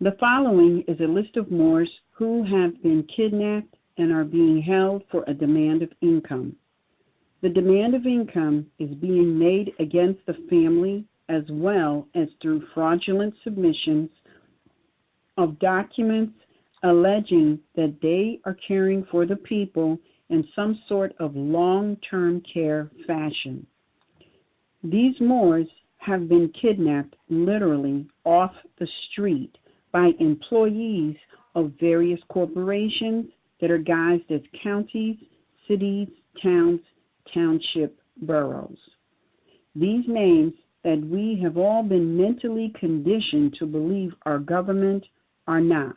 The following is a list of Moors who have been kidnapped and are being held for a demand of income. The demand of income is being made against the family as well as through fraudulent submissions of documents alleging that they are caring for the people in some sort of long-term care fashion. These Moors have been kidnapped literally off the street by employees of various corporations that are guised as counties, cities, towns, township, boroughs. These names that we have all been mentally conditioned to believe are government are not.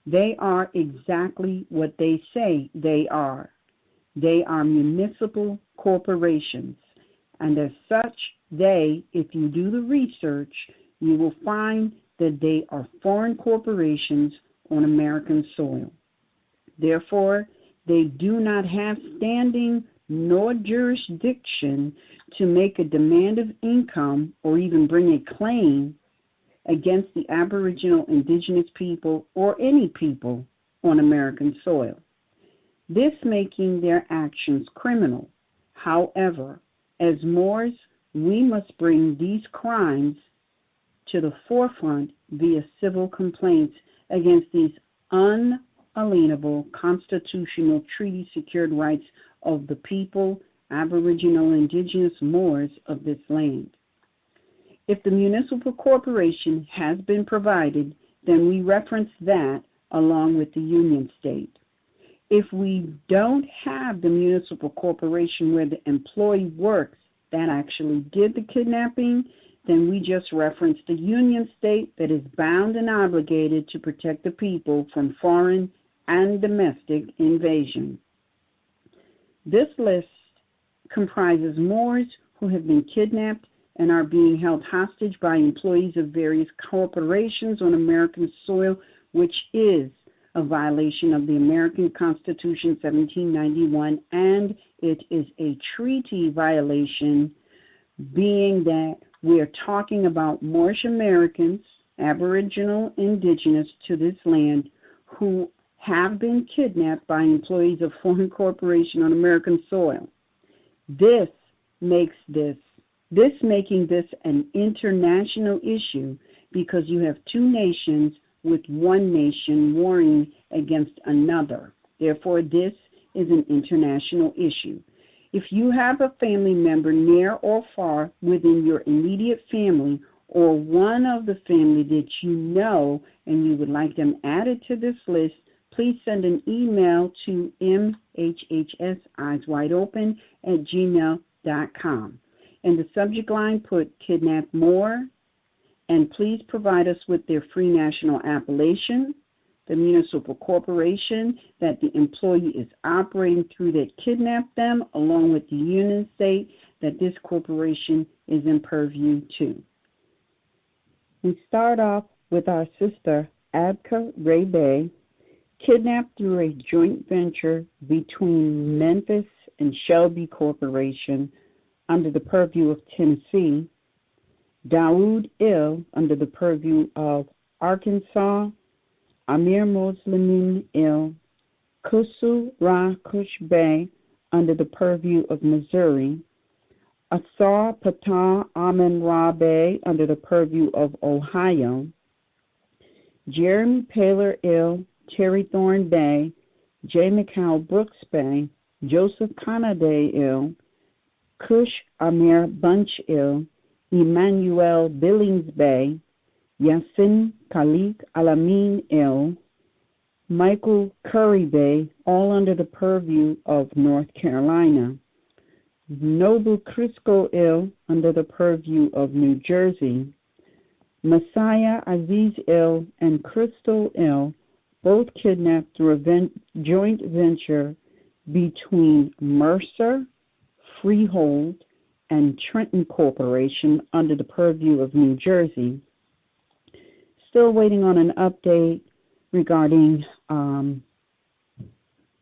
They are exactly what they say they are. They are municipal corporations, and as such, if you do the research, you will find that they are foreign corporations on American soil. Therefore, they do not have standing nor jurisdiction to make a demand of income or even bring a claim against the Aboriginal indigenous people or any people on American soil, this making their actions criminal. However, as Moors, we must bring these crimes to the forefront via civil complaints against these unalienable constitutional treaty-secured rights of the people, Aboriginal indigenous Moors of this land. If the municipal corporation has been provided, then we reference that along with the union state. If we don't have the municipal corporation where the employee works that actually did the kidnapping, then we just reference the union state that is bound and obligated to protect the people from foreign and domestic invasion. This list comprises Moors who have been kidnapped and are being held hostage by employees of various corporations on American soil, which is a violation of the American Constitution 1791, and it is a treaty violation, being that we are talking about Moorish Americans, Aboriginal indigenous to this land, who have been kidnapped by employees of foreign corporation on American soil. This making this an international issue because you have two nations with one nation warring against another. Therefore, this is an international issue. If you have a family member near or far within your immediate family or one of the family that you know and you would like them added to this list, please send an email to MHHS Eyes Wide Open at gmail.com. In the subject line, put Kidnap Moor, and please provide us with their free national appellation, the municipal corporation that the employee is operating through that kidnapped them, along with the union state that this corporation is in purview to. We start off with our sister, RVBey, kidnapped through a joint venture between Mantis and Shelby Corporation under the purview of Tennessee, Dawood Il under the purview of Arkansas, Amir Muslimin Il, Kusu Ra Kush Bey under the purview of Missouri, Asar Patah Amen Ra Bey under the purview of Ohio, Jeremy Paler Il, Terry Thorne Bay, J. McCall Brooks Bay, Joseph Kanaday Il, Kush Amir Bunch Il, Emmanuel Billings Bay, Yassin Khalik Alamin Il, Michael Curry Bay, all under the purview of North Carolina, Noble Crisco Il under the purview of New Jersey, Messiah Aziz Il and Crystal Il, both kidnapped through a joint venture between Mercer, Freehold, and Trenton Corporation under the purview of New Jersey. Still waiting on an update regarding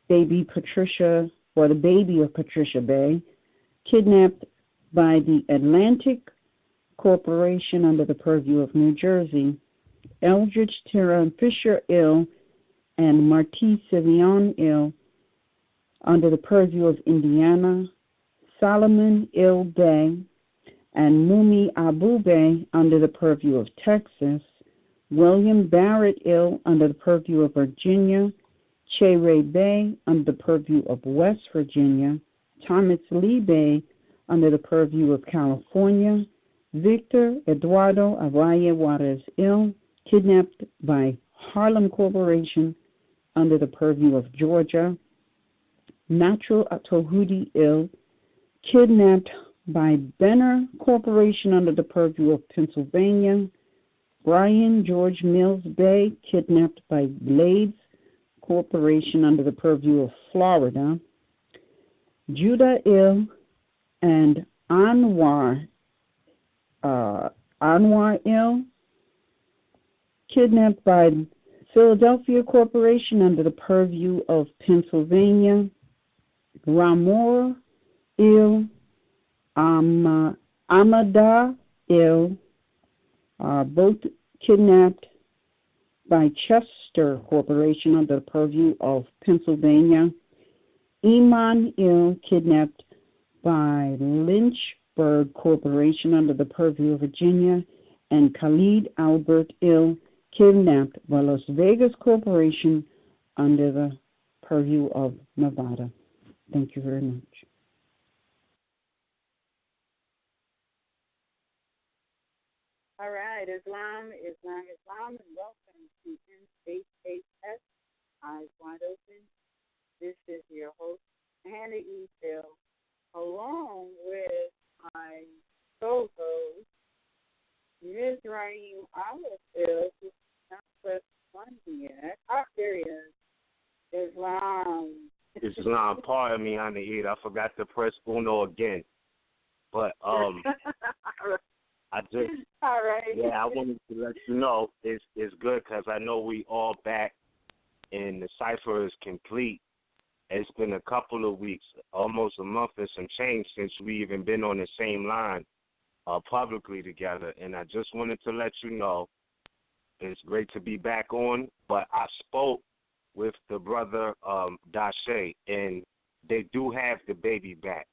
baby Patricia, or the baby of Patricia Bey, kidnapped by the Atlantic Corporation under the purview of New Jersey. Eldridge Tyrone Fisher Ill and Martis Sivion Ill under the purview of Indiana, Solomon Ill Bey and Mumi Abu Bey under the purview of Texas, William Barrett Ill under the purview of Virginia, Chere Bey under the purview of West Virginia, Thomas Lee Bey under the purview of California, Victor Eduardo Avalle Juarez Ill, kidnapped by Harlem Corporation under the purview of Georgia, Natural Atohudi Ill, kidnapped by Benner Corporation under the purview of Pennsylvania, Brian George Mills Bey, kidnapped by Blades Corporation under the purview of Florida, Judah Ill and Anwar Ill, kidnapped by Philadelphia Corporation under the purview of Pennsylvania, Ramor Ill, Amada Ill, both kidnapped by Chester Corporation under the purview of Pennsylvania, Iman Ill, kidnapped by Lynchburg Corporation under the purview of Virginia, and Khalid Albert Ill, kidnapped by Las Vegas Corporation under the purview of Nevada. Thank you very much. All right, Islam, and welcome to MHHS Eyes Wide Open. This is your host, Hannah E. Phil, along with my co-host, Ms. Raheem Phil, who's not pressed one yet. Oh, there he is. Islam, pardon me, Hannah E. I forgot to press uno again. But, I just, all right. Yeah, I wanted to let you know it's good because I know we all back and the cipher is complete. It's been a couple of weeks, almost a month and some change since we even been on the same line publicly together. And I just wanted to let you know it's great to be back on. But I spoke with the brother Dashe, and they do have the baby back.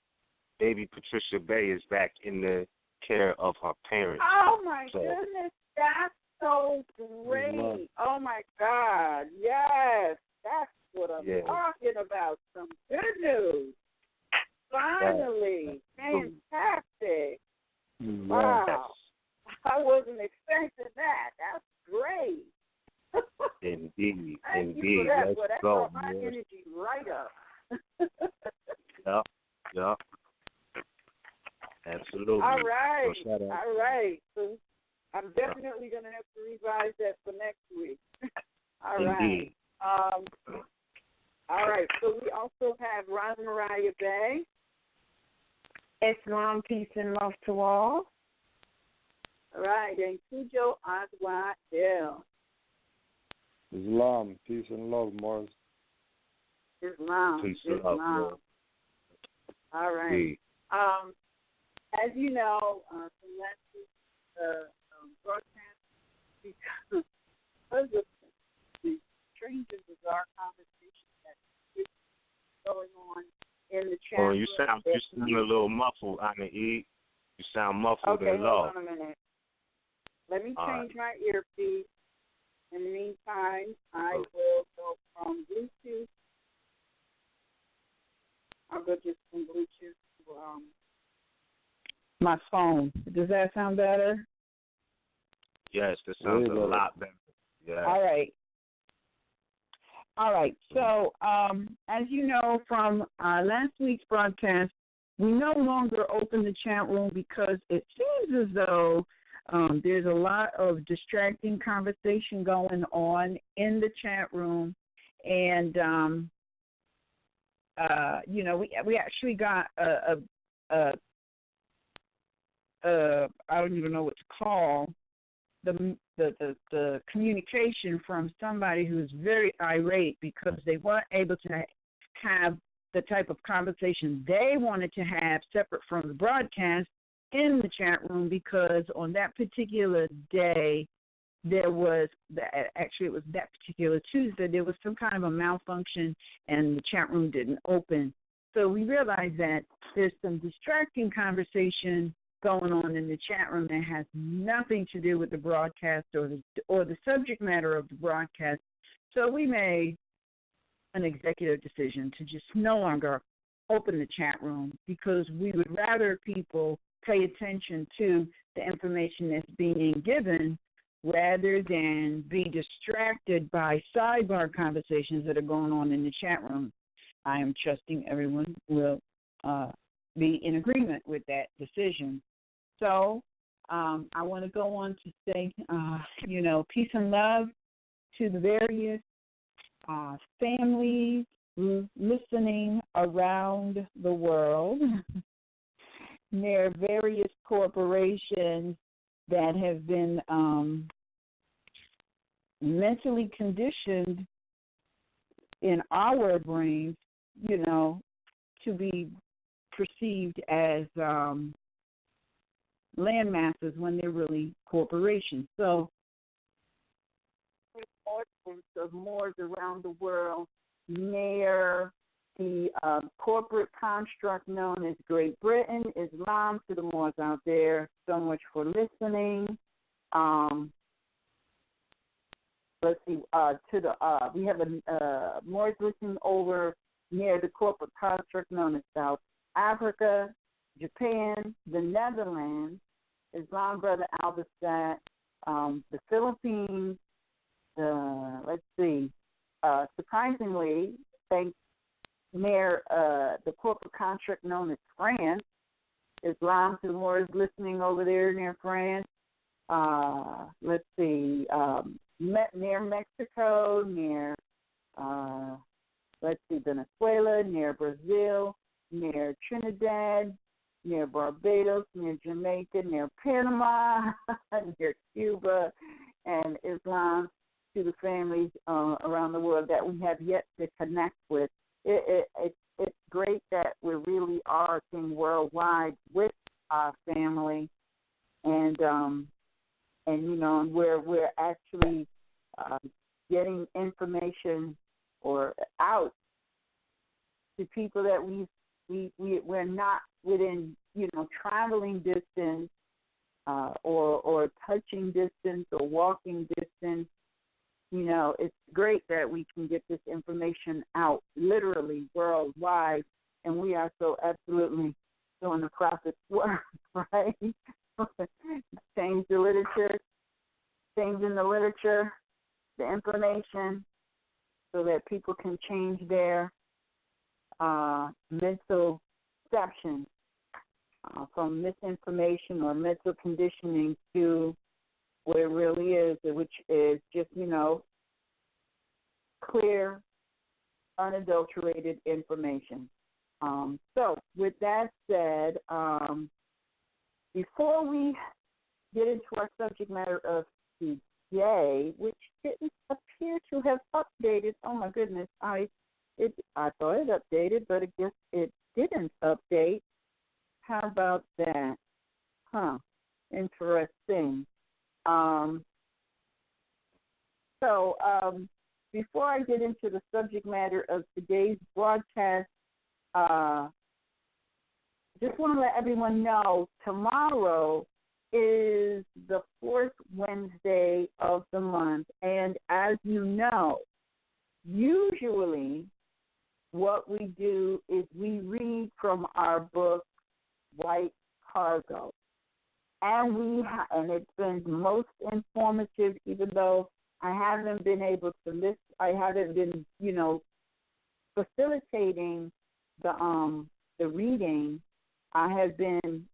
Baby Patricia Bey is back in the care of her parents. Oh, my goodness. That's so great. Mm-hmm. Oh, my God. Yes. That's what I'm talking about. Some good news. Finally. Fantastic. Wow. Yes. I wasn't expecting that. That's great. Indeed. Thank Indeed. you for that. Let's Well, that go. brought my energy right up. Yep. Absolutely. All right. So all right. So I'm definitely going to have to revise that for next week. All Indeed. right. All right. So we also have Rosmariah Bey. Islam, peace and love to all. All right. And Cujo Adwa Del. Islam, peace and love, Morris. Islam. Peace and love. Islam. All right. Indeed. As you know, from last week's broadcast, because of the strange and bizarre conversation that is going on in the chat room. You sound a little muffled, Anna E. You sound muffled and low. Hold on a minute. Let me change my earpiece. In the meantime, I will go from Bluetooth. I'll go just from Bluetooth to my phone. Does that sound better? Yes, that sounds a lot better. Yeah. All right. So, as you know from last week's broadcast, we no longer open the chat room because it seems as though there's a lot of distracting conversation going on in the chat room. And, we actually got I don't even know what to call the communication from somebody who's very irate because they weren't able to have the type of conversation they wanted to have separate from the broadcast in the chat room because on that particular day there was, actually it was that particular Tuesday, there was some kind of a malfunction and the chat room didn't open. So we realized that there's some distracting conversation going on in the chat room that has nothing to do with the broadcast or the subject matter of the broadcast. So we made an executive decision to just no longer open the chat room because we would rather people pay attention to the information that's being given rather than be distracted by sidebar conversations that are going on in the chat room. I am trusting everyone will be in agreement with that decision. So I want to go on to say, peace and love to the various families listening around the world. There are various corporations that have been mentally conditioned in our brains, to be perceived as landmasses when they're really corporations. So, importance of Moors around the world near the corporate construct known as Great Britain, Islam, to the Moors out there. So much for listening. Let's see. We have a Moors listening over near the corporate construct known as South Africa, Japan, the Netherlands, Islam Brother Albastat, the Philippines. Surprisingly, near the corporate construct known as France, Islam to the Moors listening over there near France. Near Mexico, near Venezuela, near Brazil, near Trinidad, near Barbados, near Jamaica, near Panama, near Cuba, and Islam to the families around the world that we have yet to connect with. It's great that we really are seeing worldwide with our family, and where we're actually getting information or out to people that we're not within traveling distance or touching distance or walking distance. It's great that we can get this information out literally worldwide, and we are so absolutely doing the prophet's work, right? Change the literature, changing the literature, the information, so that people can change their mental perception from misinformation or mental conditioning to what it really is, which is just, clear, unadulterated information. So with that said, before we get into our subject matter of today, which didn't appear to have updated, oh my goodness, I thought it updated, but I guess it didn't update. How about that? Interesting. Before I get into the subject matter of today's broadcast, just want to let everyone know tomorrow is the fourth Wednesday of the month, and as you know, usually what we do is we read from our book, White Cargo. And it's been most informative, even though I haven't been able to list. I haven't been, facilitating the reading. I have been,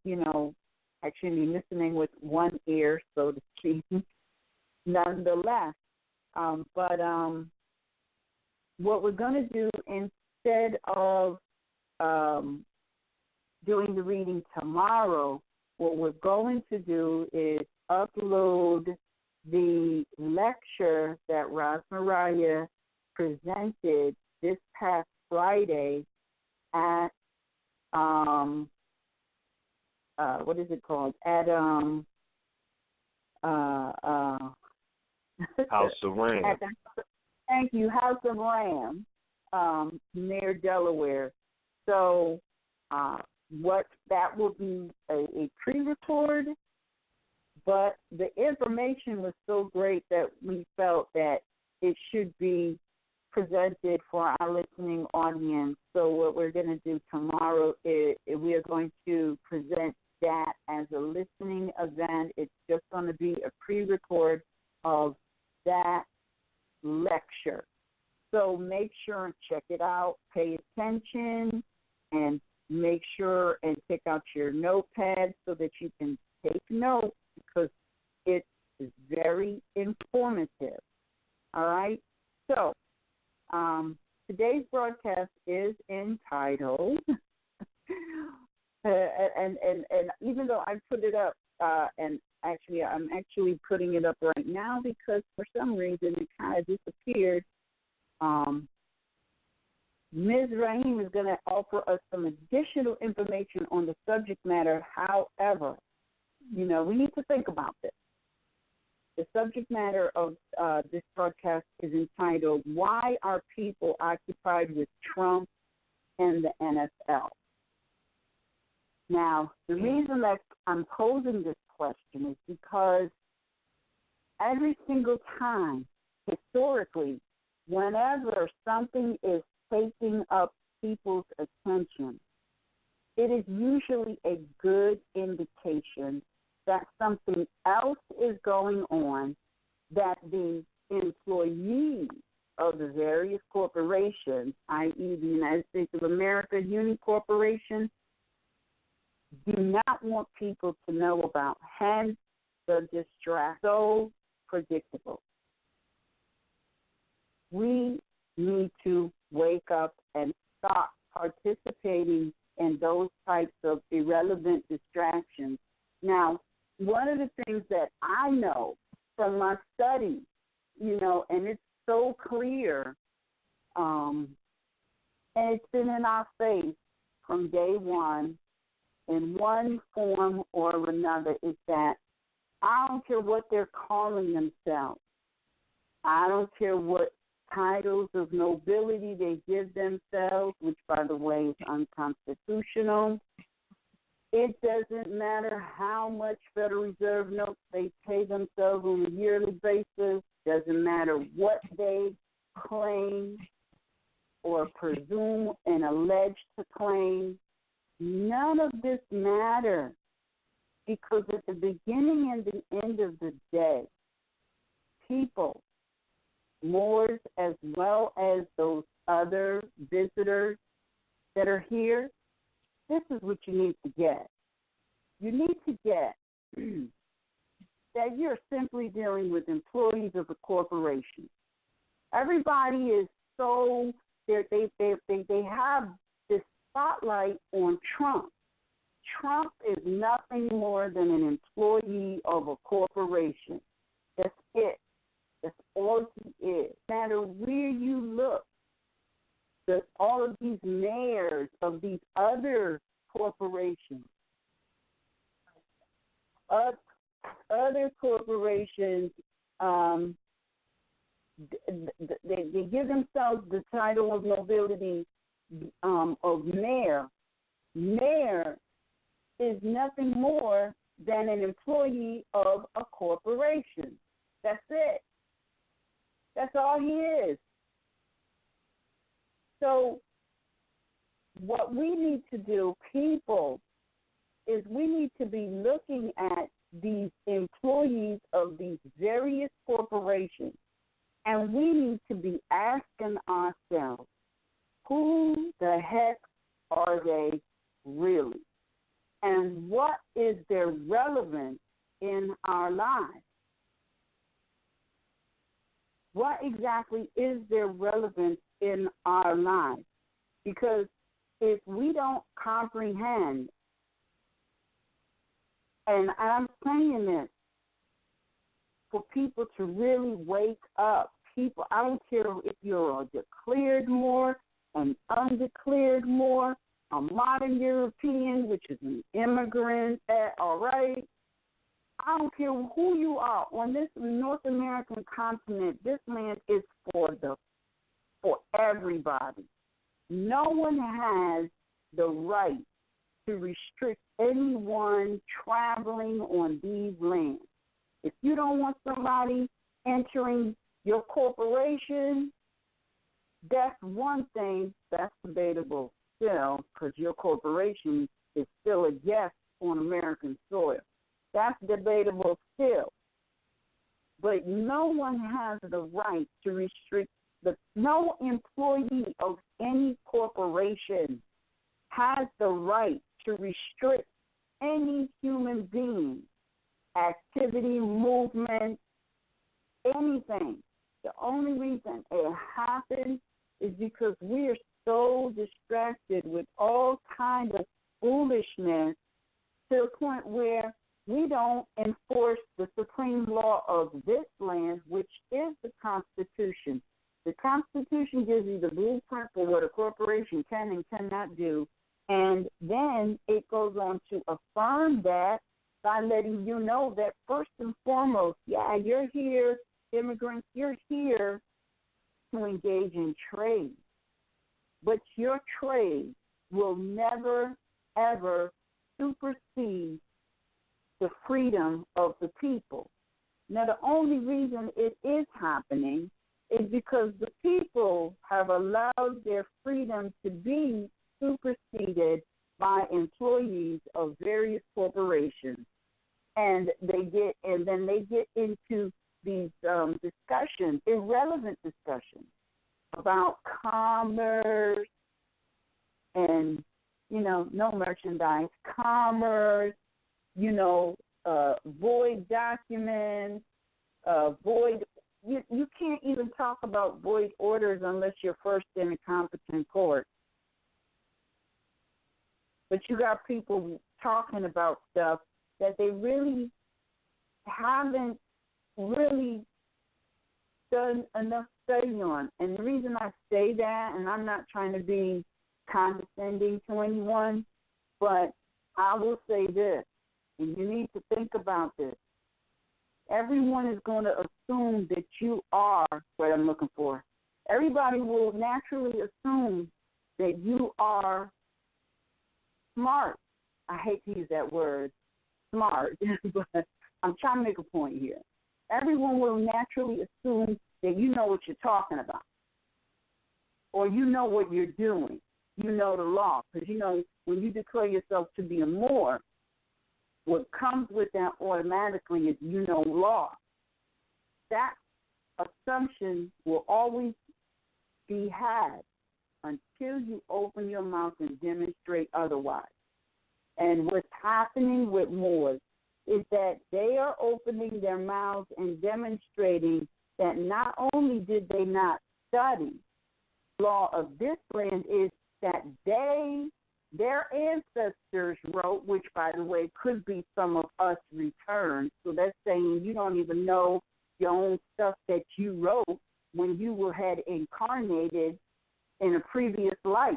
actually listening with one ear, so to speak. Nonetheless, but what we're going to do instead of doing the reading tomorrow, what we're going to do is upload the lecture that Ras Mariah presented this past Friday at what is it called? At House of Ram. Thank you, House of Ram, near Delaware. So what that will be a pre-record, but the information was so great that we felt that it should be presented for our listening audience. So what we're going to do tomorrow is we are going to present that as a listening event. It's just going to be a pre-record of that lecture. So make sure and check it out, pay attention, and make sure and take out your notepad so that you can take notes, because it is very informative. All right? So today's broadcast is entitled, and even though I put it up, and actually I'm actually putting it up right now because for some reason it kind of disappeared. Ms. Rahim is going to offer us some additional information on the subject matter. However, we need to think about this. The subject matter of this broadcast is entitled, Why Are People Occupied with Trump and the NFL? Now, the reason that I'm posing this question is because every single time, historically, whenever something is taking up people's attention, it is usually a good indication that something else is going on that the employees of the various corporations, i.e. the United States of America Uni Corporation, do not want people to know about. Hence, the distract so predictable. We need to wake up and stop participating in those types of irrelevant distractions. Now, one of the things that I know from my study, and it's so clear, and it's been in our face from day one in one form or another, is that I don't care what they're calling themselves. I don't care what titles of nobility they give themselves, which, by the way, is unconstitutional. It doesn't matter how much Federal Reserve notes they pay themselves on a yearly basis. Doesn't matter what they claim or presume and allege to claim. None of this matters, because at the beginning and the end of the day, people, Moors as well as those other visitors that are here, this is what you need to get. You need to get that you're simply dealing with employees of a corporation. Everybody is so, they have this spotlight on Trump. Trump is nothing more than an employee of a corporation. That's it. That's all he is. No matter where you look, all of these mayors of these other corporations, other corporations, they give themselves the title of nobility of mayor. Mayor is nothing more than an employee of a corporation. That's it. That's all he is. So what we need to do, people, is we need to be looking at these employees of these various corporations, and we need to be asking ourselves, who the heck are they really? And what is their relevance in our lives? What exactly is their relevance in our lives? Because if we don't comprehend, and I'm saying this for people to really wake up, people, I don't care if you're a declared Moor, an undeclared Moor, a modern European, which is an immigrant, all right? I don't care who you are on this North American continent. This land is for everybody. No one has the right to restrict anyone traveling on these lands. If you don't want somebody entering your corporation, that's one thing that's debatable still, because your corporation is still a guest on American soil. That's debatable still. But no one has the right to restrict no employee of any corporation has the right to restrict any human being, activity, movement, anything. The only reason it happens is because we are so distracted with all kinds of foolishness to the point where we don't enforce the supreme law of this land, which is the Constitution. The Constitution gives you the blueprint for what a corporation can and cannot do, and then it goes on to affirm that by letting you know that first and foremost, yeah, you're here, immigrants, you're here to engage in trade. But your trade will never, ever supersede the freedom of the people. Now, the only reason it is happening is because the people have allowed their freedom to be superseded by employees of various corporations, and then they get into these discussions, irrelevant discussions about commerce and no merchandise, commerce, void documents, void. You can't even talk about void orders unless you're first in a competent court. But you got people talking about stuff that they really haven't really done enough study on. And the reason I say that, and I'm not trying to be condescending to anyone, but I will say this, and you need to think about this. Everyone is going to assume that you are what I'm looking for. Everybody will naturally assume that you are smart. I hate to use that word, smart, but I'm trying to make a point here. Everyone will naturally assume that you know what you're talking about, or you know what you're doing. You know the law, because when you declare yourself to be a Moor, what comes with that automatically is law. That assumption will always be had until you open your mouth and demonstrate otherwise. And what's happening with Moors is that they are opening their mouths and demonstrating that not only did they not study law of this land, is that their ancestors wrote, which, by the way, could be some of us returned. So that's saying you don't even know your own stuff that you wrote when you had incarnated in a previous life.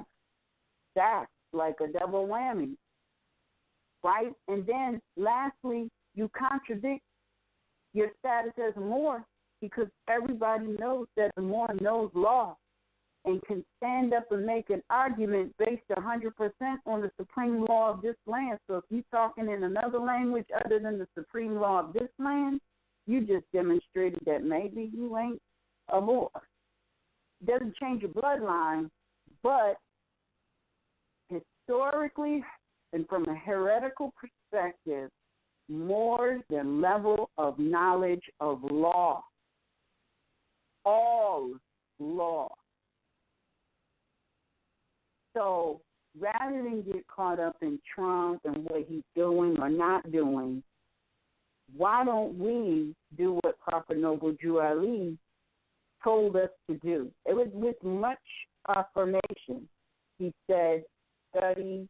That's like a double whammy, right? And then, lastly, you contradict your status as a Moor because everybody knows that the Moor knows law and can stand up and make an argument based 100% on the supreme law of this land. So if you're talking in another language other than the supreme law of this land, you just demonstrated that maybe you ain't a Moor. Doesn't change your bloodline, but historically and from a heretical perspective, Moors, their level of knowledge of law, all law. So rather than get caught up in Trump and what he's doing or not doing, why don't we do what Prophet Noble Drew Ali told us to do? It was with much affirmation. He said, study,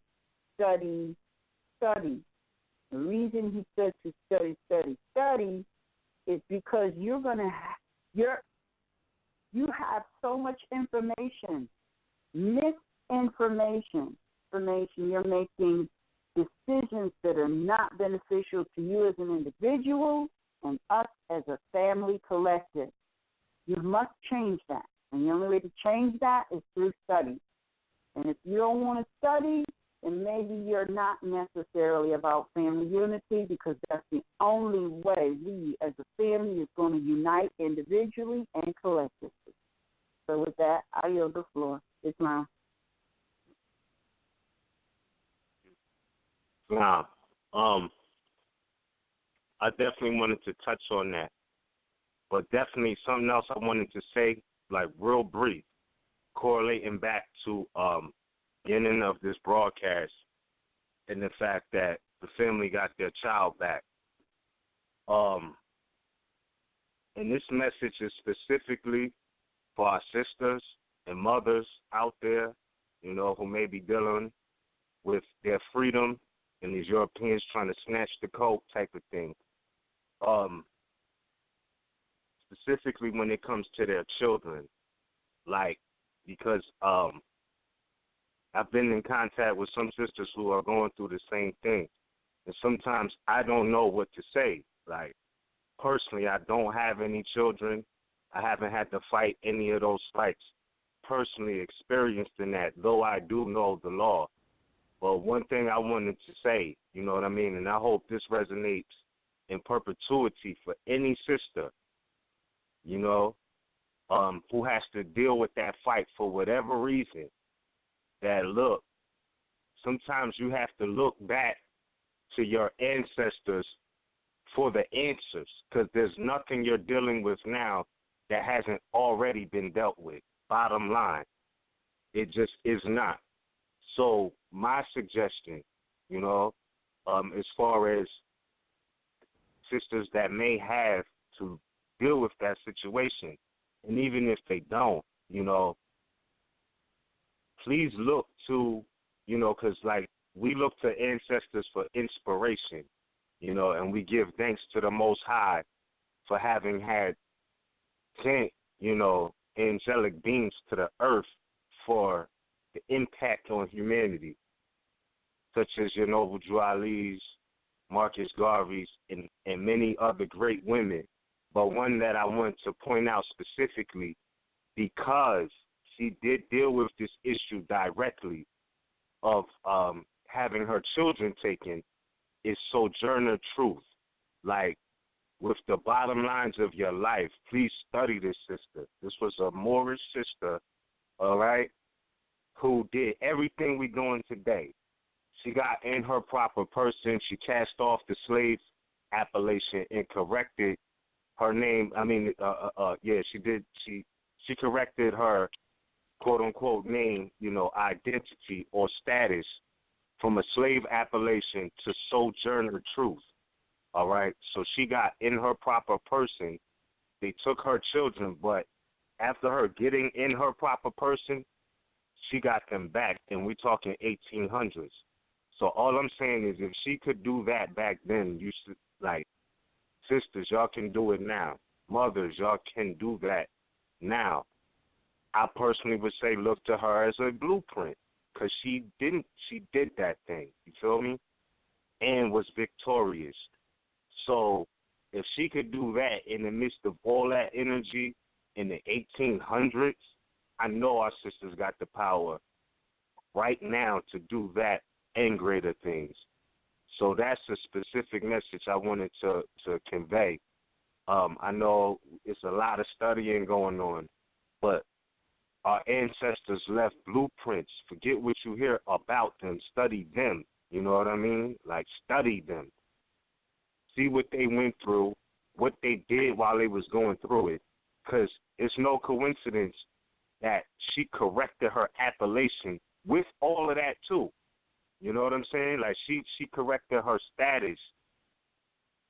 study, study. The reason he said to study, study, study is because you have so much information, misinformation. You're making decisions that are not beneficial to you as an individual and us as a family collective. You must change that. And the only way to change that is through study. And if you don't want to study, then maybe you're not necessarily about family unity, because that's the only way we as a family is going to unite individually and collectively. So with that, I yield the floor. Islam. Now, I definitely wanted to touch on that, but definitely something else I wanted to say, like real brief, correlating back to beginning of this broadcast and the fact that the family got their child back. And this message is specifically for our sisters and mothers out there, you know, who may be dealing with their freedom and these Europeans trying to snatch the coat type of thing. Specifically when it comes to their children, like, because I've been in contact with some sisters who are going through the same thing, and sometimes I don't know what to say. Like, personally, I don't have any children. I haven't had to fight any of those fights personally experienced in that, though I do know the law. But one thing I wanted to say, you know what I mean, and I hope this resonates in perpetuity for any sister, you know, who has to deal with that fight for whatever reason, that look, sometimes you have to look back to your ancestors for the answers, because there's nothing you're dealing with now that hasn't already been dealt with. Bottom line, it just is not. So my suggestion, you know, as far as sisters that may have to deal with that situation, and even if they don't, you know, please look to, you know, because, like, we look to ancestors for inspiration, you know, and we give thanks to the Most High for having had sent, you know, angelic beings to the earth for the impact on humanity, such as your Noble Drew Ali's, Marcus Garvey's, and many other great women. But one that I want to point out specifically, because she did deal with this issue directly of having her children taken, is Sojourner Truth. Like, with the bottom lines of your life, please study this sister. This was a Moorish sister, all right, who did everything we're doing today. She got in her proper person. She cast off the slave appellation and corrected her name. I mean, she did. She corrected her quote-unquote name, you know, identity or status from a slave appellation to Sojourner Truth, all right? So she got in her proper person. They took her children, but after her getting in her proper person, she got them back, and we're talking 1800s. So all I'm saying is, if she could do that back then, you should, like, sisters, y'all can do it now. Mothers, y'all can do that now. I personally would say look to her as a blueprint, because she did that thing, you feel me, and was victorious. So if she could do that in the midst of all that energy in the 1800s, I know our sisters got the power right now to do that and greater things. So that's a specific message I wanted to convey. I know it's a lot of studying going on, but our ancestors left blueprints. Forget what you hear about them. Study them. You know what I mean? Like, study them. See what they went through, what they did while they was going through it. Because it's no coincidence that she corrected her appellation with all of that, too. You know what I'm saying? Like, she corrected her status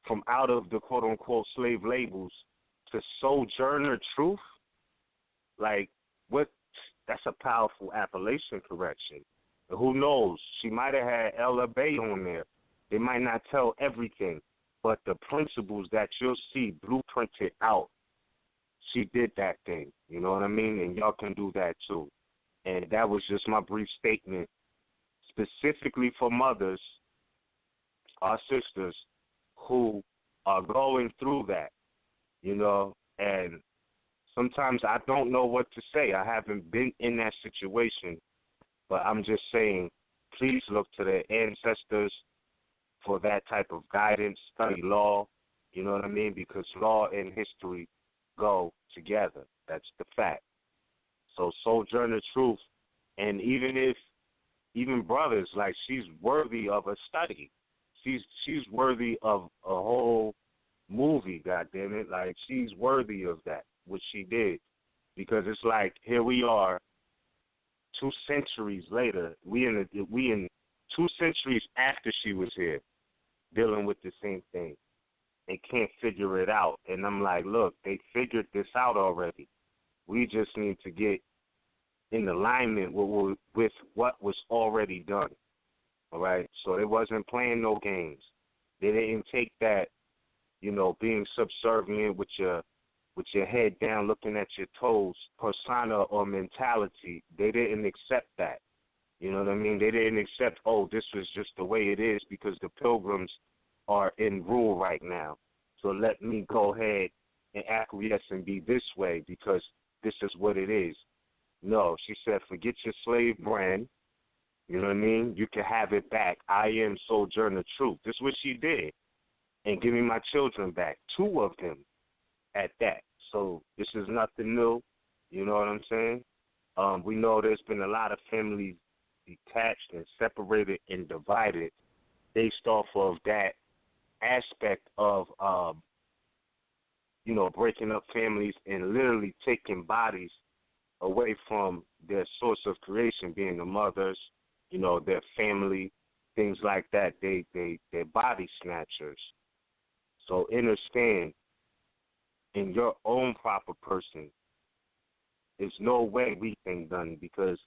from out of the quote-unquote slave labels to Sojourner Truth. Like, what? That's a powerful appellation correction. And who knows? She might have had RVBey on there. They might not tell everything, but the principles that you'll see blueprinted out, she did that thing. You know what I mean? And y'all can do that too. And that was just my brief statement, specifically for mothers our sisters who are going through that, and sometimes I don't know what to say. I haven't been in that situation, but I'm just saying, please look to their ancestors for that type of guidance. Study law, you know what I mean? Because law and history go together. That's the fact. So Sojourner Truth, and even brothers, like, she's worthy of a study. She's worthy of a whole movie, goddammit. Like, she's worthy of that, what she did. Because it's like, here we are, 2 centuries later, we in 2 centuries after she was here, dealing with the same thing. They can't figure it out. And I'm like, look, they figured this out already. We just need to get in alignment with what was already done. All right? So they wasn't playing no games. They didn't take that, being subservient with your head down, looking at your toes, persona or mentality. They didn't accept that. You know what I mean? They didn't accept, this was just the way it is because the pilgrims are in rule right now. So let me go ahead and acquiesce and be this way because this is what it is. No, she said, forget your slave brand. You know what I mean? You can have it back. I am Sojourner Truth. This is what she did. And give me my children back. 2 of them at that. So this is nothing new. You know what I'm saying? We know there's been a lot of families detached and separated and divided based off of that aspect of, breaking up families and literally taking bodies away from their source of creation, being the mothers, their family, things like that. They're body snatchers. So understand, in your own proper person, there's no way we think done because,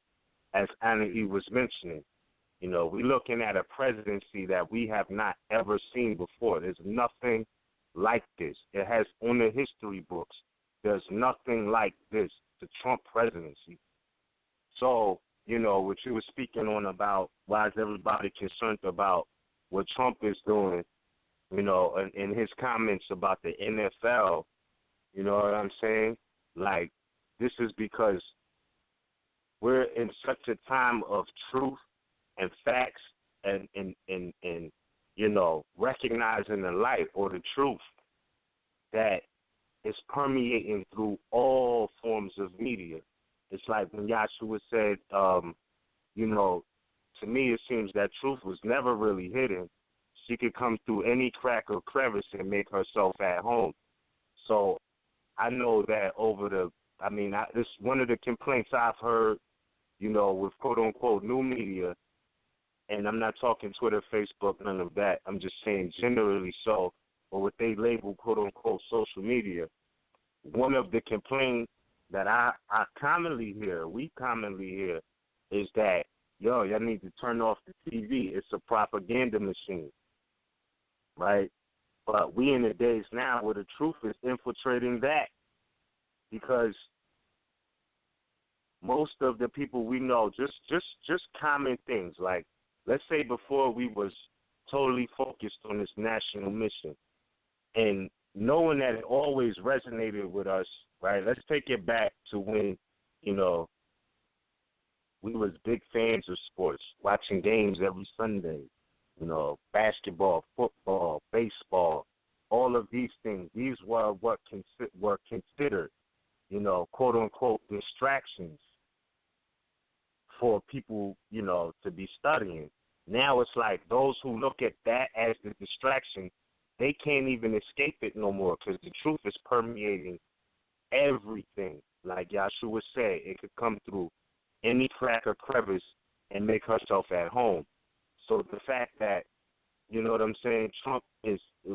as Anna E. was mentioning, we're looking at a presidency that we have not ever seen before. There's nothing like this. It has on the history books. There's nothing like this, the Trump presidency. So, what you were speaking on about why is everybody concerned about what Trump is doing, and his comments about the NFL, you know what I'm saying? Like, this is because we're in such a time of truth and facts and recognizing the light or the truth that is permeating through all forms of media. It's like when Yahshua said, to me it seems that truth was never really hidden. She could come through any crack or crevice and make herself at home. So I know that this is one of the complaints I've heard, with quote-unquote new media, and I'm not talking Twitter, Facebook, none of that. I'm just saying generally so, or what they label quote-unquote social media. One of the complaints that we commonly hear, is that, y'all need to turn off the TV. It's a propaganda machine, right? But we in the days now where the truth is infiltrating that because most of the people we know just common things. Like, let's say before we was totally focused on this national mission and knowing that it always resonated with us, right? Let's take it back to when, we was big fans of sports, watching games every Sunday, basketball, football, baseball, all of these things. These were what were considered, quote-unquote distractions for people, to be studying. Now it's like those who look at that as the distraction, they can't even escape it no more because the truth is permeating everything. Like Yahshua said, it could come through any crack or crevice and make herself at home. So the fact that, Trump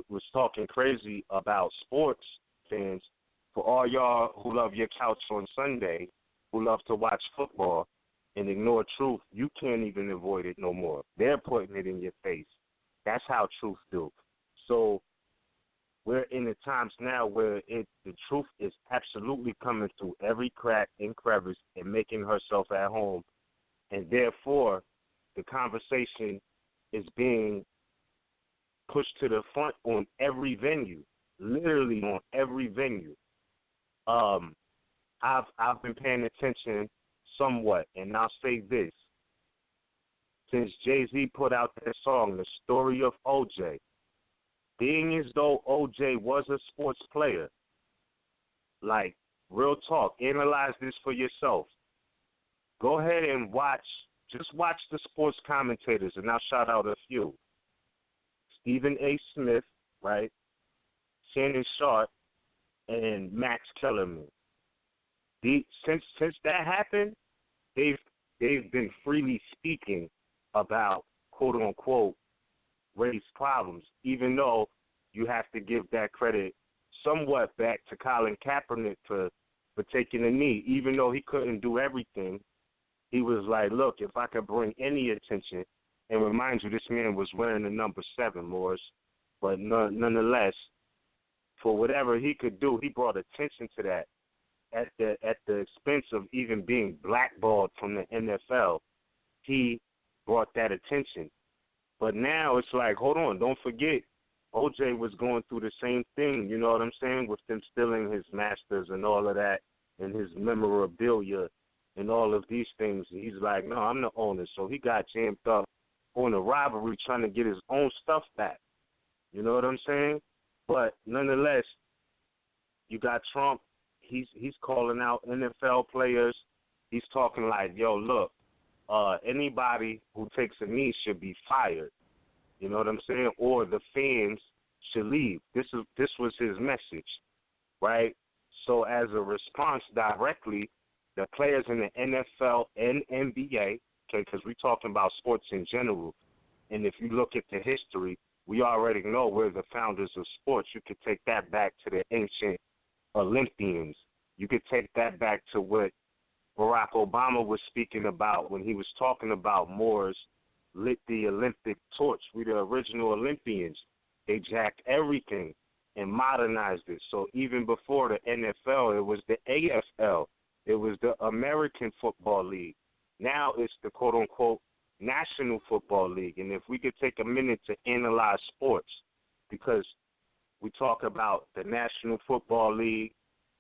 was talking crazy about sports fans, for all y'all who love your couch on Sunday, who love to watch football and ignore truth, you can't even avoid it no more. They're putting it in your face. That's how truth do. So we're in the times now where the truth is absolutely coming through every crack and crevice and making herself at home. And therefore, the conversation is being pushed to the front on every venue, literally on every venue. I've been paying attention somewhat, and I'll say this. Since Jay-Z put out that song, The Story of O.J., being as though O.J. was a sports player, like, real talk, analyze this for yourself. Go ahead and just watch the sports commentators, and I'll shout out a few. Stephen A. Smith, right? Shannon Sharp, and Max Kellerman. Since that happened, they've been freely speaking about quote unquote race problems, even though you have to give that credit somewhat back to Colin Kaepernick for taking a knee. Even though he couldn't do everything, he was like, look, if I could bring any attention, and remind you, this man was wearing the number 7, Moors, but nonetheless, for whatever he could do, he brought attention to that at the expense of even being blackballed from the NFL. He brought that attention. But now it's like, hold on, don't forget, O.J. was going through the same thing, you know what I'm saying, with them stealing his masters and all of that, and his memorabilia and all of these things. And he's like, no, I'm the owner. So he got jammed up on a robbery trying to get his own stuff back. You know what I'm saying? But nonetheless, you got Trump. He's calling out NFL players. He's talking like, yo, look, anybody who takes a knee should be fired. You know what I'm saying? Or the fans should leave. This was his message, right? So as a response directly, the players in the NFL and NBA, okay, because we're talking about sports in general, and if you look at the history, we already know we're the founders of sports. You could take that back to the ancient Olympians. You could take that back to what Barack Obama was speaking about when he was talking about Moors lit the Olympic torch. We the original Olympians. They jacked everything and modernized it. So even before the NFL, it was the AFL. It was the American Football League. Now it's the quote-unquote National Football League. And if we could take a minute to analyze sports, because we talk about the National Football League,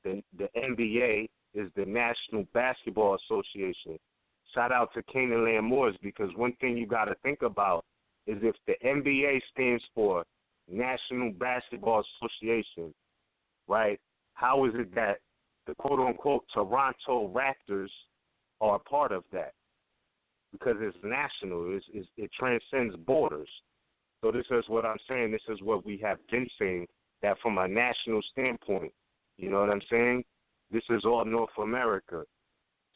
the NBA is the National Basketball Association. Shout out to Canaan Moors, because one thing you got to think about is if the NBA stands for National Basketball Association, right, how is it that the quote-unquote Toronto Raptors are a part of that? Because it's national. It transcends borders. So this is what I'm saying. This is what we have been saying, that from a national standpoint, you know what I'm saying? This is all North America.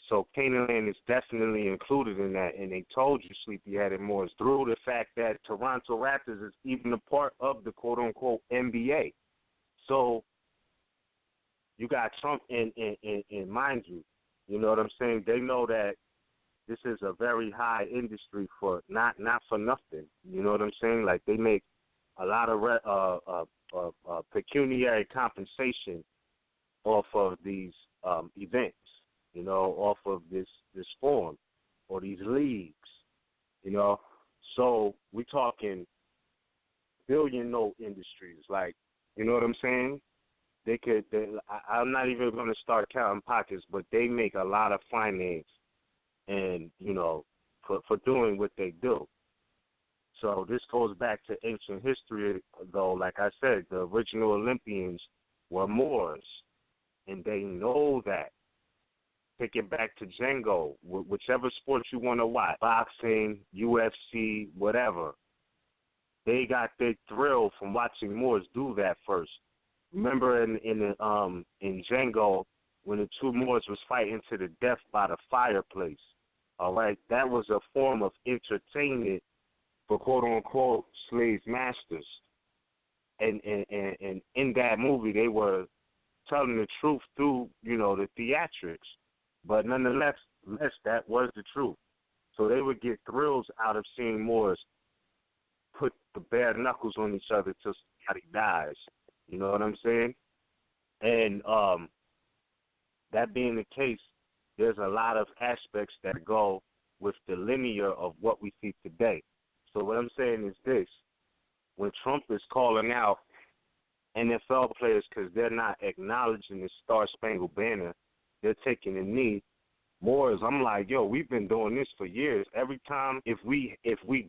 So Canaan is definitely included in that. And they told you, Sleepyhead Moors, through the fact that Toronto Raptors is even a part of the quote-unquote NBA. So you got Trump in mind you know what I'm saying? They know that this is a very high industry for not for nothing. You know what I'm saying? Like, they make a lot of pecuniary compensation off of these events, you know, off of this form or these leagues, you know. So we're talking billion note industries, like, you know what I'm saying? I'm not even going to start counting pockets, but they make a lot of finance, and, you know, for doing what they do. So this goes back to ancient history, though. Like I said, the original Olympians were Moors, and they know that. Take it back to Django, whichever sport you want to watch, boxing, UFC, whatever. They got their thrill from watching Moors do that first. Remember in Django, when the two Moors was fighting to the death by the fireplace, all right? That was a form of entertainment for quote-unquote slave masters. And in that movie, they were telling the truth through, you know, the theatrics. But nonetheless, that was the truth. So they would get thrills out of seeing Moors put the bare knuckles on each other till somebody dies. You know what I'm saying? And that being the case, there's a lot of aspects that go with the linear of what we see today. So what I'm saying is this. when Trump is calling out NFL players because they're not acknowledging the Star-Spangled Banner, they're taking a knee. Moors, I'm like, yo, we've been doing this for years. Every time, if we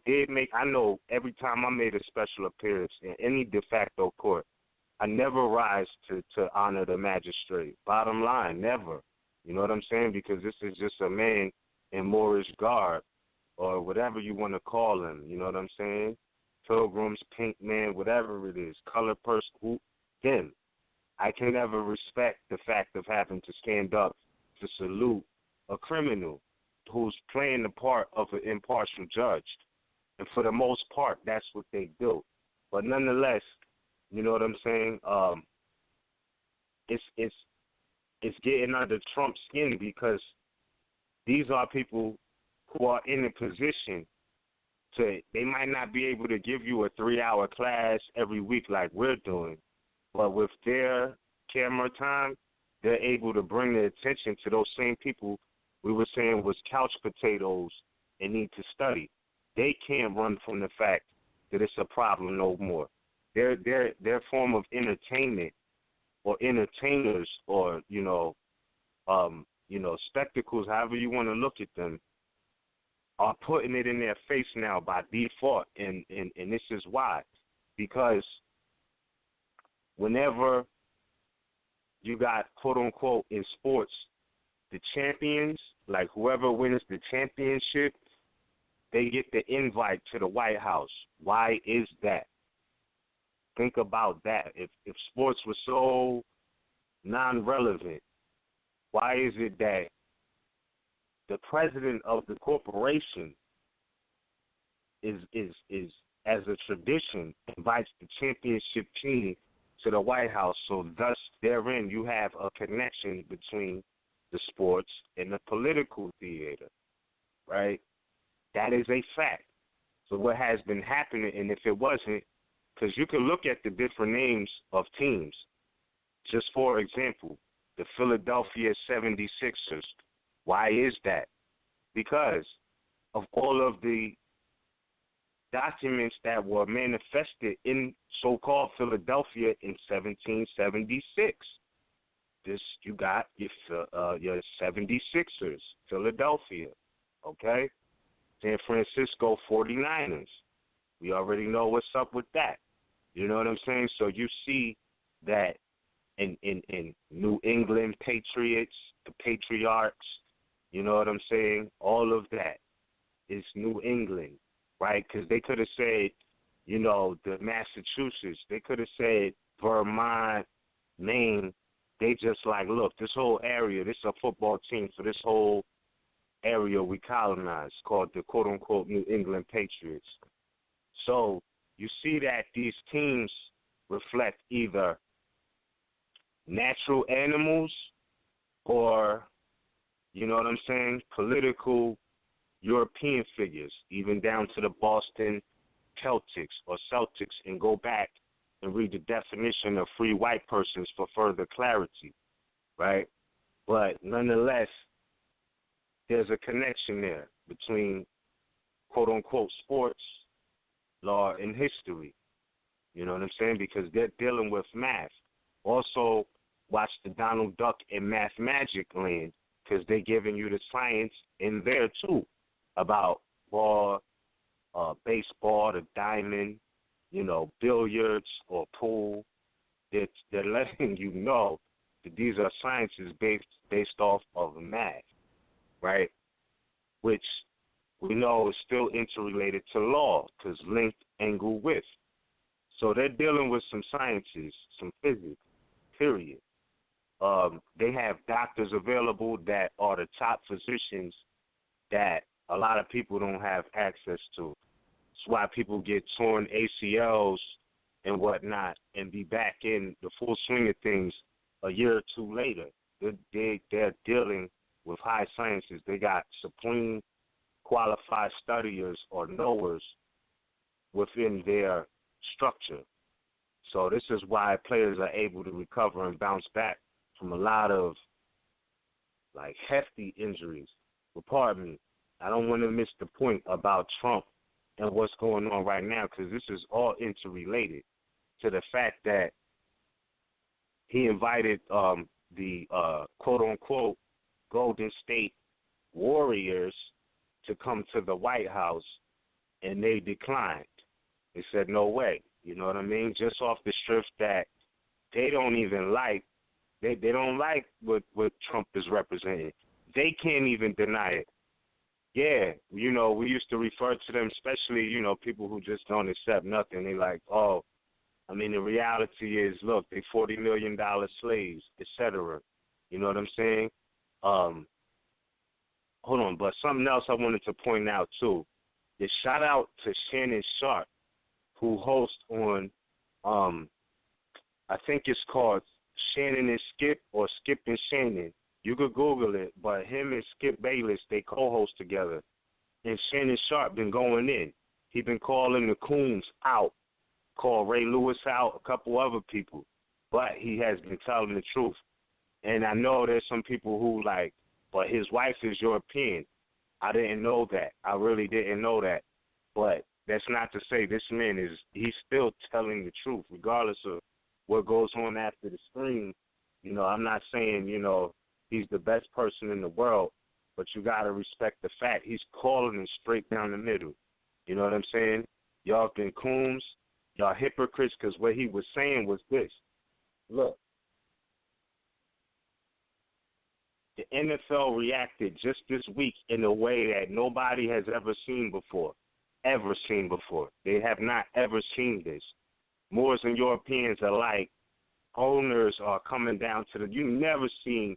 did make, I know every time I made a special appearance in any de facto court, I never rise to honor the magistrate. Bottom line, never. You know what I'm saying? Because this is just a man in Moorish garb or whatever you want to call him. You know what I'm saying? Pilgrims, pink man, whatever it is, colored person, him. I can never respect the fact of having to stand up to salute a criminal who's playing the part of an impartial judge. And for the most part, that's what they do. But nonetheless, you know what I'm saying? It's getting under Trump's skin because these are people who are in a position to, they might not be able to give you a 3-hour class every week like we're doing, but with their camera time, they're able to bring the attention to those same people we were saying was couch potatoes and need to study. They can't run from the fact that it's a problem no more. Their form of entertainment or entertainers or, spectacles, however you want to look at them, are putting it in their face now by default. And this is why. Because whenever you got, quote unquote, in sports, the champions, like whoever wins the championship, they get the invite to the White House. Why is that? Think about that. If sports was so non-relevant, why is it that the president of the corporation is as a tradition, invites the championship team to the White House? So thus, therein, you have a connection between the sports and the political theater, right? That is a fact. So what has been happening, and if it wasn't, because you can look at the different names of teams. Just for example, the Philadelphia 76ers. Why is that? Because of all of the documents that were manifested in so-called Philadelphia in 1776. You got your 76ers, Philadelphia, okay? San Francisco 49ers. We already know what's up with that. You know what I'm saying? So you see that in New England Patriots, the Patriarchs, you know what I'm saying? All of that is New England, right? Because they could have said, the Massachusetts. They could have said Vermont, Maine. They just like, look, this whole area, this is a football team, so this whole area we colonized called the quote-unquote New England Patriots. So you see that these teams reflect either natural animals or, you know what I'm saying, political European figures, even down to the Boston Celtics or Celtics, and go back and read the definition of free white persons for further clarity, right? But nonetheless, there's a connection there between quote-unquote sports, law, and history. You know what I'm saying? Because they're dealing with math. Also, watch the Donald Duck and Math Magic land, because they're giving you the science in there, too, about ball, baseball, the diamond, billiards or pool. They're letting you know that these are sciences based off of math, right? Which we know is still interrelated to law, because length, angle, width. So they're dealing with some sciences, some physics, period. They have doctors available that are the top physicians that a lot of people don't have access to. That's why people get torn ACLs and whatnot and be back in the full swing of things a year or two later. They're dealing with high sciences. They got supreme qualified studiers or knowers within their structure. So this is why players are able to recover and bounce back from a lot of hefty injuries. But pardon me, I don't want to miss the point about Trump and what's going on right now, because this is all interrelated to the fact that he invited the quote-unquote Golden State Warriors to come to the White House, and they declined. They said, no way. You know what I mean? Just off the strength that they don't even like, they don't like what Trump is representing. They can't even deny it. Yeah, you know, we used to refer to them, especially, you know, people who just don't accept nothing. They like, oh, I mean, the reality is, look, they $40 million slaves, etc. You know what I'm saying? Hold on, but something else I wanted to point out, too. The shout out to Shannon Sharp, who hosts on, I think it's called Shannon and Skip or Skip and Shannon. You could Google it, but him and Skip Bayless, they co-host together. And Shannon Sharp been going in. He been calling the Coons out, called Ray Lewis out, a couple other people. But he has been telling the truth. And I know there's some people who like, but his wife is European. I didn't know that. I really didn't know that. But that's not to say this man he's still telling the truth, regardless of what goes on after the screen. You know, I'm not saying, you know, he's the best person in the world, but you got to respect the fact he's calling it straight down the middle. You know what I'm saying? Y'all been coons, y'all hypocrites, because what he was saying was this. Look, the NFL reacted just this week in a way that nobody has ever seen before. They have not ever seen this. Moors and Europeans alike, owners are coming down to you never seen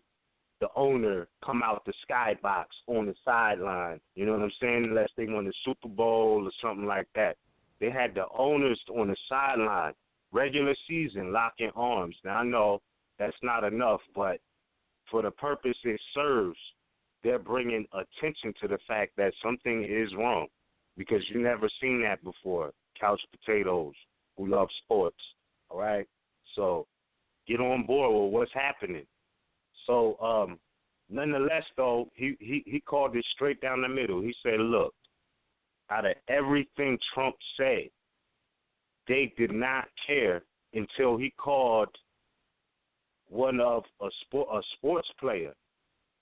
the owner come out the skybox on the sideline, you know what I'm saying, unless they won the Super Bowl or something like that. They had the owners on the sideline, regular season, locking arms. Now, I know that's not enough, but for the purpose it serves, they're bringing attention to the fact that something is wrong, because you never seen that before. Couch potatoes who love sports, all right? So get on board with what's happening. So, nonetheless, though, he called it straight down the middle. He said, look, out of everything Trump said, they did not care until he called one of a sports player,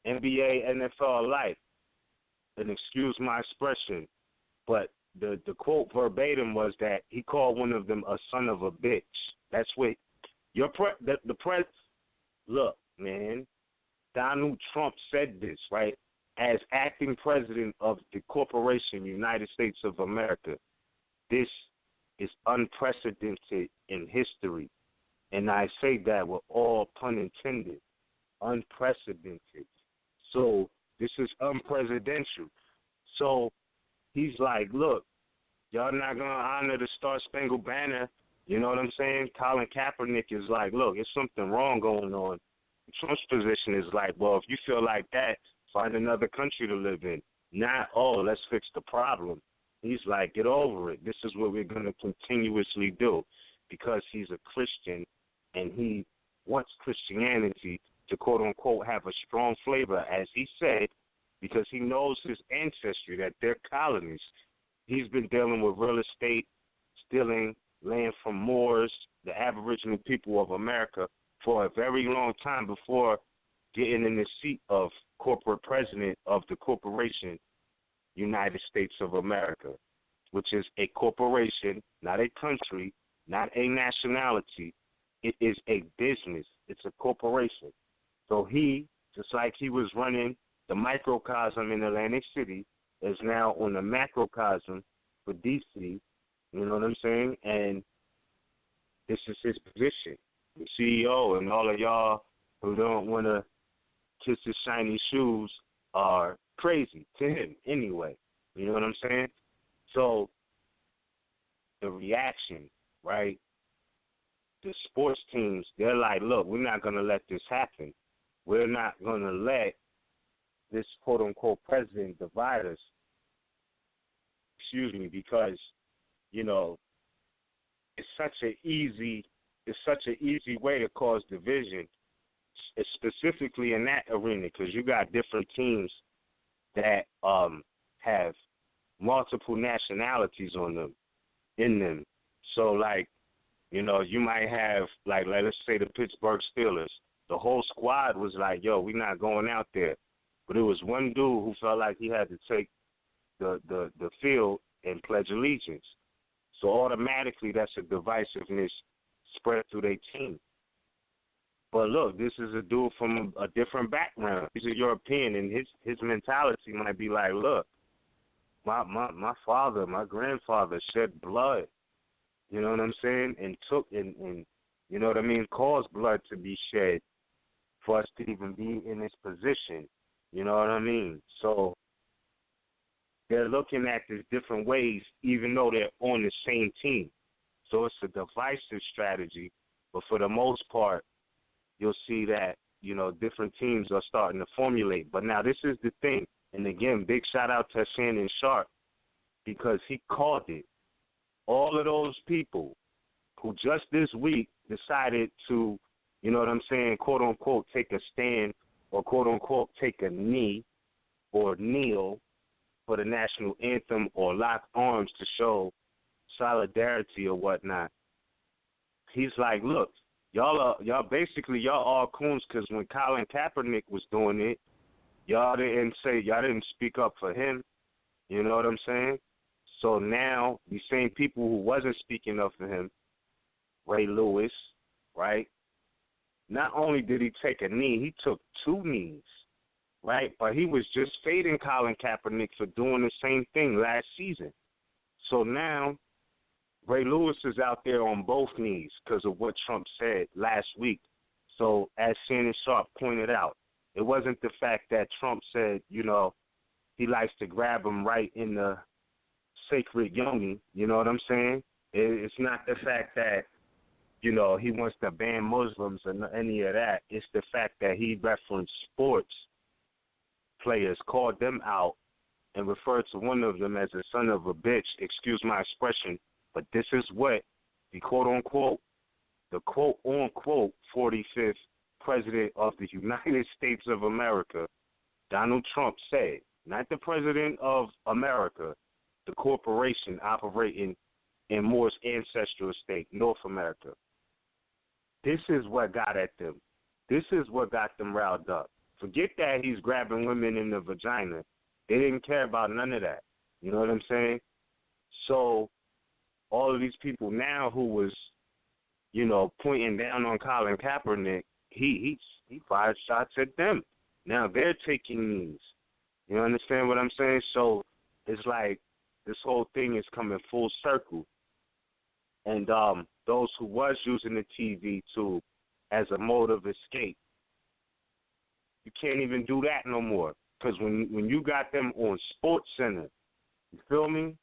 NBA, NFL alike, and excuse my expression, but the quote verbatim was that he called one of them a son of a bitch. That's what the press. Look, man, Donald Trump said this, right? As acting president of the corporation United States of America, this is unprecedented in history. And I say that with all pun intended, unprecedented. So this is unpresidential. So he's like, look, y'all not going to honor the Star-Spangled Banner. You know what I'm saying? Colin Kaepernick is like, look, there's something wrong going on. Trump's position is like, well, if you feel like that, find another country to live in. Not, oh, let's fix the problem. He's like, get over it. This is what we're going to continuously do, because he's a Christian and he wants Christianity to, quote unquote, have a strong flavor, as he said, because he knows his ancestry, that they're colonies. He's been dealing with real estate, stealing land from Moors, the Aboriginal people of America, for a very long time before getting in the seat of corporate president of the corporation United States of America, which is a corporation, not a country, not a nationality. It is a business. It's a corporation. So he, just like he was running the microcosm in Atlantic City, is now on the macrocosm for D.C., you know what I'm saying? And this is his position. The CEO and all of y'all who don't want to kiss his shiny shoes are crazy to him anyway. You know what I'm saying? So the reaction, right? The sports teams, they're like, look, we're not going to let this happen. We're not going to let this quote-unquote president divide us. Excuse me, because, you know, it's such an easy way to cause division, specifically in that arena, because you got different teams that have multiple nationalities on them, in them. So, like, you know, you might have, like let's say the Pittsburgh Steelers. The whole squad was like, yo, we're not going out there. But it was one dude who felt like he had to take the field and pledge allegiance. So automatically that's a divisiveness spread through their team. But look, this is a dude from a different background. He's a European, and his mentality might be like, look, my father, my grandfather shed blood, you know what I'm saying, and took and you know what I mean, caused blood to be shed for us to even be in this position, you know what I mean? So they're looking at this different ways, even though they're on the same team. So it's a divisive strategy, but for the most part, you'll see that, you know, different teams are starting to formulate. But now this is the thing, and again, big shout out to Shannon Sharp, because he called it. All of those people who just this week decided to, you know what I'm saying, quote unquote, take a stand or quote unquote take a knee or kneel for the national anthem or lock arms to show solidarity or whatnot. He's like, look, y'all all coons, because when Colin Kaepernick was doing it, y'all didn't speak up for him. You know what I'm saying? So now these same people who wasn't speaking up for him, Ray Lewis, right? Not only did he take a knee, he took 2 knees, right? But he was just fading Colin Kaepernick for doing the same thing last season. So now Ray Lewis is out there on both knees because of what Trump said last week. So as Shannon Sharp pointed out, it wasn't the fact that Trump said, you know, he likes to grab him right in the sacred yoni, you know what I'm saying? It's not the fact that, you know, he wants to ban Muslims or any of that. It's the fact that he referenced sports players, called them out, and referred to one of them as a son of a bitch, excuse my expression, but this is what the quote-unquote 45th President of the United States of America, Donald Trump, said. Not the President of America, the corporation operating in Moor's ancestral state, North America. This is what got at them. This is what got them riled up. Forget that he's grabbing women in the vagina. They didn't care about none of that. You know what I'm saying? So all of these people now who was, you know, pointing down on Colin Kaepernick, he fired shots at them. Now they're taking knees. You understand what I'm saying? So it's like this whole thing is coming full circle. And those who was using the TV as a mode of escape, you can't even do that no more. Because when you got them on Sports Center, you feel me?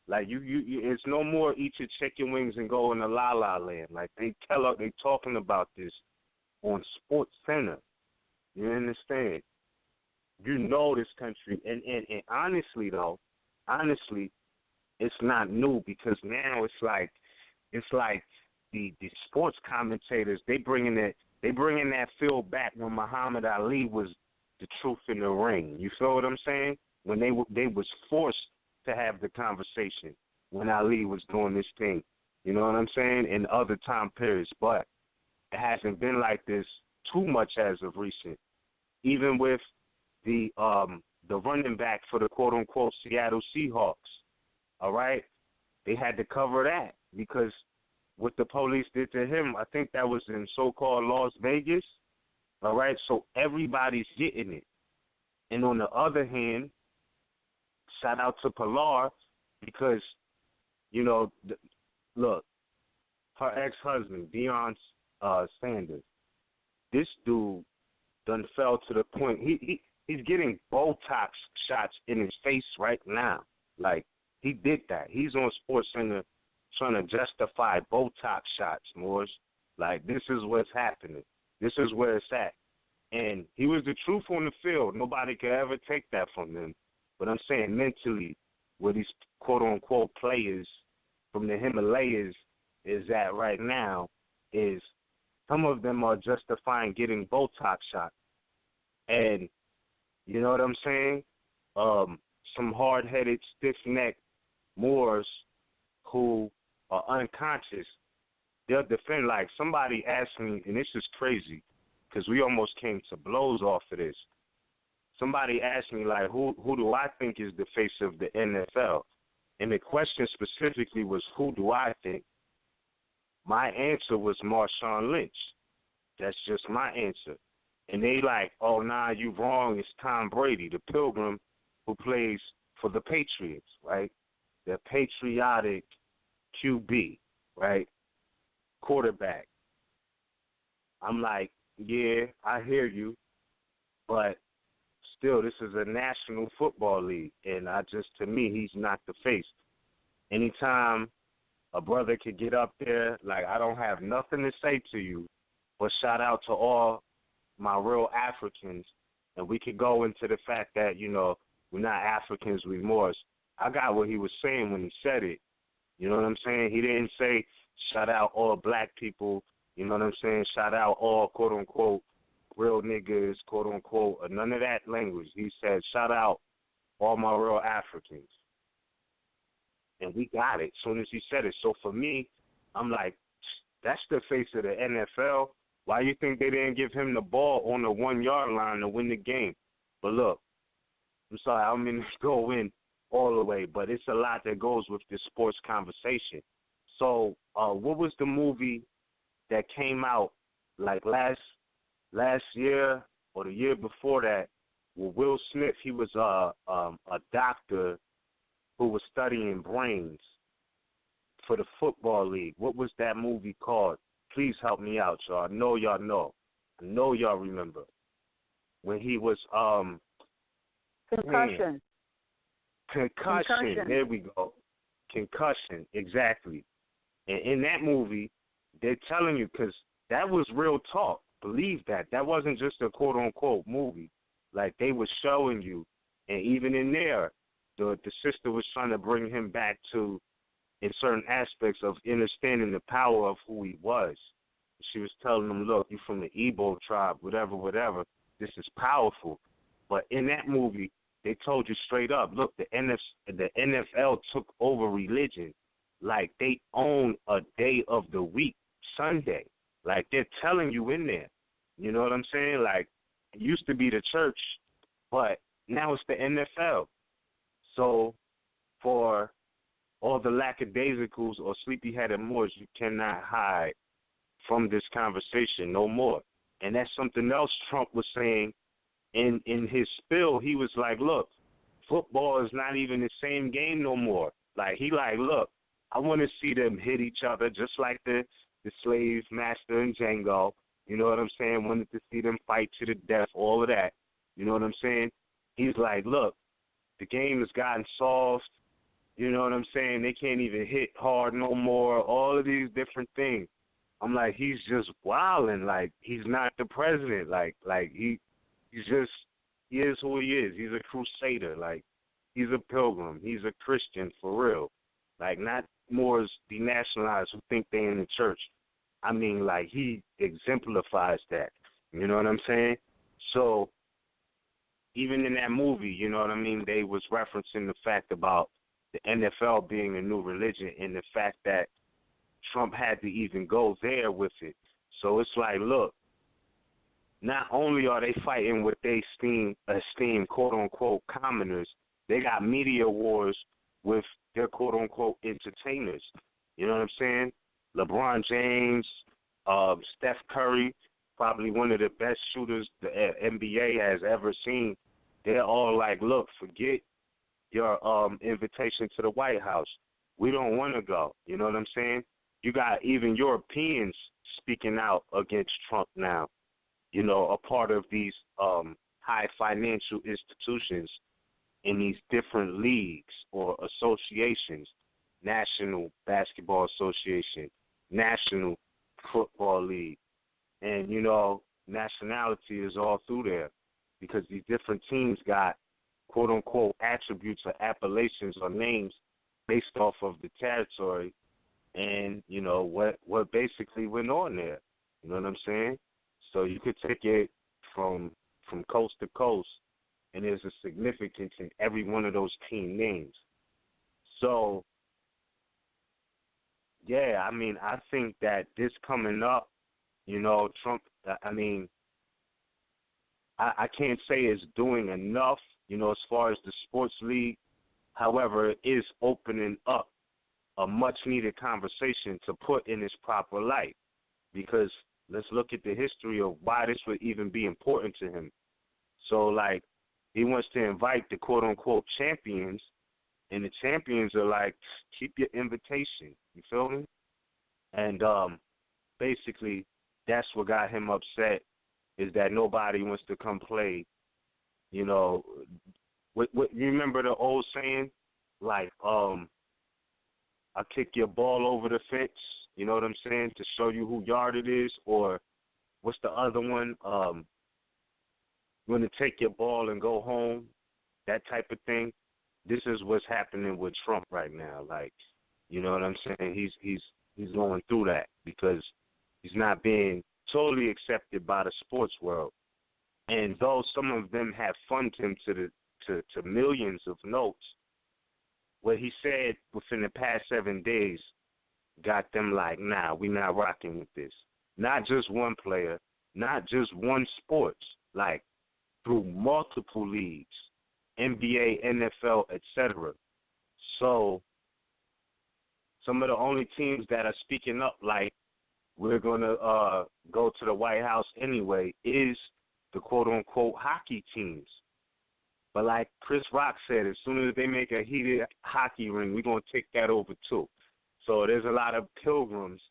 Like you it's no more eat your chicken wings and go in the La La Land. Like they talking about this on Sports Center. You understand? You know this country, and honestly though, it's not new, because now it's like the sports commentators, they bringing that feel back when Muhammad Ali was the truth in the ring. You feel what I'm saying? When they was forced to have the conversation when Ali was doing this thing. You know what I'm saying? In other time periods, but it hasn't been like this too much as of recent. Even with the running back for the quote unquote Seattle Seahawks, all right, they had to cover that because what the police did to him, I think that was in so-called Las Vegas, all right? So everybody's getting it. And on the other hand, shout out to Pilar because, you know, look, her ex-husband, Deion Sanders, this dude done fell to the point, he's getting Botox shots in his face right now. Like, he did that. He's on SportsCenter trying to justify Botox shots, Moors. Like, this is what's happening. This is where it's at. And he was the truth on the field. Nobody could ever take that from him. But I'm saying mentally, where these quote-unquote players from the Himalayas is at right now is some of them are justifying getting Botox shots. And you know what I'm saying? some hard-headed, stiff-necked Moors who are unconscious, they'll defend. Like, somebody asked me, and this is crazy, because we almost came to blows off of this. Somebody asked me, like, who do I think is the face of the NFL? And the question specifically was, who do I think? My answer was Marshawn Lynch. That's just my answer. And they like, oh, nah, you wrong. It's Tom Brady, the pilgrim who plays for the Patriots, right? The patriotic QB, right? Quarterback. I'm like, yeah, I hear you, but still, this is a National Football League, and to me, he's not the face. Anytime a brother could get up there, like, I don't have nothing to say to you, but shout out to all my real Africans, and we could go into the fact that, you know, we're not Africans, we're Moors. I got what he was saying when he said it. You know what I'm saying? He didn't say shout out all black people. You know what I'm saying? Shout out all, quote, unquote, real niggas, quote, unquote, or none of that language. He said shout out all my real Africans. And we got it as soon as he said it. So for me, I'm like, that's the face of the NFL. Why you think they didn't give him the ball on the 1 yard line to win the game? But look, I'm sorry, I don't mean to go in all the way, but it's a lot that goes with this sports conversation. So what was the movie that came out like last year or the year before that? Well, Will Smith, he was a doctor who was studying brains for the football league. What was that movie called? Please help me out, y'all. I know y'all know. I know y'all remember. When he was Concussion. Concussion. There we go. Concussion, exactly. And in that movie, they're telling you, because that was real talk. Believe that. That wasn't just a quote-unquote movie. Like, they were showing you. And even in there, the sister was trying to bring him back to, in certain aspects of understanding the power of who he was. She was telling him, look, you're from the Igbo tribe, whatever. This is powerful. But in that movie, they told you straight up, look, the NFL took over religion. Like, they own a day of the week, Sunday. Like, they're telling you in there. You know what I'm saying? Like, it used to be the church, but now it's the NFL. So for all the lackadaisicals or sleepy-headed Moors, you cannot hide from this conversation no more. And that's something else Trump was saying in his spill. He was like, look, football is not even the same game no more. Like, he like, look, I want to see them hit each other just like the slave master and Django. You know what I'm saying? Wanted to see them fight to the death, all of that. You know what I'm saying? He's like, look, the game has gotten soft. You know what I'm saying? They can't even hit hard no more. All of these different things. I'm like, he's just wilding. Like, he's not the president. Like he is who he is. He's a crusader. Like, he's a pilgrim. He's a Christian for real. Like, not Moors denationalized who think they in the church. I mean, like, he exemplifies that. You know what I'm saying? So, even in that movie, you know what I mean, they was referencing the fact about the NFL being a new religion and the fact that Trump had to even go there with it. So it's like, look, not only are they fighting what they esteem quote-unquote commoners, they got media wars with their quote-unquote entertainers. You know what I'm saying? LeBron James, Steph Curry, probably one of the best shooters the NBA has ever seen. They're all like, look, forget your invitation to the White House. We don't want to go. You know what I'm saying? You got even Europeans speaking out against Trump now, you know, a part of these high financial institutions in these different leagues or associations, National Basketball Association, National Football League. And, you know, nationality is all through there because these different teams got, quote-unquote, attributes or appellations or names based off of the territory and, you know, what basically went on there. You know what I'm saying? So you could take it from coast to coast and there's a significance in every one of those team names. So, yeah, I mean, I think that this coming up, you know, Trump, I mean, I can't say it's doing enough, you know, as far as the sports league. However, it is opening up a much-needed conversation to put in its proper light, because let's look at the history of why this would even be important to him. So, like, he wants to invite the quote-unquote champions, and the champions are like, keep your invitation. You feel me? And basically, that's what got him upset, is that nobody wants to come play. You know, what you remember the old saying, like, I'll kick your ball over the fence, you know what I'm saying, to show you who yard it is, or what's the other one? Going to take your ball and go home, that type of thing. This is what's happening with Trump right now. Like, you know what I'm saying? He's going through that because he's not being totally accepted by the sports world. And though some of them have funded him to millions of notes, what he said within the past 7 days got them like, nah, we not rocking with this. Not just one player, not just one sports, like through multiple leagues, NBA, NFL, etc. So some of the only teams that are speaking up like, we're going to go to the White House anyway, is the quote-unquote hockey teams. But like Chris Rock said, as soon as they make a heated hockey ring, we're going to take that over too. So there's a lot of pilgrims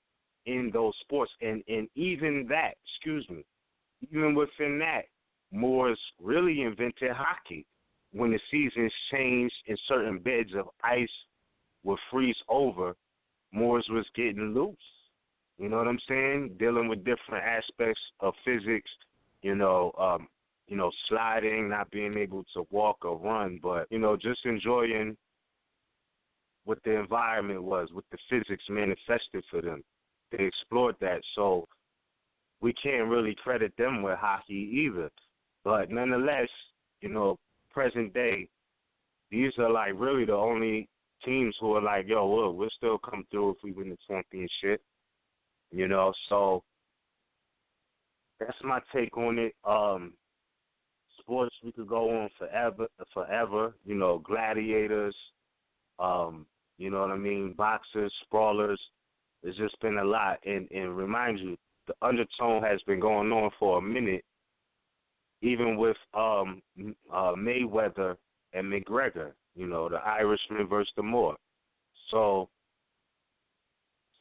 in those sports. And even that, even within that, Moor's really invented hockey. When the seasons changed and certain beds of ice would freeze over, Moor's was getting loose. You know what I'm saying? Dealing with different aspects of physics, sliding, not being able to walk or run, but, just enjoying what the environment was, what the physics manifested for them. They explored that. So we can't really credit them with hockey either. But nonetheless, present day, these are like really the only teams who are like, yo, we'll still come through if we win the championship. So that's my take on it. Sports, we could go on forever. Gladiators, you know what I mean, boxers, sprawlers. There's just been a lot. And remind you, the undertone has been going on for a minute, even with Mayweather and McGregor, the Irishman versus the Moor. So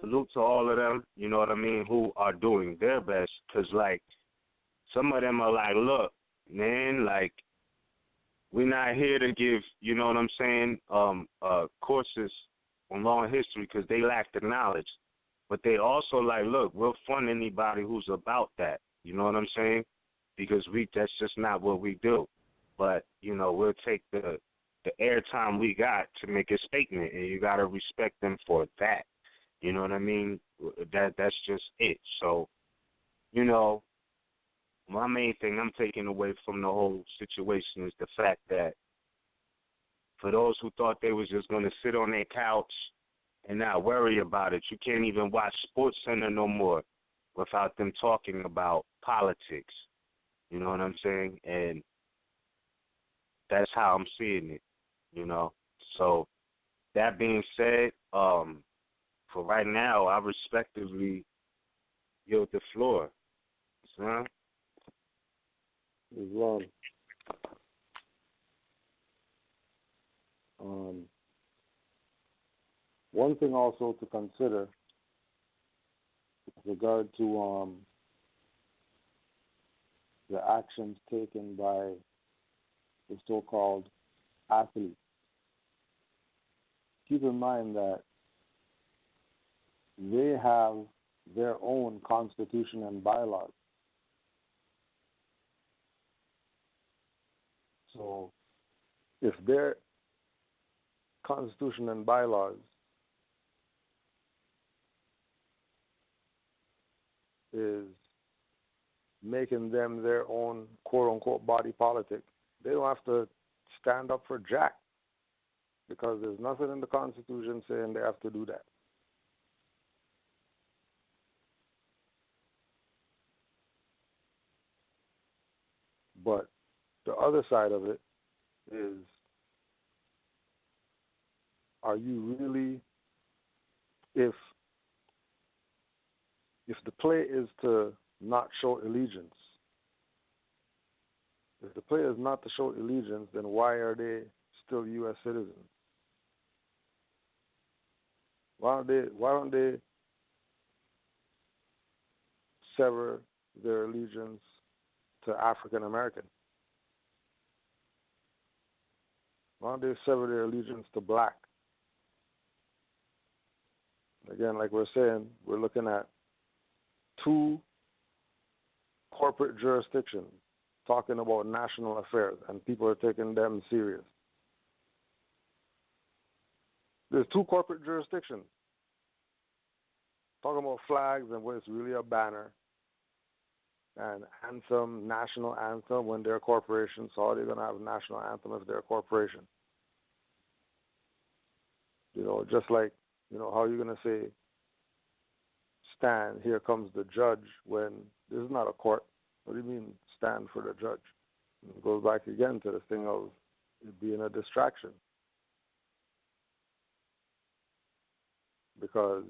salute to all of them, you know what I mean, who are doing their best, because, like, some of them are like, look, man, like, we're not here to give, you know what I'm saying, courses on law and history because they lack the knowledge. But they also like, look, we'll fund anybody who's about that, you know what I'm saying, because that's just not what we do. But, we'll take the airtime we got to make a statement, and you got to respect them for that. You know what I mean? That's just it. So, my main thing I'm taking away from the whole situation is the fact that for those who thought they was just going to sit on their couch and not worry about it, you can't even watch Sports Center no more without them talking about politics. You know what I'm saying? And that's how I'm seeing it, So that being said, for right now, I respectively yield the floor. Huh? Islam. One thing also to consider with regard to the actions taken by the so-called athletes. Keep in mind that they have their own constitution and bylaws. So if their constitution and bylaws is making them their own quote-unquote body politic, they don't have to stand up for jack because there's nothing in the Constitution saying they have to do that. But the other side of it is, are you really, if the play is to not show allegiance, if the play is not to show allegiance, then why are they still U.S. citizens? Why don't they sever their allegiance to African American? Why don't they sever their allegiance to black? Again, like we're saying, we're looking at two corporate jurisdictions talking about national affairs, and people are taking them serious. There's two corporate jurisdictions talking about flags and what it's really a banner, and anthem, national anthem when they're a corporation. So how are they going to have a national anthem if they're a corporation? You know, just like, you know, how are you going to say, stand, here comes the judge, when this is not a court? What do you mean, stand for the judge? It goes back again to the thing of it being a distraction. Because,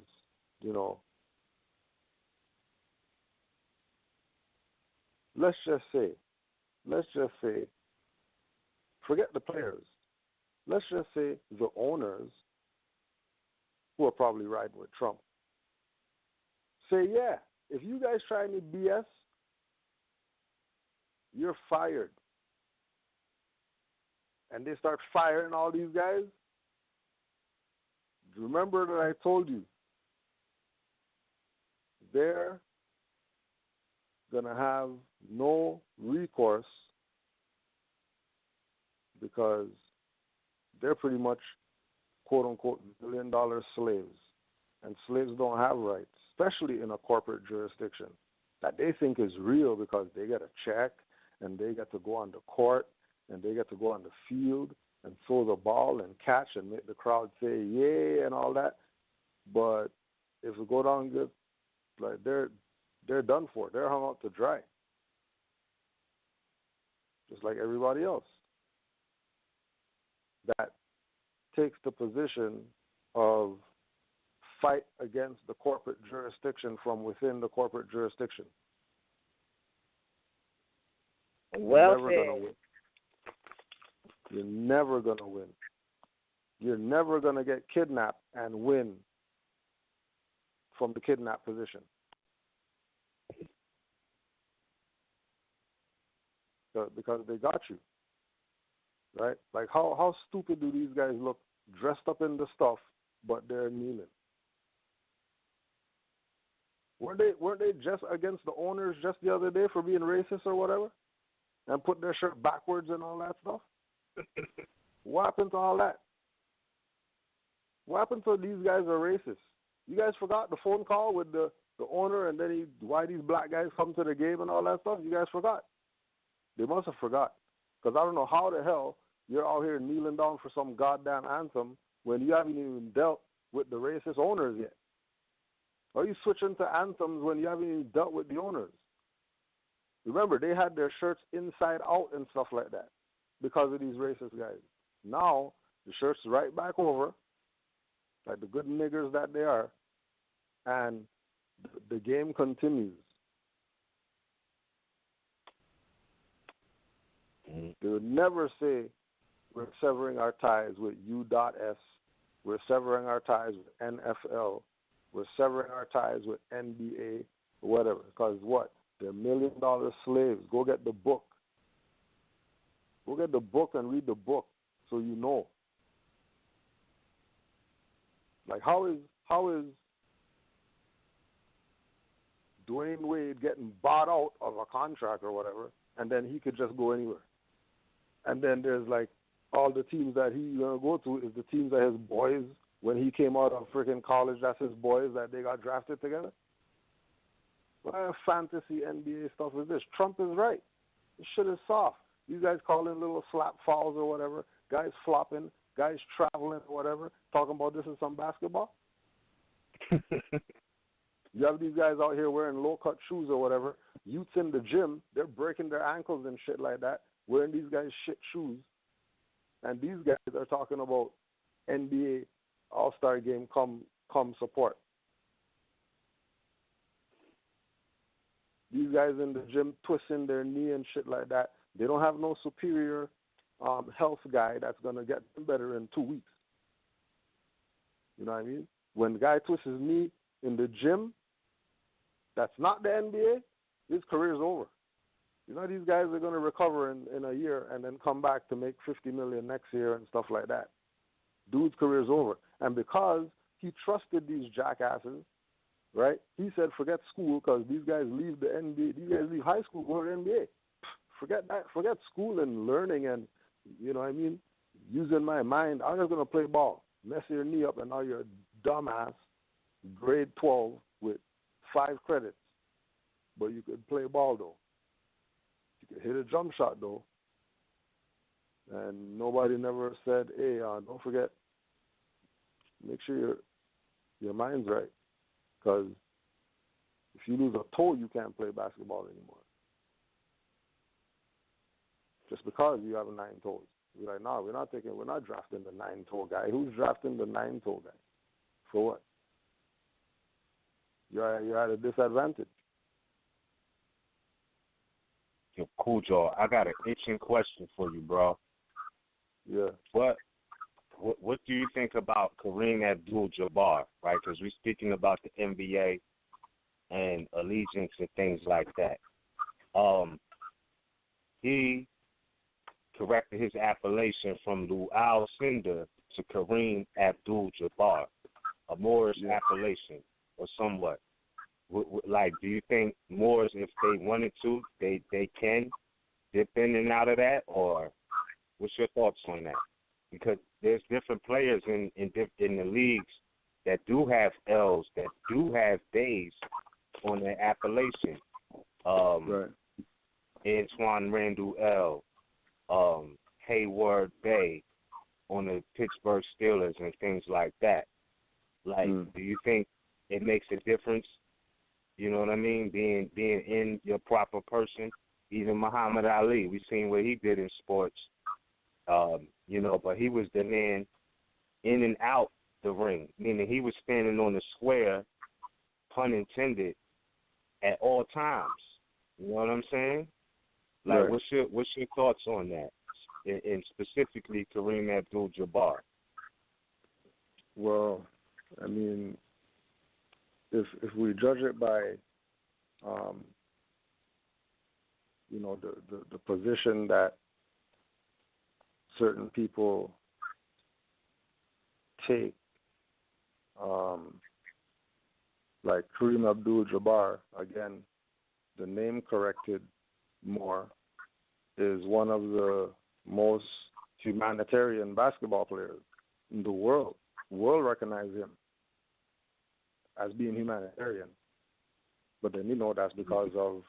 you know, let's just say, forget the players. Let's just say the owners, who are probably riding with Trump, say, yeah, if you guys try any BS, you're fired. And they start firing all these guys. Remember that I told you, they're going to have no recourse because they're pretty much, quote-unquote, $1 billion slaves. And slaves don't have rights, especially in a corporate jurisdiction that they think is real because they get a check and they get to go on the court and they get to go on the field and throw the ball and catch and make the crowd say, yay, and all that. But if we go down good, like they're done for. They're hung out to dry. Just like everybody else. That takes the position of fight against the corporate jurisdiction from within the corporate jurisdiction. Well You're never said. gonna win. You're never going to win. You're never going to get kidnapped and win from the kidnapped position. Because they got you, right? Like how stupid do these guys look dressed up in the stuff, but they're kneeling? Weren't they just against the owners just the other day for being racist or whatever, and put their shirt backwards and all that stuff? What happened to all that? What happened to these guys are racist? You guys forgot the phone call with the owner, and then why these black guys come to the game and all that stuff? You guys forgot. They must have forgot. Because I don't know how the hell you're out here kneeling down for some goddamn anthem when you haven't even dealt with the racist owners yet. Or are you switching to anthems when you haven't even dealt with the owners? Remember, they had their shirts inside out and stuff like that because of these racist guys. Now, the shirt's right back over, like the good niggers that they are, and the game continues. They would never say, we're severing our ties with U.S. We're severing our ties with NFL. We're severing our ties with NBA, or whatever. Because what? They're $1 million slaves. Go get the book. Go get the book and read the book so you know. Like, how is Dwayne Wade getting bought out of a contract or whatever, and then he could just go anywhere? And then there's like all the teams that he's going to go to is the teams that his boys, when he came out of freaking college, that's his boys that they got drafted together. What fantasy NBA stuff is this? Trump is right. This shit is soft. These guys calling little slap fouls or whatever. Guys flopping. Guys traveling or whatever. Talking about this is some basketball. You have these guys out here wearing low-cut shoes or whatever. Youths in the gym, they're breaking their ankles and shit like that, wearing these guys' shit shoes. And these guys are talking about NBA All-Star Game come support. These guys in the gym twisting their knee and shit like that. They don't have no superior health guy that's going to get them better in 2 weeks. You know what I mean? When the guy twists his knee in the gym, that's not the NBA, his career's over. You know, these guys are going to recover in a year and then come back to make $50 million next year and stuff like that. Dude's career's over. And because he trusted these jackasses, right, he said forget school because these guys leave the NBA, these guys leave high school, go to the NBA. Forget that. Forget school and learning and, you know what I mean, using my mind. I'm just going to play ball. Mess your knee up and now you're a dumbass, grade 12 with 5 credits. But you could play ball, though. You could hit a jump shot, though. And nobody never said, hey, don't forget, make sure your mind's right. Because if you lose a toe, you can't play basketball anymore. Just because you have 9 toes. We're like, no, we're not drafting the 9-toe guy. Who's drafting the 9-toe guy? For what? You're at a disadvantage. Yo, cool, Joe. I got an itching question for you, bro. Yeah. What do you think about Kareem Abdul-Jabbar, right? Because we're speaking about the NBA and allegiance and things like that. He corrected his appellation from Luau Cinder to Kareem Abdul-Jabbar, a Moorish appellation or somewhat. Like, do you think Moors, if they wanted to, they can dip in and out of that, or what's your thoughts on that? Because there's different players in the leagues that do have L's, that do have days on their appellation. Right. Antoine Randall L., Hayward Bay on the Pittsburgh Steelers and things like that. Like, do you think it makes a difference? You know what I mean? Being in your proper person. Even Muhammad Ali, we seen what he did in sports. You know, but he was the man in and out the ring, meaning he was standing on the square, pun intended, at all times. You know what I'm saying? Like, right. What's your thoughts on that, and specifically Kareem Abdul-Jabbar? Well, I mean, if we judge it by, you know, the position that certain people take, like Kareem Abdul-Jabbar, again, the name corrected Moor, is one of the most humanitarian basketball players in the world. The world recognizes him as being humanitarian. But then, you know, that's because of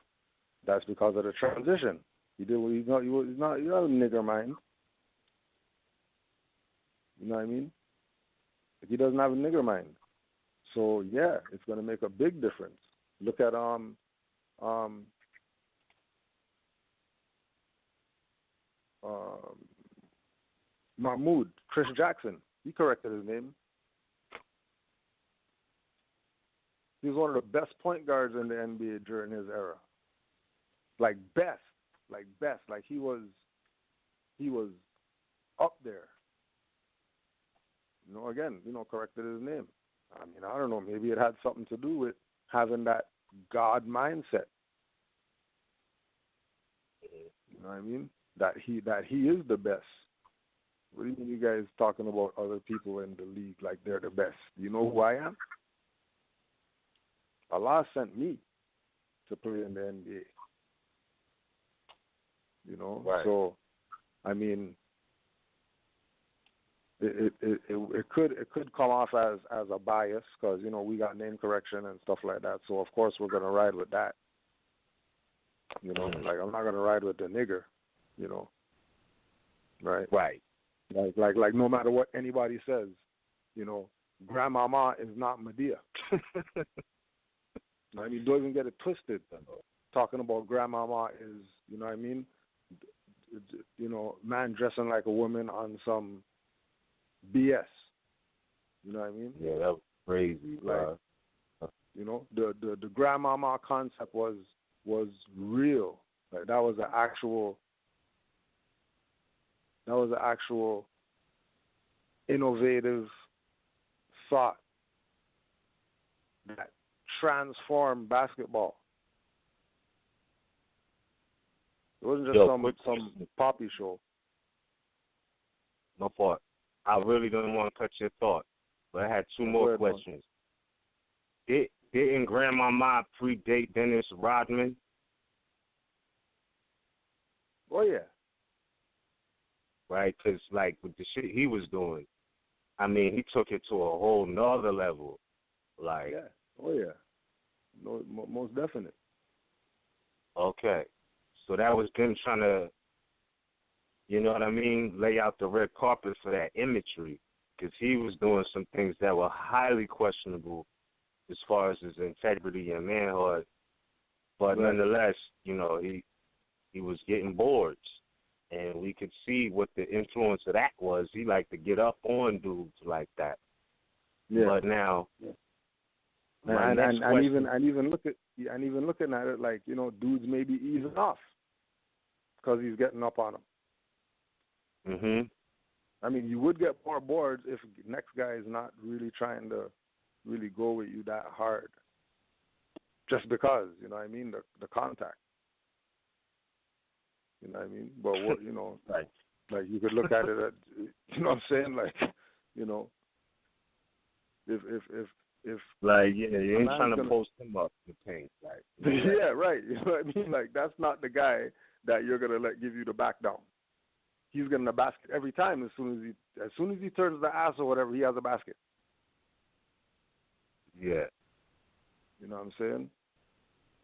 the transition. He's not a nigger mind. You know what I mean? He doesn't have a nigger mind. So yeah, it's going to make a big difference. Look at Mahmoud, Chris Jackson. He corrected his name. He was one of the best point guards in the NBA during his era. Like best. Like he was up there. You know, again, you know, corrected his name. I mean, I don't know, maybe it had something to do with having that God mindset. You know what I mean? That he is the best. What do you mean you guys talking about other people in the league like they're the best? You know who I am? Allah sent me to play in the NBA. You know? Right. So, I mean, it could come off as a bias because, you know, we got name correction and stuff like that. So, of course, we're going to ride with that. You know, like I'm not going to ride with the nigger. you know, right? Right. Like no matter what anybody says, you know, grandmama is not Medea. I mean, don't even get it twisted. Talking about grandmama is, you know what I mean? You know, man dressing like a woman on some BS. You know what I mean? Yeah, that was crazy. Like, you know, the grandmama concept was real. Like that was an actual innovative thought that transformed basketball. It wasn't just some poppy show. No fault. I really don't want to cut your thought, but I had two more questions. Didn't Grandmama predate Dennis Rodman? Oh, yeah. Right? Because, like, with the shit he was doing, I mean, he took it to a whole nother level. Like, yeah. Oh, yeah. No, most definite. Okay. So that was them trying to, you know what I mean, lay out the red carpet for that imagery, because he was doing some things that were highly questionable as far as his integrity and manhood. But nonetheless, you know, he was getting boards, and we could see what the influence of that was. He liked to get up on dudes like that. Yeah. But now, and even looking at it like, you know, dudes may be easing off because he's getting up on them. Mhm. I mean, you would get more boards if the next guy is not really trying to really go with you that hard. Just because, you know what I mean, the contact. You know what I mean? But what, you know, right. Like you could look at it at, you know what I'm saying? Like, you know, if like, yeah, you ain't trying to post him up in the paint, like. Yeah, right. You know what I mean? Like that's not the guy that you're gonna let give you the back down. He's getting the basket every time. As soon as he turns the ass or whatever, he has a basket. Yeah. You know what I'm saying?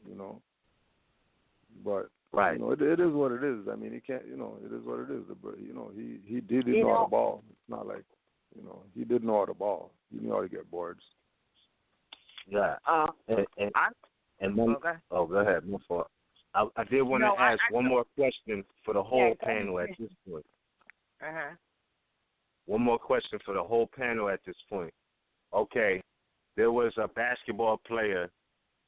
You know. But right. You know, it is what it is. I mean, he can't. You know, it is what it is. But you know, he did know how to ball. It's not like, you know, he did know how to ball. He knew how to get boards. Yeah. Go ahead. Move forward. I did want to ask one more question for the whole panel at this point. One more question for the whole panel at this point. Okay, there was a basketball player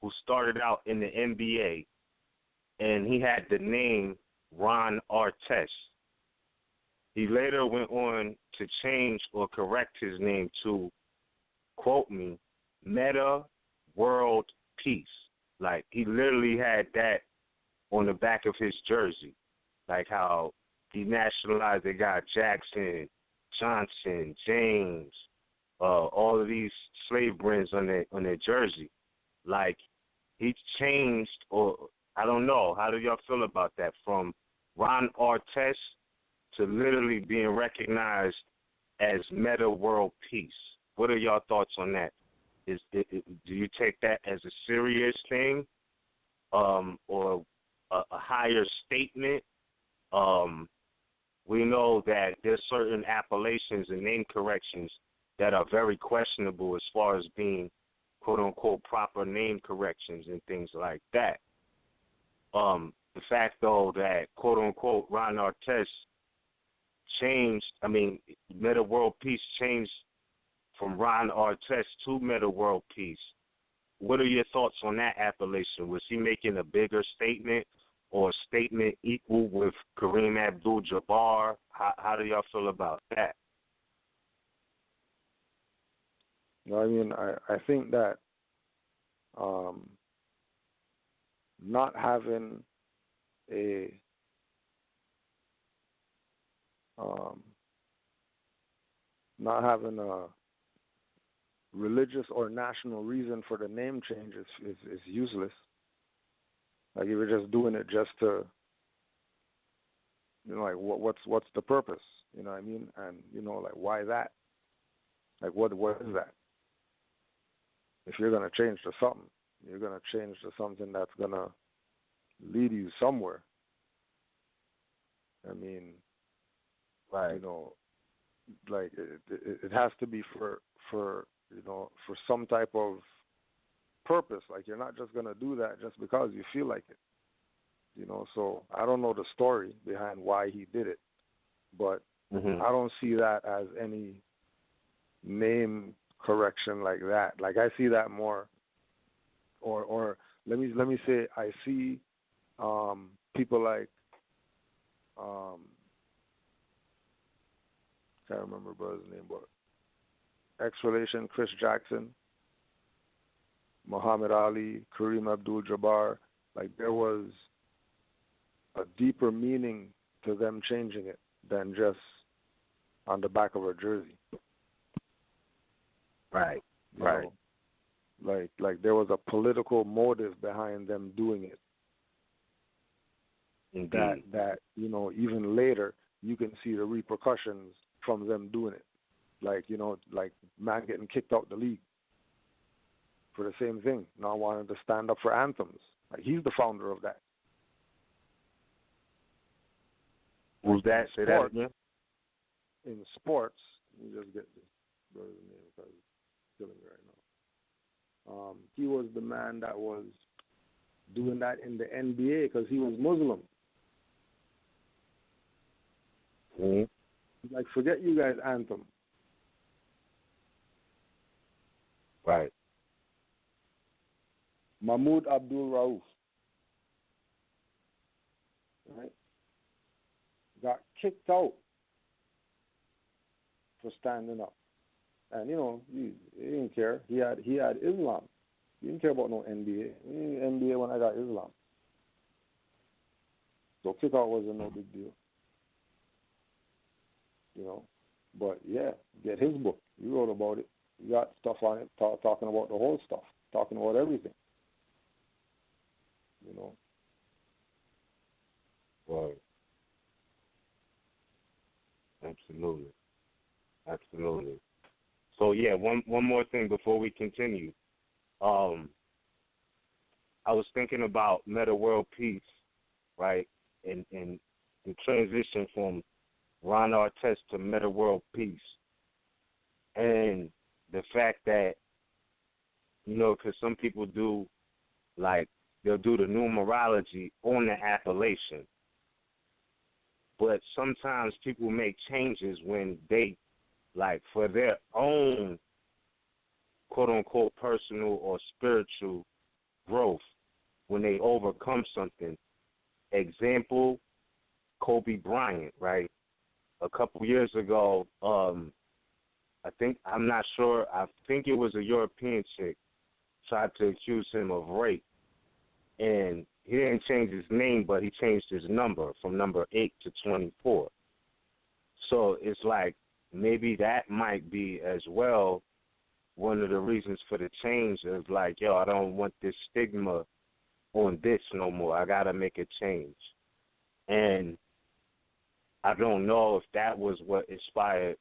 who started out in the NBA, and he had the name Ron Artest. He later went on to change or correct his name to, quote me, Meta World Peace. Like, he literally had that on the back of his jersey. Like how he nationalized, they got Jackson, Johnson, James, all of these slave brands on their jersey. Like, he changed, or I don't know, how do y'all feel about that? From Ron Artest to literally being recognized as Meta World Peace. What are y'all thoughts on that? Do you take that as a serious thing, or a higher statement? We know that there's certain appellations and name corrections that are very questionable as far as being, quote-unquote, proper name corrections and things like that. The fact, though, that, quote-unquote, Ron Artest changed, Meta World Peace changed from Ron Artest to Meta World Peace. What are your thoughts on that appellation? Was he making a bigger statement or a statement equal with Kareem Abdul-Jabbar? How do y'all feel about that? I mean, I think that not having a religious or national reason for the name change is useless. Like, you were just doing it just to, you know, like what's the purpose? You know what I mean? And, you know, like, why that? Like, what is that? If you're gonna change to something, you're gonna change to something that's gonna lead you somewhere. I mean, Right. you know, like it has to be for you know, for some type of purpose. Like, you're not just gonna do that just because you feel like it. You know, so I don't know the story behind why he did it, but Mm-hmm. I don't see that as any name correction like that. Like, I see that more, or let me say, I see people like can't remember brother's name, but ex-relation Chris Jackson, Muhammad Ali, Kareem Abdul-Jabbar. Like, there was a deeper meaning to them changing it than just on the back of a jersey. Right. You Right. know? Like there was a political motive behind them doing it. Indeed. That you know, even later you can see the repercussions from them doing it. Like, you know, like man getting kicked out the league for the same thing, not wanting to stand up for anthems. Like, he's the founder of that. Who's that? Say that again. In sports, let me just get this brother's name because it's killing me right now. He was the man that was doing that in the NBA because he was Muslim. Mm-hmm. Like, forget you guys' anthem. Right. Mahmoud Abdul Rauf, right, got kicked out for standing up. And, you know, he didn't care. He had Islam. He didn't care about no NBA. NBA when I got Islam. So kick out wasn't no big deal. You know. But, yeah, get his book. He wrote about it. He got stuff on it, talking about the whole stuff, talking about everything. You know. Right. Absolutely. Absolutely. So yeah, one more thing before we continue. I was thinking about meta world peace, right? And the transition from Ron Artest to meta world peace. And the fact that, you know, because some people do, like, they'll do the numerology on the appellation. But sometimes people make changes when they, like, for their own quote-unquote personal or spiritual growth, when they overcome something. Example, Kobe Bryant, right? A couple years ago, I think it was a European chick tried to accuse him of rape. And he didn't change his name, but he changed his number from number 8 to 24. So it's like maybe that might be as well one of the reasons for the change of, like, yo, I don't want this stigma on this no more. I got to make a change. And I don't know if that was what inspired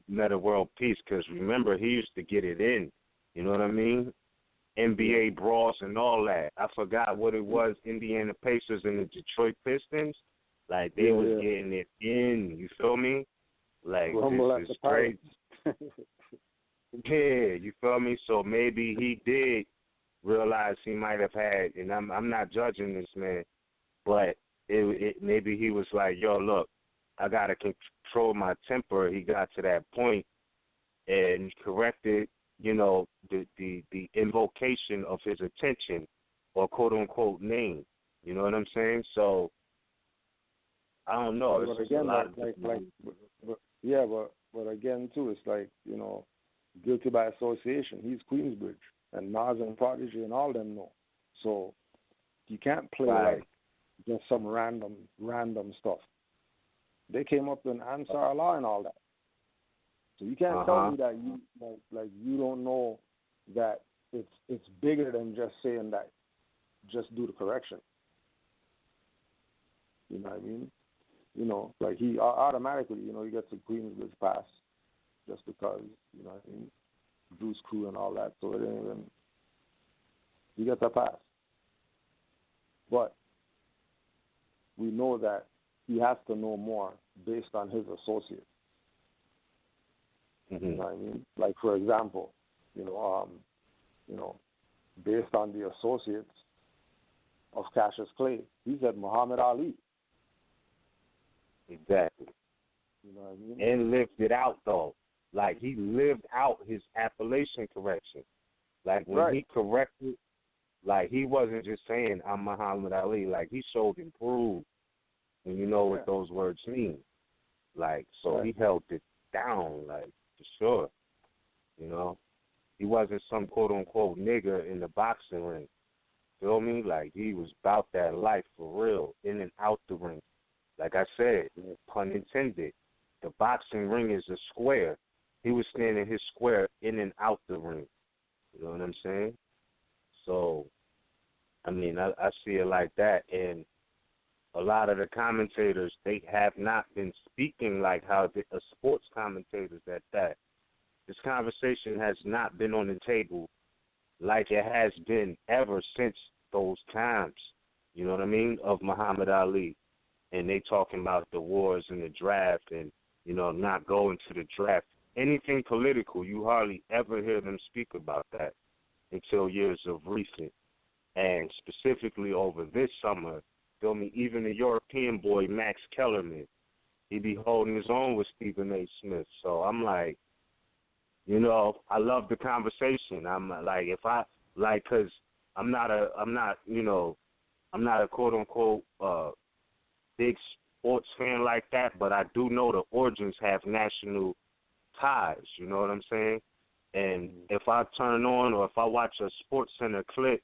Meta World Peace, because remember, he used to get it in. You know what I mean? NBA brawls and all that. I forgot what it was, Indiana Pacers and the Detroit Pistons. Like, they was getting it in, you feel me? Like, this is crazy. Yeah, you feel me? So maybe he did realize he might have had, and I'm not judging this man, but it maybe he was like, yo, look, I got to control my temper. He got to that point and corrected, you know, the invocation of his attention or quote-unquote name. You know what I'm saying? So, I don't know. But again, but again, too, it's like, you know, guilty by association. He's Queensbridge, and Nas and Prodigy and all them know. So you can't play like just some random stuff. They came up in Ansar Allah and all that. So you can't tell me that you like you don't know that it's bigger than just saying that. Just do the correction. You know what I mean? You know, like he automatically, you know, he gets a Queensbridge pass just because, you know what I mean, Bruce Crew and all that. So it ain't even, he gets a pass. But we know that he has to know more based on his associates. Mm-hmm. You know what I mean? Like, for example, based on the associates of Cassius Clay, he said Muhammad Ali. Exactly. You know what I mean? And lived it out, though. Like, he lived out his appellation correction. Like, when he corrected, like, he wasn't just saying, I'm Muhammad Ali. Like, he showed and proved, and you know what those words mean. Like, so he held it down, like, for sure. You know? He wasn't some quote-unquote nigger in the boxing ring. Feel me? Like, he was about that life for real, in and out the ring. Like I said, pun intended, the boxing ring is a square. He was standing his square in and out the ring. You know what I'm saying? So, I mean, I see it like that. And a lot of the commentators, they have not been speaking like how the sports commentators at that. This conversation has not been on the table like it has been ever since those times, you know what I mean, of Muhammad Ali. And they talking about the wars and the draft and, you know, not going to the draft. Anything political, you hardly ever hear them speak about that until years of recent. And specifically over this summer, feel me, even the European boy, Max Kellerman, he be holding his own with Stephen A. Smith. So I'm like, you know, I love the conversation. I'm like, if I, like, because I'm not a quote unquote big sports fan like that, but I do know the origins have national ties, you know what I'm saying? And if I turn on or if I watch a Sports Center clip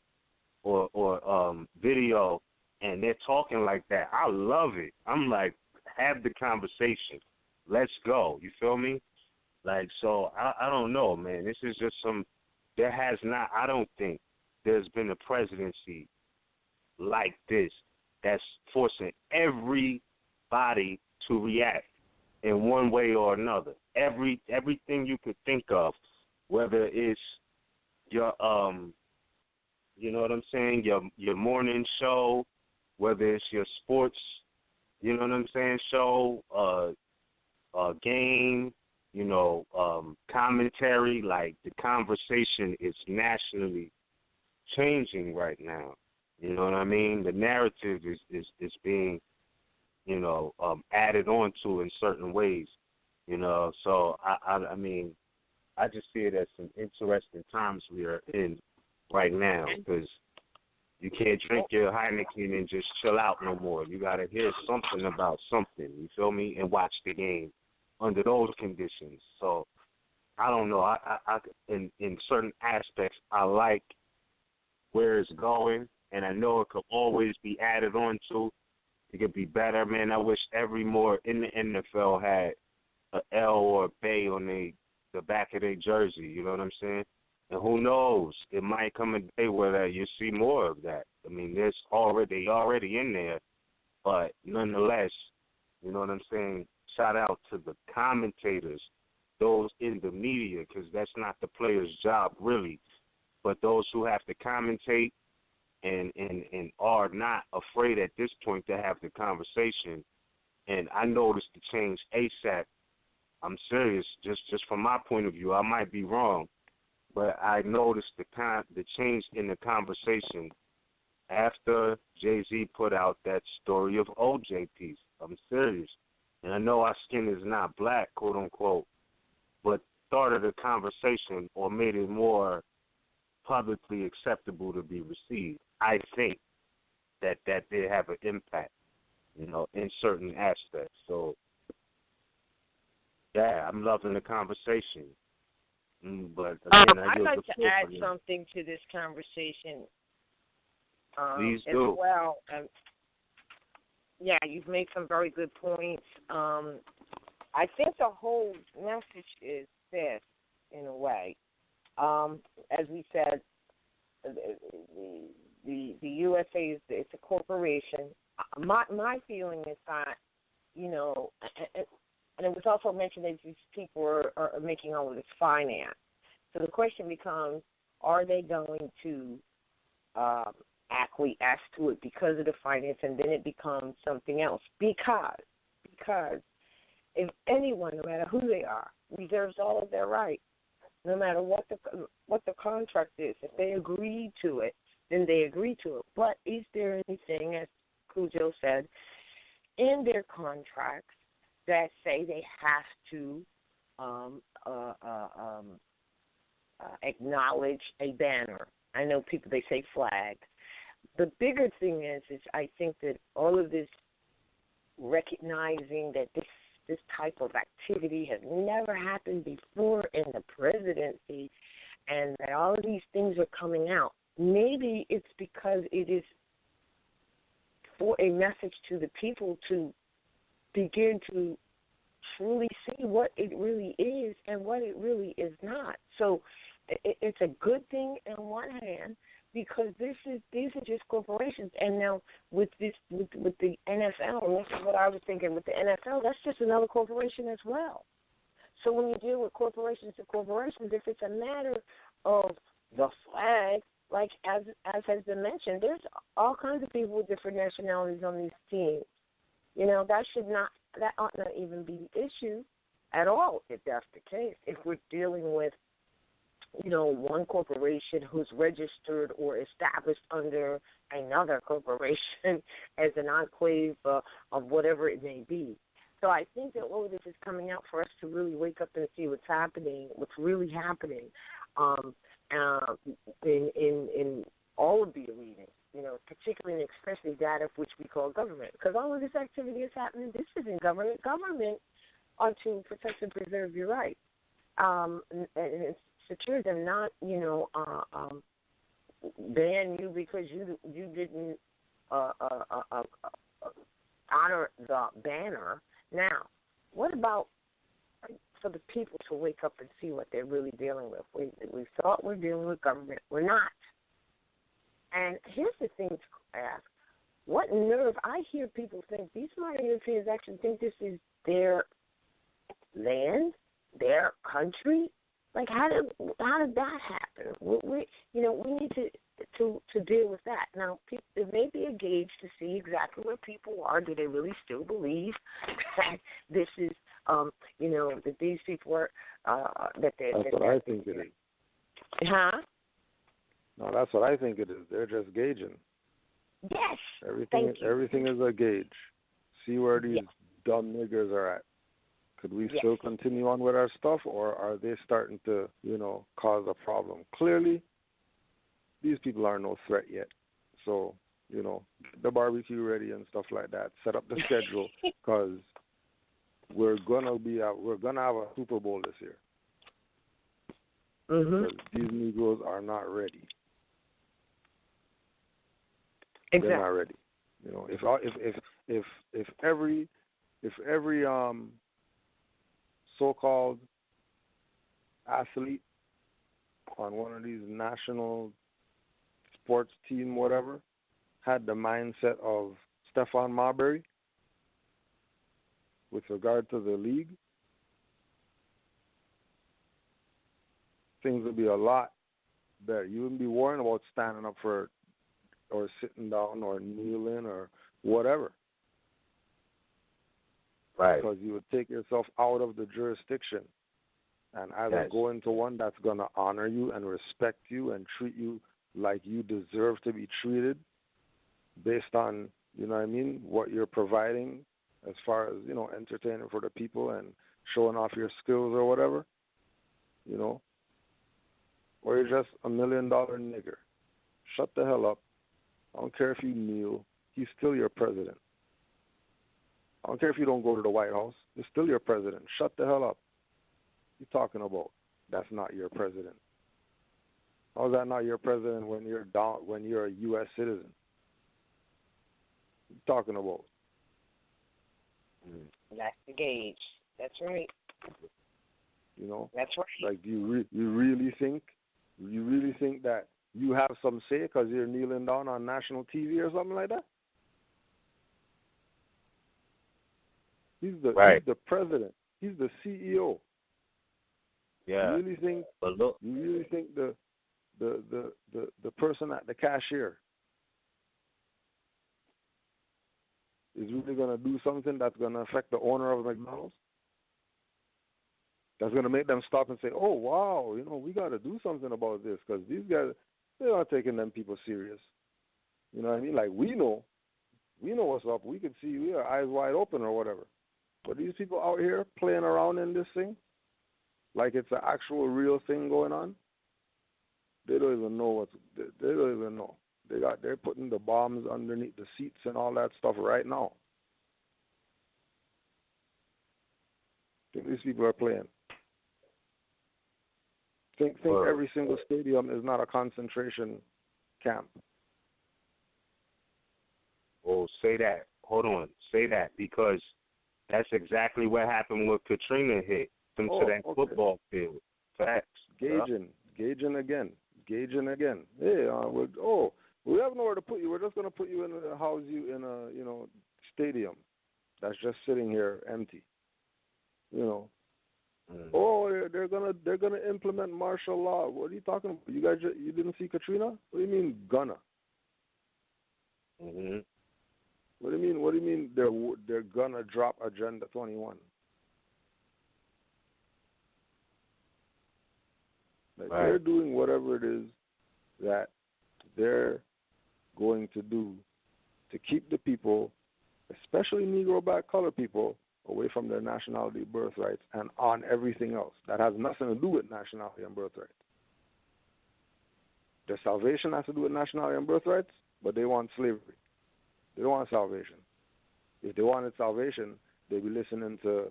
or video and they're talking like that, I love it. I'm like, have the conversation. Let's go. You feel me? Like, so I don't know, man. This is just I don't think there's been a presidency like this that's forcing everybody to react in one way or another. Everything you could think of, whether it's your you know what I'm saying, your morning show, whether it's your sports, you know what I'm saying, show, game, you know, commentary, like the conversation is nationally changing right now. You know what I mean? The narrative is being, you know, added on to in certain ways. You know, so I mean, I just see it as some interesting times we are in right now, because you can't drink your Heineken and just chill out no more. You got to hear something about something, you feel me, and watch the game under those conditions. So I don't know. I in certain aspects, I like where it's going, and I know it could always be added on to. It could be better, man. I wish every more in the NFL had a L or a Bay on the back of their jersey. You know what I'm saying? And who knows? It might come a day where you see more of that. I mean, they already in there, but nonetheless, you know what I'm saying? Shout out to the commentators, those in the media, because that's not the player's job really, but those who have to commentate and are not afraid at this point to have the conversation. And I noticed the change ASAP. I'm serious, just from my point of view. I might be wrong, but I noticed the change in the conversation after Jay-Z put out that story of OJ piece. I'm serious. And I know our skin is not black, quote unquote, but started a conversation or made it more publicly acceptable to be received. I think that did have an impact, you know, in certain aspects. So, yeah, I'm loving the conversation. But again, I'd like to add something to this conversation. Please do. As well. Yeah, you've made some very good points. I think the whole message is this, in a way. As we said, the USA it's a corporation. My feeling is that, you know, and it was also mentioned that these people are making all of this finance. So the question becomes, are they going to acquiesce to it because of the finance, and then it becomes something else. Because if anyone, no matter who they are, reserves all of their rights, no matter what the contract is, if they agree to it, then they agree to it. But is there anything, as Cujo said, in their contracts that say they have to acknowledge a banner? I know people, they say flag. The bigger thing is I think that all of this recognizing that this type of activity has never happened before in the presidency, and that all of these things are coming out. Maybe it's because it is for a message to the people to begin to truly see what it really is and what it really is not. So it's a good thing on one hand, because these are just corporations. And now with the NFL, and this is what I was thinking with the NFL, that's just another corporation as well. So when you deal with corporations to corporations, if it's a matter of the flag, like as has been mentioned, there's all kinds of people with different nationalities on these teams. You know, that ought not even be the issue at all if that's the case. If we're dealing with, you know, one corporation who's registered or established under another corporation as an enclave of whatever it may be. So I think that all of this is coming out for us to really wake up and see what's happening, what's really happening in all of the arenas, you know, particularly and especially that of which we call government. Because all of this activity is happening. This isn't government. Government ought to protect and preserve your rights. And it's secure them, not, you know, ban you because you didn't honor the banner. Now, what about for the people to wake up and see what they're really dealing with? We thought we're dealing with government. We're not. And here's the thing to ask. What nerve? I hear people think these modern Europeans actually think this is their land, their country. Like, how did that happen? We need to deal with that. Now, there may be a gauge to see exactly where people are. Do they really still believe that this is, that these people are, that they're... That's what I think it is. Huh? No, that's what I think it is. They're just gauging. Yes. Everything is a gauge. See where these dumb niggers are at. Could we still continue on with our stuff, or are they starting to, cause a problem? Clearly, these people are no threat yet. So, get the barbecue ready and stuff like that. Set up the schedule, because we're gonna have a Super Bowl this year. Mm-hmm. Because these Negroes are not ready. Exactly. They're not ready. If every so-called athlete on one of these national sports team, whatever, had the mindset of Stephon Marbury with regard to the league, things would be a lot better. You wouldn't be worrying about standing up for or sitting down or kneeling or whatever. Right. Because you would take yourself out of the jurisdiction and either go into one that's going to honor you and respect you and treat you like you deserve to be treated based on, what you're providing as far as, entertaining for the people and showing off your skills or whatever, or you're just $1 million nigger. Shut the hell up. I don't care if you kneel. He's still your president. I don't care if you don't go to the White House. He's still your president. Shut the hell up. What you talking about? That's not your president. How is that not your president when you're a U.S. citizen? What you talking about? That's the gauge. That's right. That's right. Like, you really think that you have some say because you're kneeling down on national TV or something like that? He's the president. He's the CEO. Yeah. You really think the person at the cashier is really going to do something that's going to affect the owner of McDonald's? That's going to make them stop and say, oh, wow, we got to do something about this because these guys, they're not taking them people serious. You know what I mean? Like, we know what's up. We can see, we are eyes wide open or whatever. But these people out here playing around in this thing, like it's an actual real thing going on, they don't even know they don't even know. They're putting the bombs underneath the seats and all that stuff right now. These people are playing. Think every single stadium is not a concentration camp. Oh, say that. Hold on. Say that because that's exactly what happened when Katrina hit them to that football field. Facts. Gauging again. Hey, we have nowhere to put you. We're just going to put you house you in a, stadium that's just sitting here empty. Oh, they're gonna implement martial law. What are you talking about? You guys, you didn't see Katrina? What do you mean gonna? Mm-hmm. What do you mean they're gonna drop Agenda 21? Like right. They're doing whatever it is that they're going to do to keep the people, especially Negro, black, colored people, away from their nationality, birthrights, and on everything else. That has nothing to do with nationality and birthrights. Their salvation has to do with nationality and birthrights, but they want slavery. They don't want salvation. If they wanted salvation, they'd be listening to,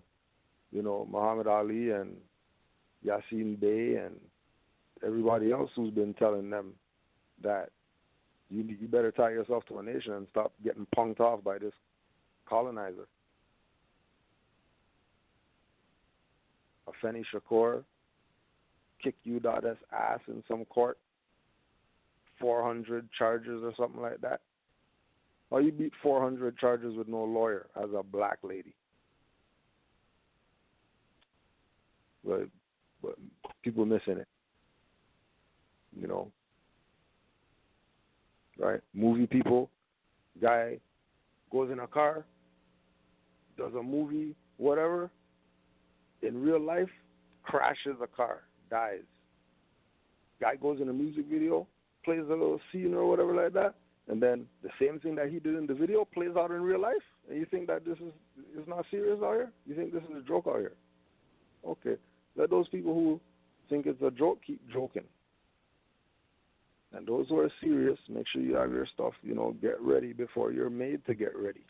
Muhammad Ali and Yasin Bey and everybody else who's been telling them that you better tie yourself to a nation and stop getting punked off by this colonizer. Afeni Shakur kicked UDOT's ass in some court, 400 charges or something like that. How you beat 400 charges with no lawyer as a black lady? But people missing it, right? Movie people, guy goes in a car, does a movie, whatever. In real life, crashes a car, dies. Guy goes in a music video, plays a little scene or whatever like that, and then the same thing that he did in the video plays out in real life, and you think that this is not serious out here? You think this is a joke out here? Okay. Let those people who think it's a joke keep joking. And those who are serious, make sure you have your stuff, get ready before you're made to get ready.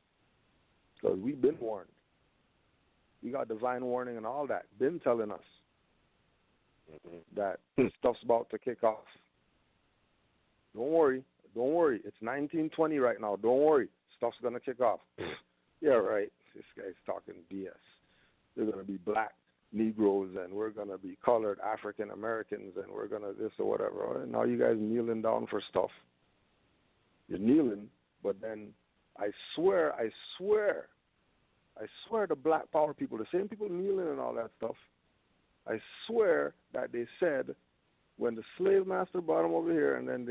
Because we've been warned. We got divine warning and all that. Been telling us that stuff's about to kick off. Don't worry. It's 1920 right now. Don't worry. Stuff's going to kick off. Yeah, right. This guy's talking BS. They're going to be black Negroes and we're going to be colored African Americans and we're going to this or whatever. Right? Now you guys kneeling down for stuff. You're kneeling, but then I swear the black power people, the same people kneeling and all that stuff, I swear that they said when the slave master brought them over here and then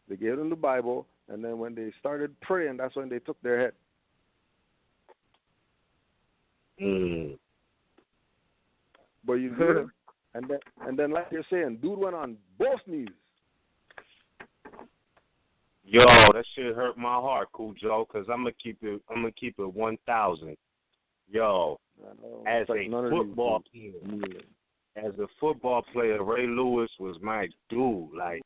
they gave them the Bible and then when they started praying, that's when they took their head. But you do it, and then like you're saying, dude went on both knees. Yo, that shit hurt my heart, Cool Joe, because I'm gonna keep it 1,000. Yo, as a football player, Ray Lewis was my dude. Like,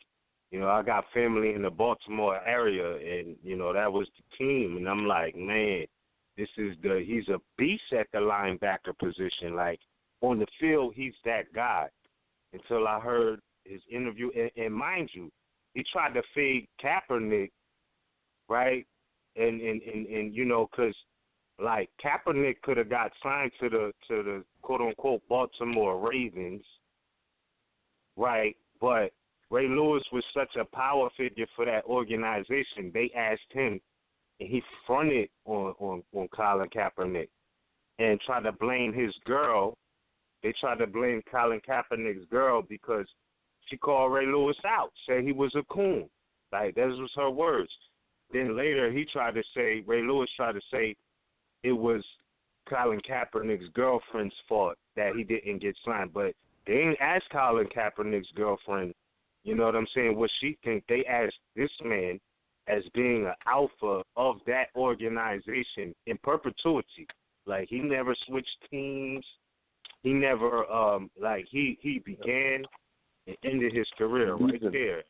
I got family in the Baltimore area, and that was the team. And I'm like, man, he's a beast at the linebacker position. Like on the field, he's that guy. Until I heard his interview, and mind you, he tried to fade Kaepernick, right? And because like Kaepernick could have got signed to the quote unquote Baltimore Ravens, right? But Ray Lewis was such a power figure for that organization. They asked him, and he fronted on Colin Kaepernick and tried to blame his girl. They tried to blame Colin Kaepernick's girl because she called Ray Lewis out, said he was a coon. Like, those was her words. Then later Ray Lewis tried to say it was Colin Kaepernick's girlfriend's fault that he didn't get signed. But they didn't ask Colin Kaepernick's girlfriend, you know what I'm saying, what she think. They asked this man as being an alpha of that organization in perpetuity. Like, he never switched teams. He never, he began and ended his career right there.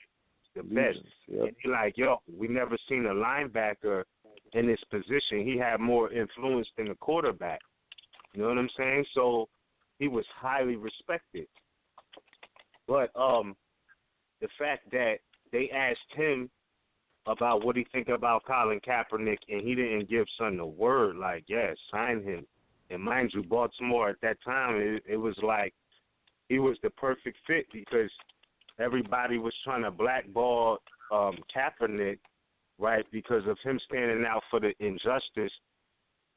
The best. Yep. And he like, yo, we never seen a linebacker in this position. He had more influence than a quarterback. You know what I'm saying? So he was highly respected. But the fact that they asked him about what he think about Colin Kaepernick, and he didn't give son a word, like, yeah, sign him. And mind you, Baltimore at that time, it was like he was the perfect fit because everybody was trying to blackball Kaepernick, right, because of him standing out for the injustice.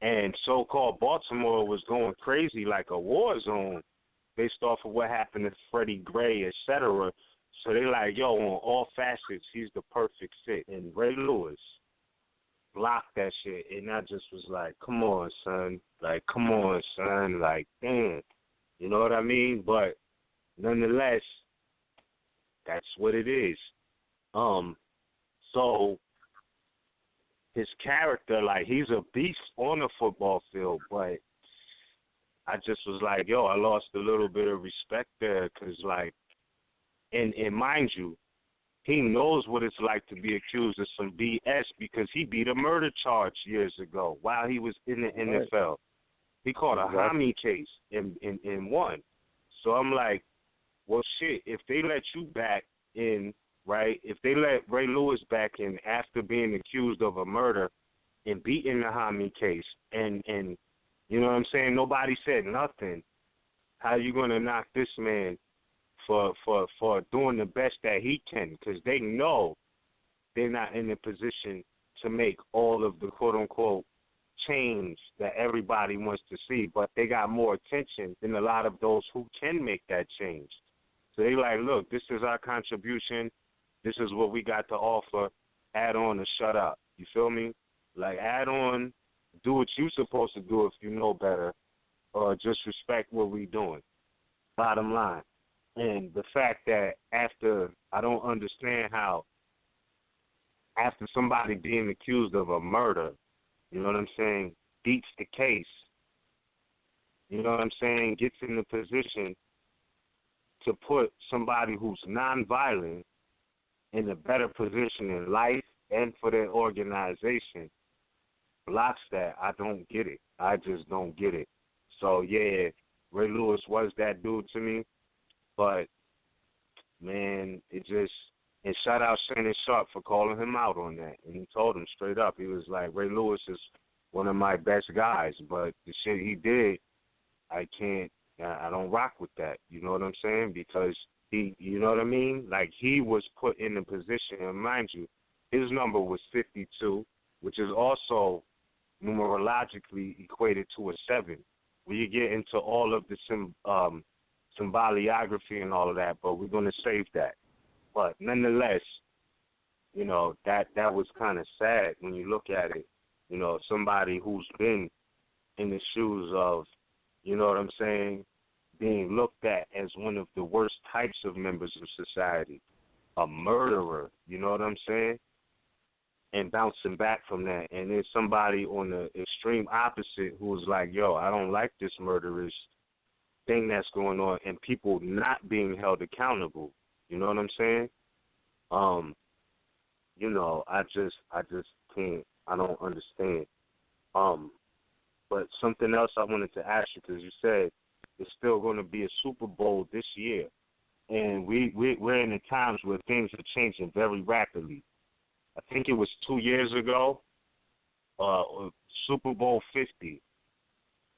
And so-called Baltimore was going crazy like a war zone based off of what happened to Freddie Gray, et cetera. So they like, yo, on all facets, he's the perfect fit. And Ray Lewis blocked that shit. And I just was like, come on, son. Like, come on, son. Like, damn. You know what I mean? But nonetheless, that's what it is. So his character, like, he's a beast on the football field, but I just was like, yo, I lost a little bit of respect there because, like, and mind you, he knows what it's like to be accused of some BS because he beat a murder charge years ago while he was in the NFL. He caught a homie case and won. So I'm like, well, shit, if they let you back in, right, if they let Ray Lewis back in after being accused of a murder and beating the homie case, and you know what I'm saying, nobody said nothing, how you going to knock this man for doing the best that he can? Because they know they're not in a position to make all of the quote-unquote change that everybody wants to see, but they got more attention than a lot of those who can make that change. So they like, look, this is our contribution. This is what we got to offer. Add on and shut up. You feel me? Like, add on, do what you're supposed to do if you know better, or just respect what we doing. Bottom line. And the fact that I don't understand how after somebody being accused of a murder, you know what I'm saying, beats the case, you know what I'm saying, gets in the position to put somebody who's nonviolent in a better position in life and for their organization, blocks that. I don't get it. I just don't get it. So, yeah, Ray Lewis was that dude to me. But, man, it just, and shout out Shannon Sharp for calling him out on that. And he told him straight up, he was like, Ray Lewis is one of my best guys, but the shit he did, I don't rock with that. You know what I'm saying? Because he, you know what I mean? Like, he was put in a position, and mind you, his number was 52, which is also numerologically equated to a 7. When you get into all of the symboliography and all of that, but we're going to save that. But nonetheless, you know, that was kind of sad when you look at it. You know, somebody who's been in the shoes of, you know what I'm saying, being looked at as one of the worst types of members of society, a murderer, you know what I'm saying, and bouncing back from that. And there's somebody on the extreme opposite who was like, yo, I don't like this murderous thing that's going on, and people not being held accountable. You know what I'm saying? You know, I just can't. I don't understand. But something else I wanted to ask you, because you said it's still going to be a Super Bowl this year, and we're in the times where things are changing very rapidly. I think it was 2 years ago, Super Bowl 50,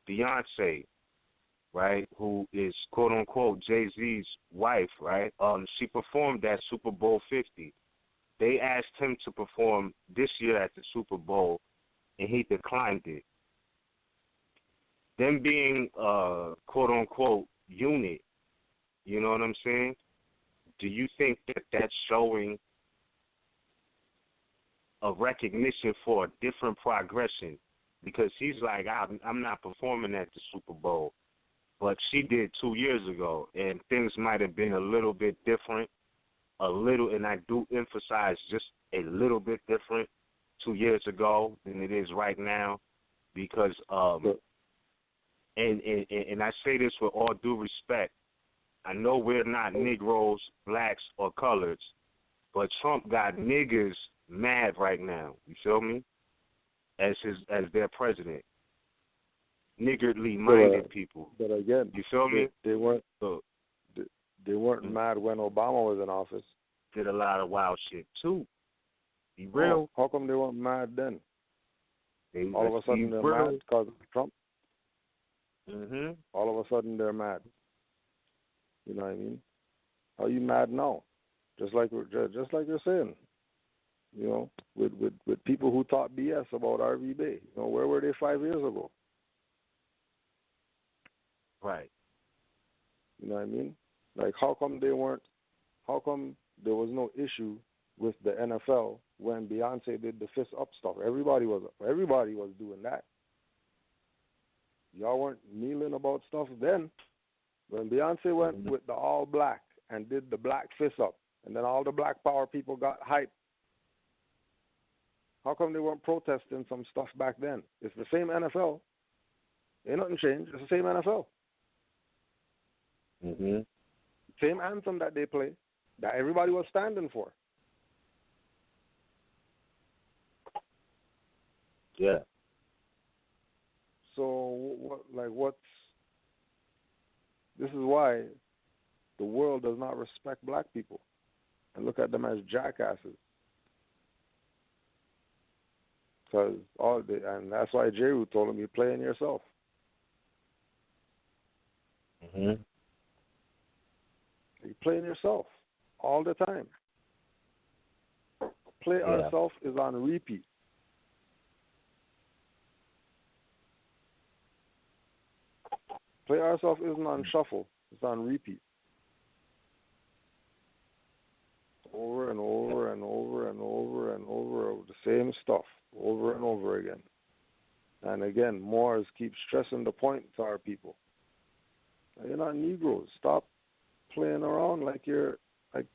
Beyonce, right, who is quote-unquote Jay-Z's wife, right, she performed at Super Bowl 50. They asked him to perform this year at the Super Bowl, and he declined it. Them being quote-unquote unit, you know what I'm saying, do you think that that's showing a recognition for a different progression because he's like, I'm not performing at the Super Bowl. But she did 2 years ago, and things might have been a little bit different, and I do emphasize just a little bit different 2 years ago than it is right now, because and I say this with all due respect. I know we're not Negroes, blacks, or coloreds, but Trump got niggers mad right now. You feel me? As their president. Niggardly minded people. But again, you feel me? They weren't mad when Obama was in office. Did a lot of wild shit too. Be real. How come they weren't mad then? All of a sudden they're real. mad because of Trump. Mhm. All of a sudden they're mad. You know what I mean? How you mad now? Just like you're saying. You know, with people who talk BS about RVBey. You know, where were they 5 years ago? Right. You know what I mean? Like, how come there was no issue with the NFL when Beyonce did the fist up stuff? Everybody was doing that. Y'all weren't kneeling about stuff then. When Beyonce went with the all black and did the black fist up, and then all the black power people got hyped, how come they weren't protesting some stuff back then? It's the same NFL. Ain't nothing changed. It's the same NFL. Mhm. Same anthem that they play, that everybody was standing for. Yeah. So this is why the world does not respect black people and look at them as jackasses. And that's why Jeru told him, you're playing yourself. Mhm. You're playing yourself all the time. Play Ourself is on repeat. Play Ourself isn't on shuffle. It's on repeat. Over and over and over and over and over the same stuff, over and over again. And again, Moors keep stressing the point to our people. You're not Negroes. Stop playing around like you're like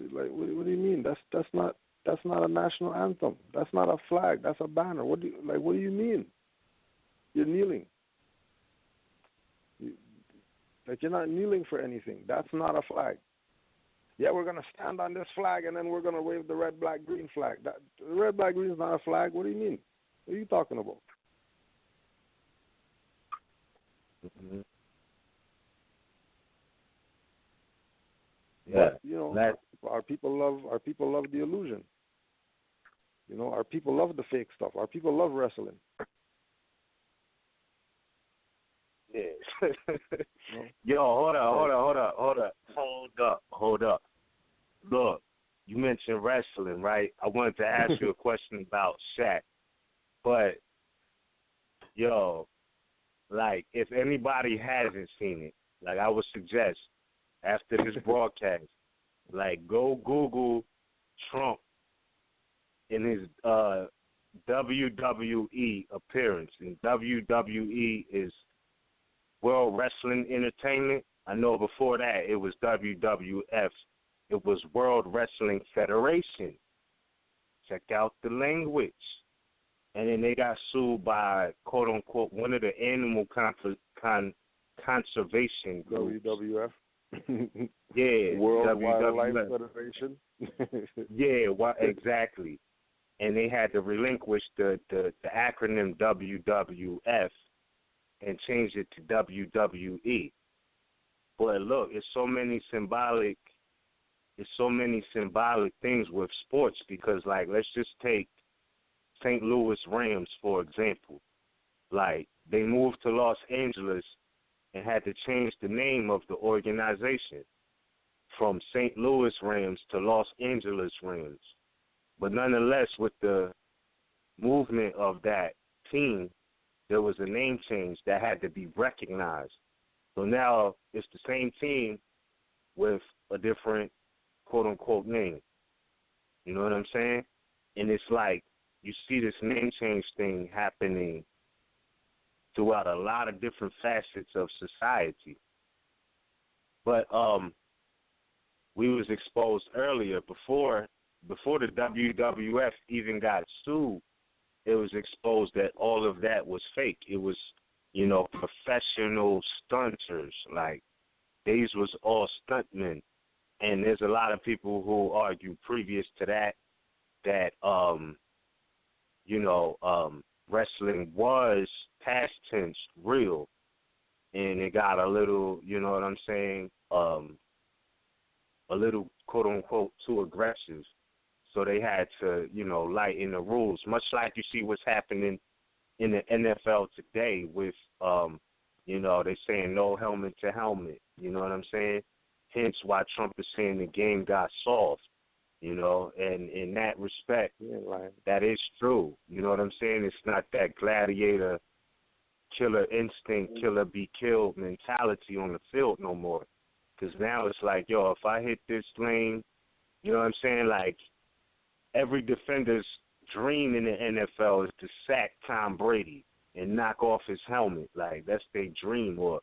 what do you mean? That's not a national anthem. That's not a flag. That's a banner. What do you mean? You're kneeling. You're not kneeling for anything. That's not a flag. Yeah, we're gonna stand on this flag and then we're gonna wave the red, black, green flag. The red, black, green is not a flag. What do you mean? What are you talking about? Mm-hmm. Yeah, but, you know, our people love the illusion. You know, our people love the fake stuff. Our people love wrestling. Yeah. Yo, hold up. Look, you mentioned wrestling, right? I wanted to ask you a question about Shaq. But, yo, like, if anybody hasn't seen it, like, I would suggest, after this broadcast, like, go Google Trump in his WWE appearance. And WWE is World Wrestling Entertainment. I know before that it was WWF. It was World Wrestling Federation. Check out the language. And then they got sued by, quote unquote, one of the animal conservation groups. WWF. Yeah, World WWF. Wildlife Federation. Yeah, exactly. And they had to relinquish the acronym WWF and change it to WWE. But look, it's so many symbolic things with sports, because, like, let's just take St. Louis Rams, for example. Like, they moved to Los Angeles and had to change the name of the organization from St. Louis Rams to Los Angeles Rams. But nonetheless, with the movement of that team, there was a name change that had to be recognized. So now it's the same team with a different, quote-unquote, name. You know what I'm saying? And it's like you see this name change thing happening throughout a lot of different facets of society. But we was exposed earlier before the WWF even got sued. It was exposed that all of that was fake. It was, professional stunters. Like, these was all stuntmen. And there's a lot of people who argue previous to that wrestling was past tense real, and it got a little, a little quote unquote too aggressive. So they had to, lighten the rules, much like you see what's happening in the NFL today with, they saying no helmet to helmet. You know what I'm saying? Hence why Trump is saying the game got soft, and in that respect, that is true. You know what I'm saying? It's not that gladiator, killer instinct, killer be killed mentality on the field no more. Because now it's like, if I hit this lane, you know what I'm saying? Like, every defender's dream in the NFL is to sack Tom Brady and knock off his helmet. Like, that's their dream, or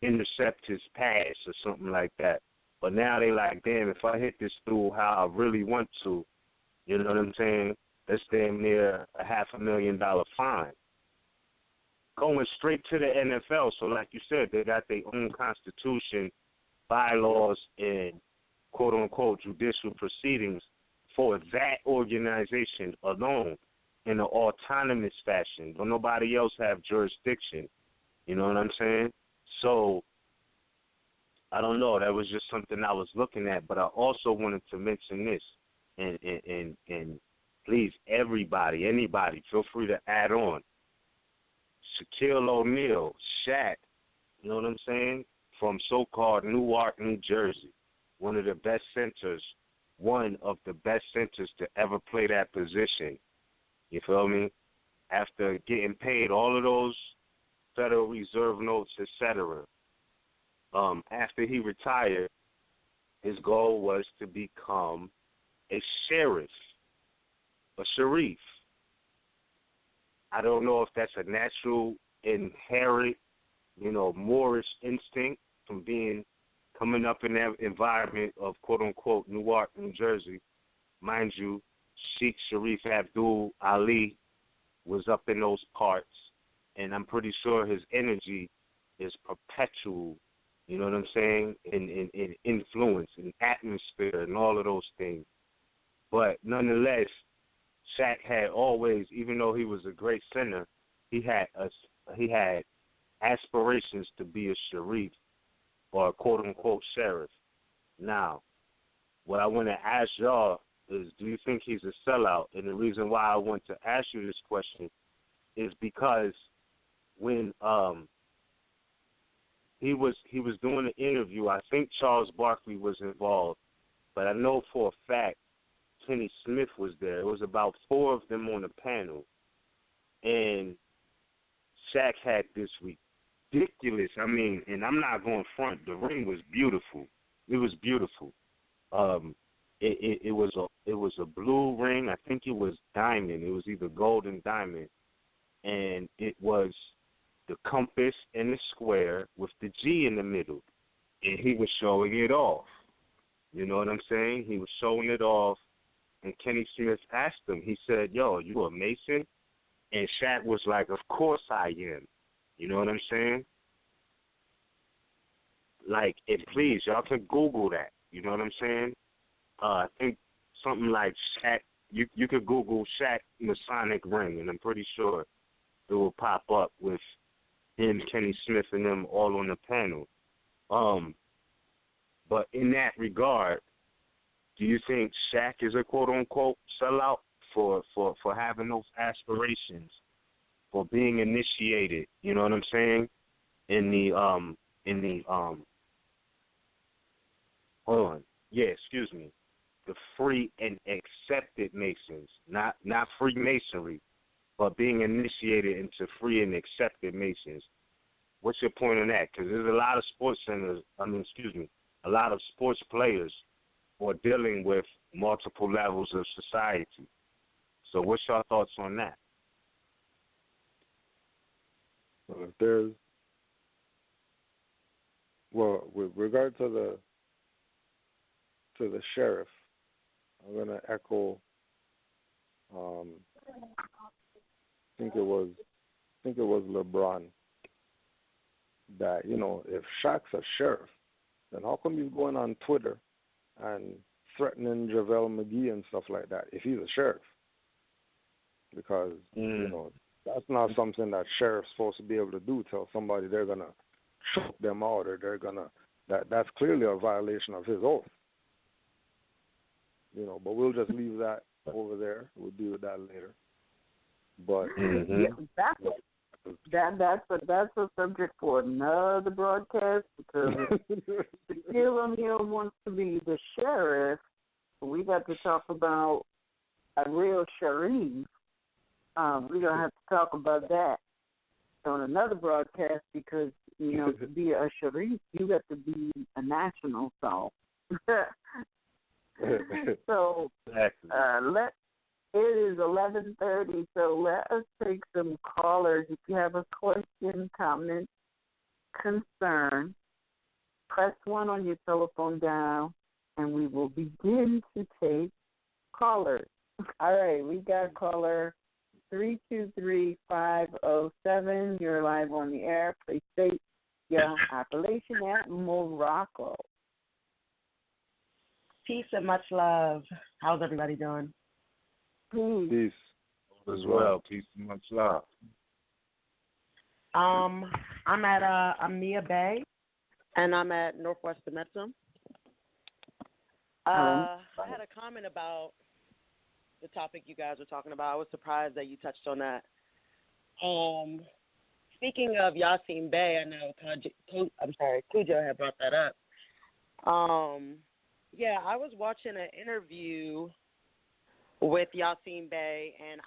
intercept his pass or something like that. But now they like, damn, if I hit this through how I really want to, you know what I'm saying? That's damn near a $500,000 fine. Going straight to the NFL. So like you said, they got their own constitution, bylaws, and quote-unquote judicial proceedings for that organization alone in an autonomous fashion. Don't nobody else have jurisdiction. You know what I'm saying? So, I don't know. That was just something I was looking at. But I also wanted to mention this. And please, everybody, anybody, feel free to add on. Shaquille O'Neal, Shaq, you know what I'm saying? From so-called Newark, New Jersey. One of the best centers to ever play that position. You feel me? After getting paid all of those Federal Reserve notes, etc., after he retired, his goal was to become a sheriff, a sheriff. I don't know if that's a natural, inherent, Moorish instinct from coming up in that environment of quote-unquote Newark, New Jersey. Mind you, Sheikh Sharif Abdul Ali was up in those parts, and I'm pretty sure his energy is perpetual, you know what I'm saying, in influence, in atmosphere, and all of those things. But nonetheless, Shaq had always, even though he was a great center, he had aspirations to be a sheriff or a quote-unquote sheriff. Now, what I want to ask y'all is, do you think he's a sellout? And the reason why I want to ask you this question is because when he was doing the interview, I think Charles Barkley was involved, but I know for a fact Kenny Smith was there. It was about 4 of them on the panel, and Shaq had this ridiculous, and I'm not going front, the ring was beautiful. It was beautiful. It was a blue ring. I think it was diamond. It was either gold and diamond, and it was the compass and the square with the G in the middle, and he was showing it off. You know what I'm saying? He was showing it off, and Kenny Smith asked him. He said, "Yo, you a Mason?" And Shaq was like, "Of course I am." You know what I'm saying? Like, please, y'all can Google that. You know what I'm saying? I think something like Shaq. You could Google Shaq Masonic ring, and I'm pretty sure it will pop up with him, Kenny Smith, and them all on the panel. But in that regard, do you think Shaq is a quote-unquote sellout for having those aspirations, for being initiated? You know what I'm saying? In the the free and accepted Masons, not Freemasonry, but being initiated into free and accepted Masons. What's your point on that? Because there's a lot of a lot of sports players who are dealing with multiple levels of society. So what's your thoughts on that? So if there's, well, with regard to the sheriff, I'm gonna echo. I think it was LeBron that, you know, if Shaq's a sheriff, then how come he's going on Twitter and threatening JaVale McGee and stuff like that if he's a sheriff? Because, you know, that's not something that sheriff's supposed to be able to do, tell somebody they're going to choke them out or they're going to, that's clearly a violation of his oath. You know, but we'll just leave that over there. We'll deal with that later. But that's a subject for another broadcast, because if Shaquille O'Neal wants to be the sheriff, we got to talk about a real sheriff. We're gonna have to talk about that on another broadcast, because, you know, to be a sheriff, you got to be a national. So, it is 11:30, so let us take some callers. If you have a question, comment, concern, press 1 on your telephone dial, and we will begin to take callers. All right, we got caller 323-507. You're live on the air. Please state your appellation at Morocco. Peace and much love. How's everybody doing? Peace. As well. Peace and much love. I'm RVBey, and I'm at Northwest Peninsula. I had a comment about the topic you guys were talking about. I was surprised that you touched on that. Speaking of Yasin Bey, I know Cujo had brought that up. Yeah, I was watching an interview with Yasin Bey, and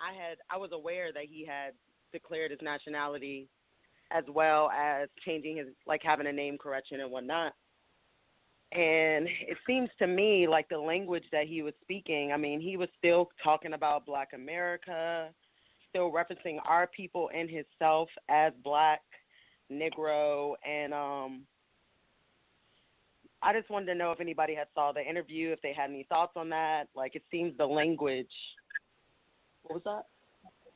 I was aware that he had declared his nationality, as well as changing his, like, having a name correction and whatnot. And it seems to me like the language that he was speaking, I mean, he was still talking about Black America, still referencing our people and himself as Black, Negro, and I just wanted to know if anybody had saw the interview, if they had any thoughts on that. Like, it seems the language, what was that?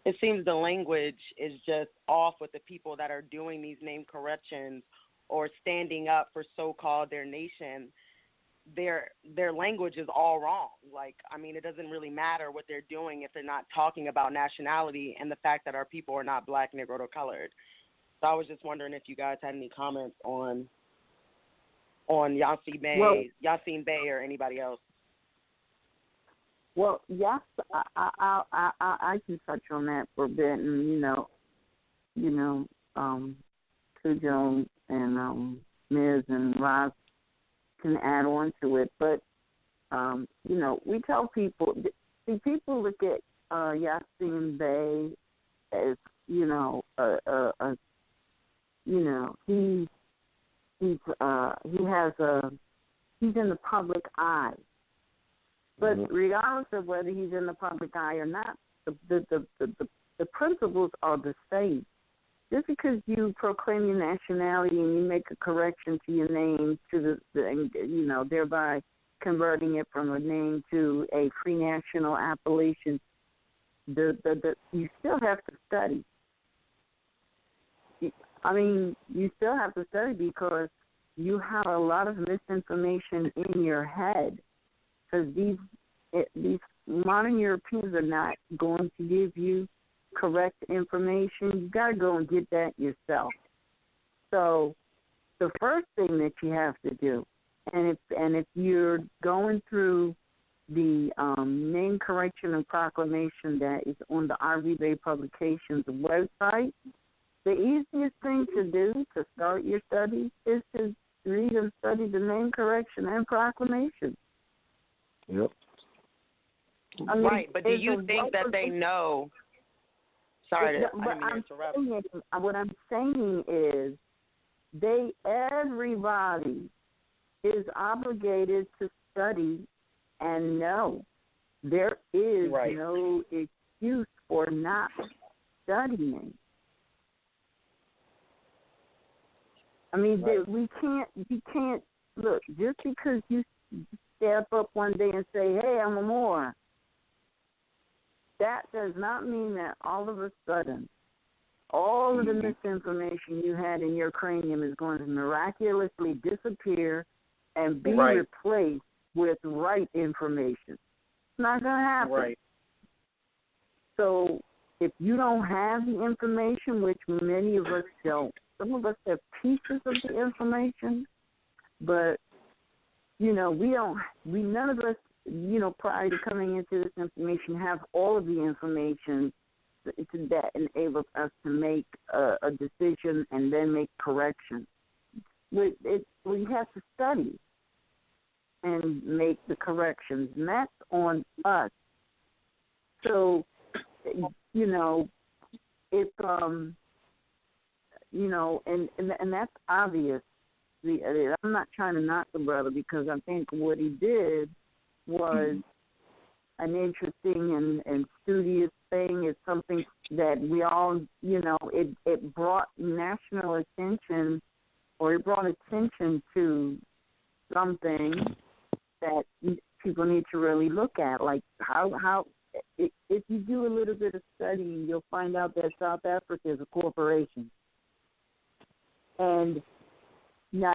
It seems the language is just off with the people that are doing these name corrections or standing up for so-called their nation. Their language is all wrong. Like, I mean, it doesn't really matter what they're doing if they're not talking about nationality and the fact that our people are not Black, Negro, or colored. So I was just wondering if you guys had any comments on Yasin Bey or anybody else. Well, yes, I can touch on that for a bit, and Cujo and Miz and Roz can add on to it. But we tell people. People look at Yasin Bey as he's in the public eye. But regardless of whether he's in the public eye or not, the principles are the same. Just because you proclaim your nationality and you make a correction to your name to thereby converting it from a name to a free national appellation, you still have to study. I mean, you still have to study because you have a lot of misinformation in your head. Because these modern Europeans are not going to give you correct information. You got to go and get that yourself. So the first thing that you have to do, and if you're going through the name correction and proclamation that is on the RVBey Publications website, the easiest thing to do to start your study is to read and study the name correction and proclamation. Yep. I mean, right, but do you think that they know? Sorry, I didn't mean to interrupt. What I'm saying is, everybody is obligated to study and know. There is no excuse for not studying. I mean, Right. we can't, look, just because you step up one day and say, hey, I'm a Moor, that does not mean that all of a sudden all of the misinformation you had in your cranium is going to miraculously disappear and be Right. replaced with right information. It's not going to happen. Right. So if you don't have the information, which many of us don't, some of us have pieces of the information, but, you know, none of us, you know, prior to coming into this information have all of the information that enables us to make a decision and then make corrections. We have to study and make the corrections, and that's on us. So, you know, if you know, and that's obvious. I'm not trying to knock the brother because I think what he did was an interesting and studious thing. It's something that we all, you know, it brought national attention, or it brought attention to something that people need to really look at, like how if you do a little bit of studying, you'll find out that South Africa is a corporation. And now,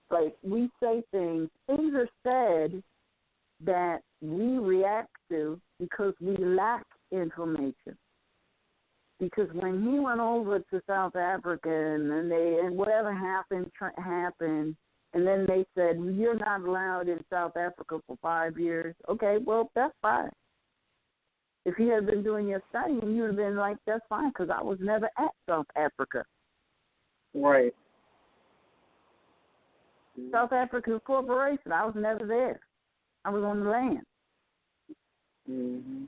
like, we say things are said that we react to because we lack information. Because when he went over to South Africa and whatever happened, and then they said, you're not allowed in South Africa for 5 years. Okay, well, that's fine. If you had been doing your studying, you would have been like, that's fine, because I was never at South Africa. Right. South Africa's corporation. I was never there. I was on the land. Mm-hmm.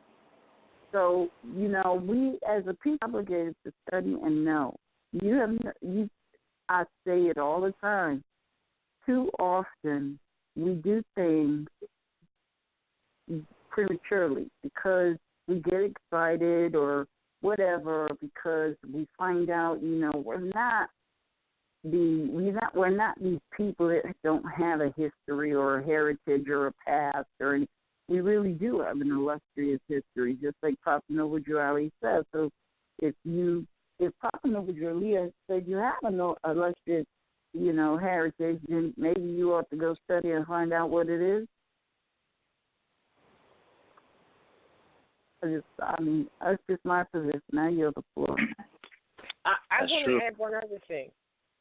So, you know, we as a people are obligated to study and know. I say it all the time. Too often we do things prematurely because we get excited or whatever, because we find out, you know, we're not these people that don't have a history or a heritage or a past or anything. We really do have an illustrious history, just like Papa Nova Ali says. So if Papa Nova Ali said you have an illustrious, you know, heritage, then maybe you ought to go study and find out what it is. That's just my position. I yield the floor. I want to add one other thing.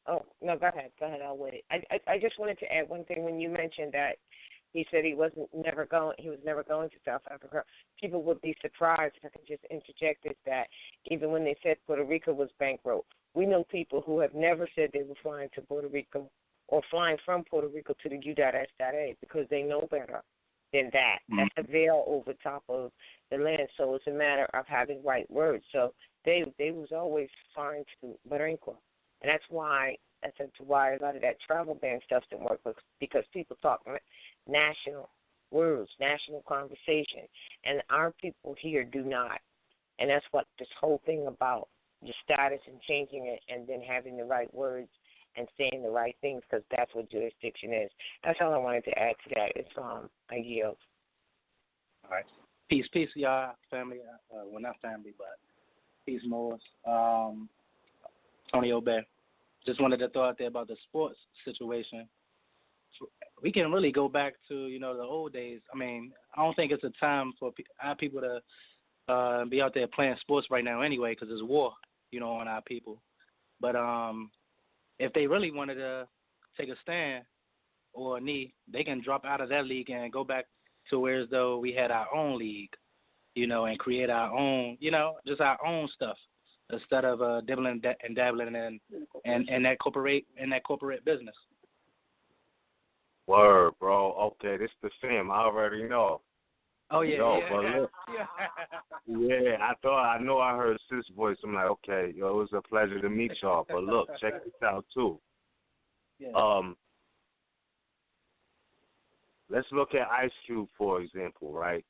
Oh, no, go ahead. I'll wait. I just wanted to add one thing when you mentioned that he said he was never going to South Africa. People would be surprised, if I can just interject this, that even when they said Puerto Rico was bankrupt, we know people who have never said they were flying to Puerto Rico or flying from Puerto Rico to the U.S.A. because they know better than that. That's a veil over top of the land. So it's a matter of having right words. So they was always flying to Barinqua. And that's why a lot of that travel ban stuff didn't work, because people talk national words, national conversation, and our people here do not. And that's what this whole thing about your status and changing it and then having the right words and saying the right things, because that's what jurisdiction is. That's all I wanted to add to that. It's I yield. All right. Peace, y'all, family. Well, not family, but peace, Moors. Tony Obey. Just wanted to throw out there about the sports situation. We can really go back to, you know, the old days. I mean, I don't think it's a time for our people to be out there playing sports right now anyway, because there's war, you know, on our people. But if they really wanted to take a stand or a knee, they can drop out of that league and go back to where as though we had our own league, you know, and create our own, you know, just our own stuff, instead of dibbling and dabbling in that corporate business. Word, bro. Okay, this the same. I already know. Oh yeah, But look, yeah. I know I heard Sis' voice. I'm like, okay, yo, it was a pleasure to meet y'all. But look, check this out too. Yeah. Let's look at Ice Cube, for example, right?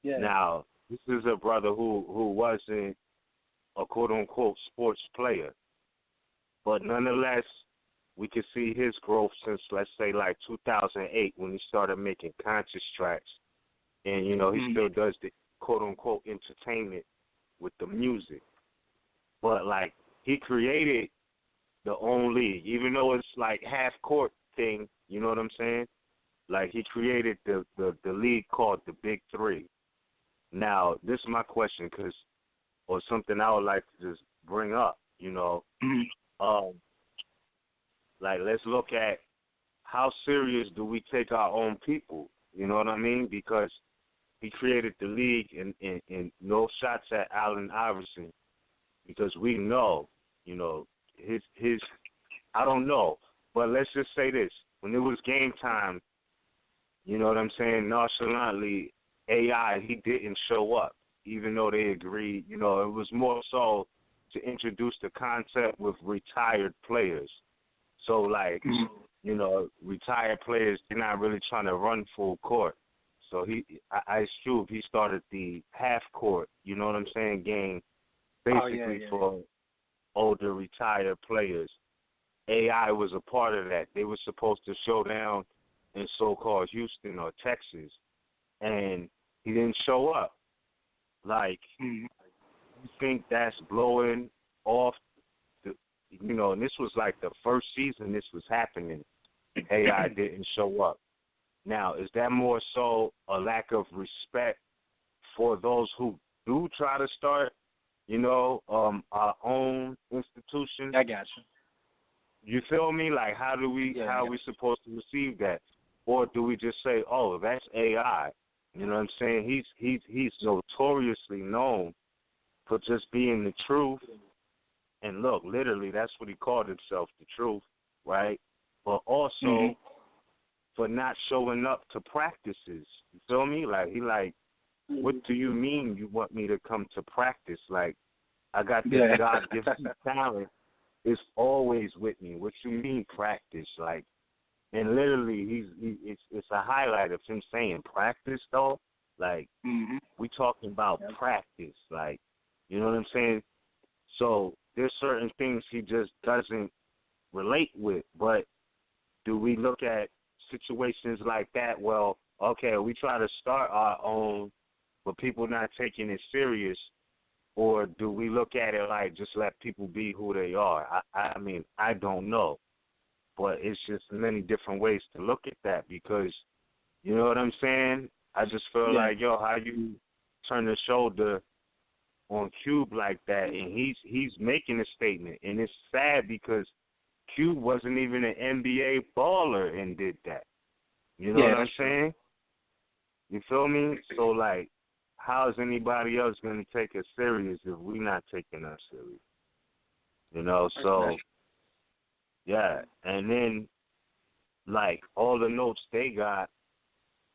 Yeah. Now, this is a brother who wasn't a quote-unquote sports player. But nonetheless, we can see his growth since, let's say, like 2008 when he started making conscious tracks. And, you know, he still does the quote-unquote entertainment with the music. But, like, he created the own league, even though it's like half-court thing, you know what I'm saying? Like, he created the league called the Big Three. Now, this is my question, or something I would like to just bring up, you know. Like, let's look at how serious do we take our own people, you know what I mean? Because he created the league, and no shots at Allen Iverson, because we know, you know, his I don't know, but let's just say this. When it was game time, you know what I'm saying, nonchalantly, AI, he didn't show up, even though they agreed. You know, it was more so to introduce the concept with retired players. So, like, you know, retired players, they're not really trying to run full court. So it's true, he started the half court, you know what I'm saying, game basically for older retired players. AI was a part of that. They were supposed to show down in so-called Houston or Texas, and he didn't show up. Like, you think that's blowing off the, you know, and this was like the first season this was happening. AI didn't show up. Now, is that more so a lack of respect for those who do try to start, you know, our own institution? I got you. You feel me? Like, how are we supposed to receive that? Or do we just say, oh, that's AI? You know what I'm saying? He's notoriously known for just being the truth. And look, literally, that's what he called himself, the truth, right? But also for not showing up to practices. You feel me? Like, what do you mean you want me to come to practice? Like, I got this God-given talent. It's always with me. What you mean practice? Like, and literally, it's a highlight of him saying practice, though. Like, we talking about practice. Like, you know what I'm saying? So there's certain things he just doesn't relate with. But do we look at situations like that? Well, okay, we try to start our own, but people not taking it serious. Or do we look at it like just let people be who they are? I mean, I don't know. But it's just many different ways to look at that because, you know what I'm saying? I just feel like, yo, how you turn the shoulder on Cube like that, and he's making a statement. And it's sad because Cube wasn't even an NBA baller and did that. You know what I'm saying? You feel me? So, like, how is anybody else going to take us serious if we're not taking us serious? You know, so, yeah. And then, like, all the notes they got,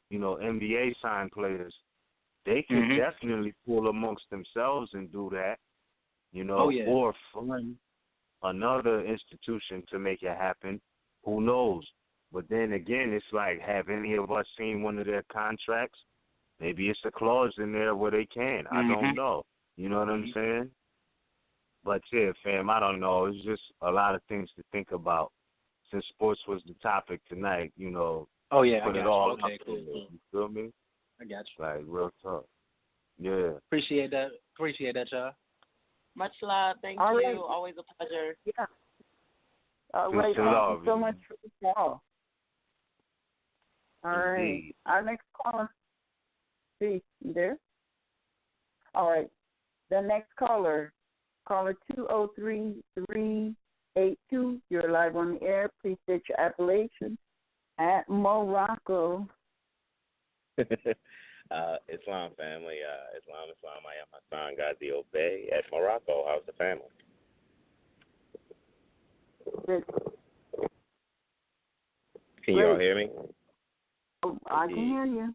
you know, NBA signed players, they can definitely pull amongst themselves and do that, you know, or fund another institution to make it happen. Who knows? But then again, it's like, have any of us seen one of their contracts? Maybe it's a clause in there where they can. I don't know. You know what I'm saying? But, yeah, fam, I don't know. It's just a lot of things to think about. Since sports was the topic tonight, you know, put it all out there. You feel me? I got you. Like, real talk. Yeah. Appreciate that, y'all. Much love. Thank you. Right. Always a pleasure. Yeah. All right. Thank you so much for the call. All right. Our next caller. See, you there? All right. The next caller 203-382. You're live on the air. Please state your appellation at Morocco. Islam family. Islam. I am Hassan RVBey at Morocco. How's the family? Good. Can you all hear me? Oh, I can hear you.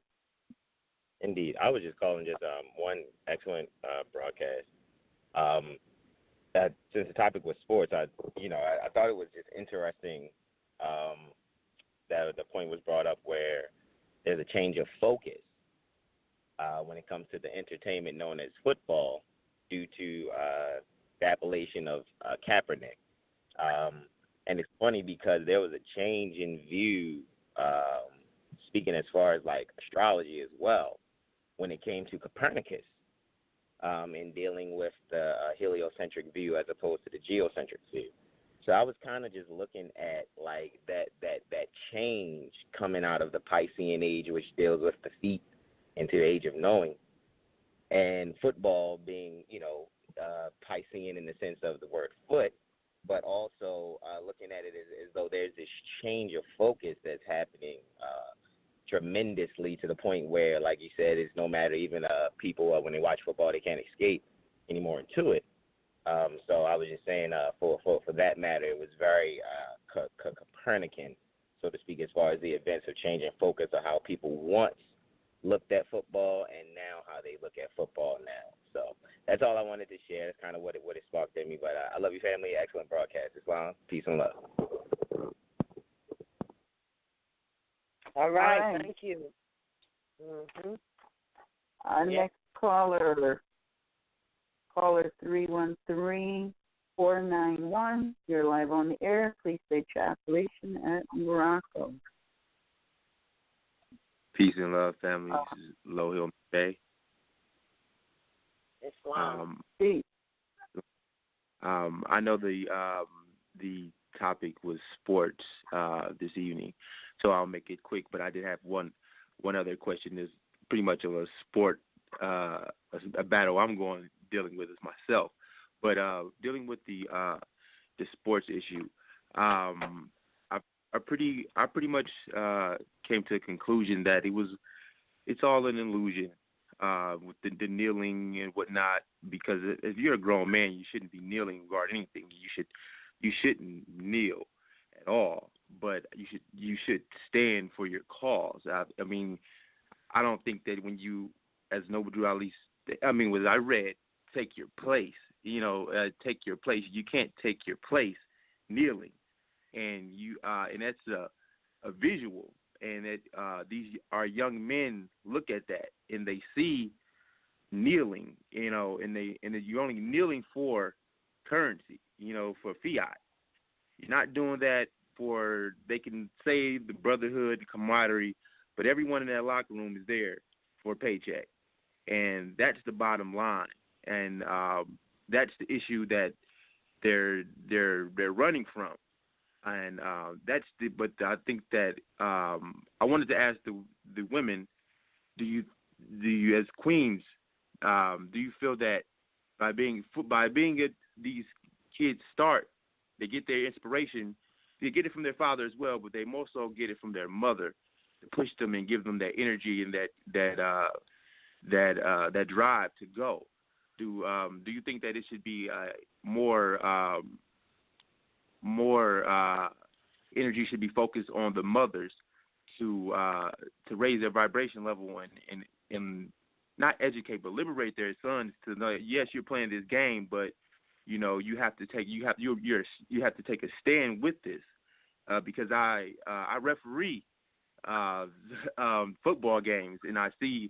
Indeed. I was just calling one excellent broadcast. Since the topic was sports, I thought it was just interesting that the point was brought up where there's a change of focus when it comes to the entertainment known as football due to the appellation of Kaepernick. And it's funny because there was a change in view, speaking as far as like astrology as well, when it came to Copernicus, in dealing with the heliocentric view as opposed to the geocentric view. So I was kind of just looking at like that change coming out of the Piscean age, which deals with the feet, into the age of knowing, and football being, Piscean in the sense of the word foot, but also looking at it as though there's this change of focus that's happening tremendously, to the point where, like you said, it's no matter even people when they watch football, they can't escape anymore into it. So I was just saying, for that matter, it was very Copernican, so to speak, as far as the events of changing focus of how people once looked at football and now how they look at football now. So that's all I wanted to share. That's kind of what it sparked in me. But I love you, family. Excellent broadcast. Islam. Peace and love. All right. Thank you. Mm-hmm. Our next caller 313-491. You're live on the air. Please state your affiliation at Morocco. Peace and love, family. This is Low Hill Bay. Islam. I know the topic was sports this evening, so I'll make it quick. But I did have one other question. There's pretty much of a sport, a battle I'm dealing with is myself. But dealing with the sports issue, I pretty much came to the conclusion that it's all an illusion with the kneeling and whatnot. Because if you're a grown man, you shouldn't be kneeling regarding anything. You shouldn't kneel at all. But you should stand for your cause. I mean, I don't think that when you, as Noble Drew Ali, what I read, take your place. Take your place. You can't take your place kneeling, and and that's a visual, and that our young men look at that and they see kneeling, and you're only kneeling for currency, for fiat. You're not doing that for, they can say the brotherhood, the camaraderie, but everyone in that locker room is there for a paycheck, and that's the bottom line, and that's the issue that they're running from, and But I think that I wanted to ask the women, do you as queens, do you feel that by being at these kids start, they get their inspiration, they get it from their father as well, but they more so get it from their mother to push them and give them that energy and that drive to go. Do you think that it should be more energy should be focused on the mothers to raise their vibration level and not educate but liberate their sons to know that, yes, you're playing this game, but you have to take a stand with this, because I referee football games, and I see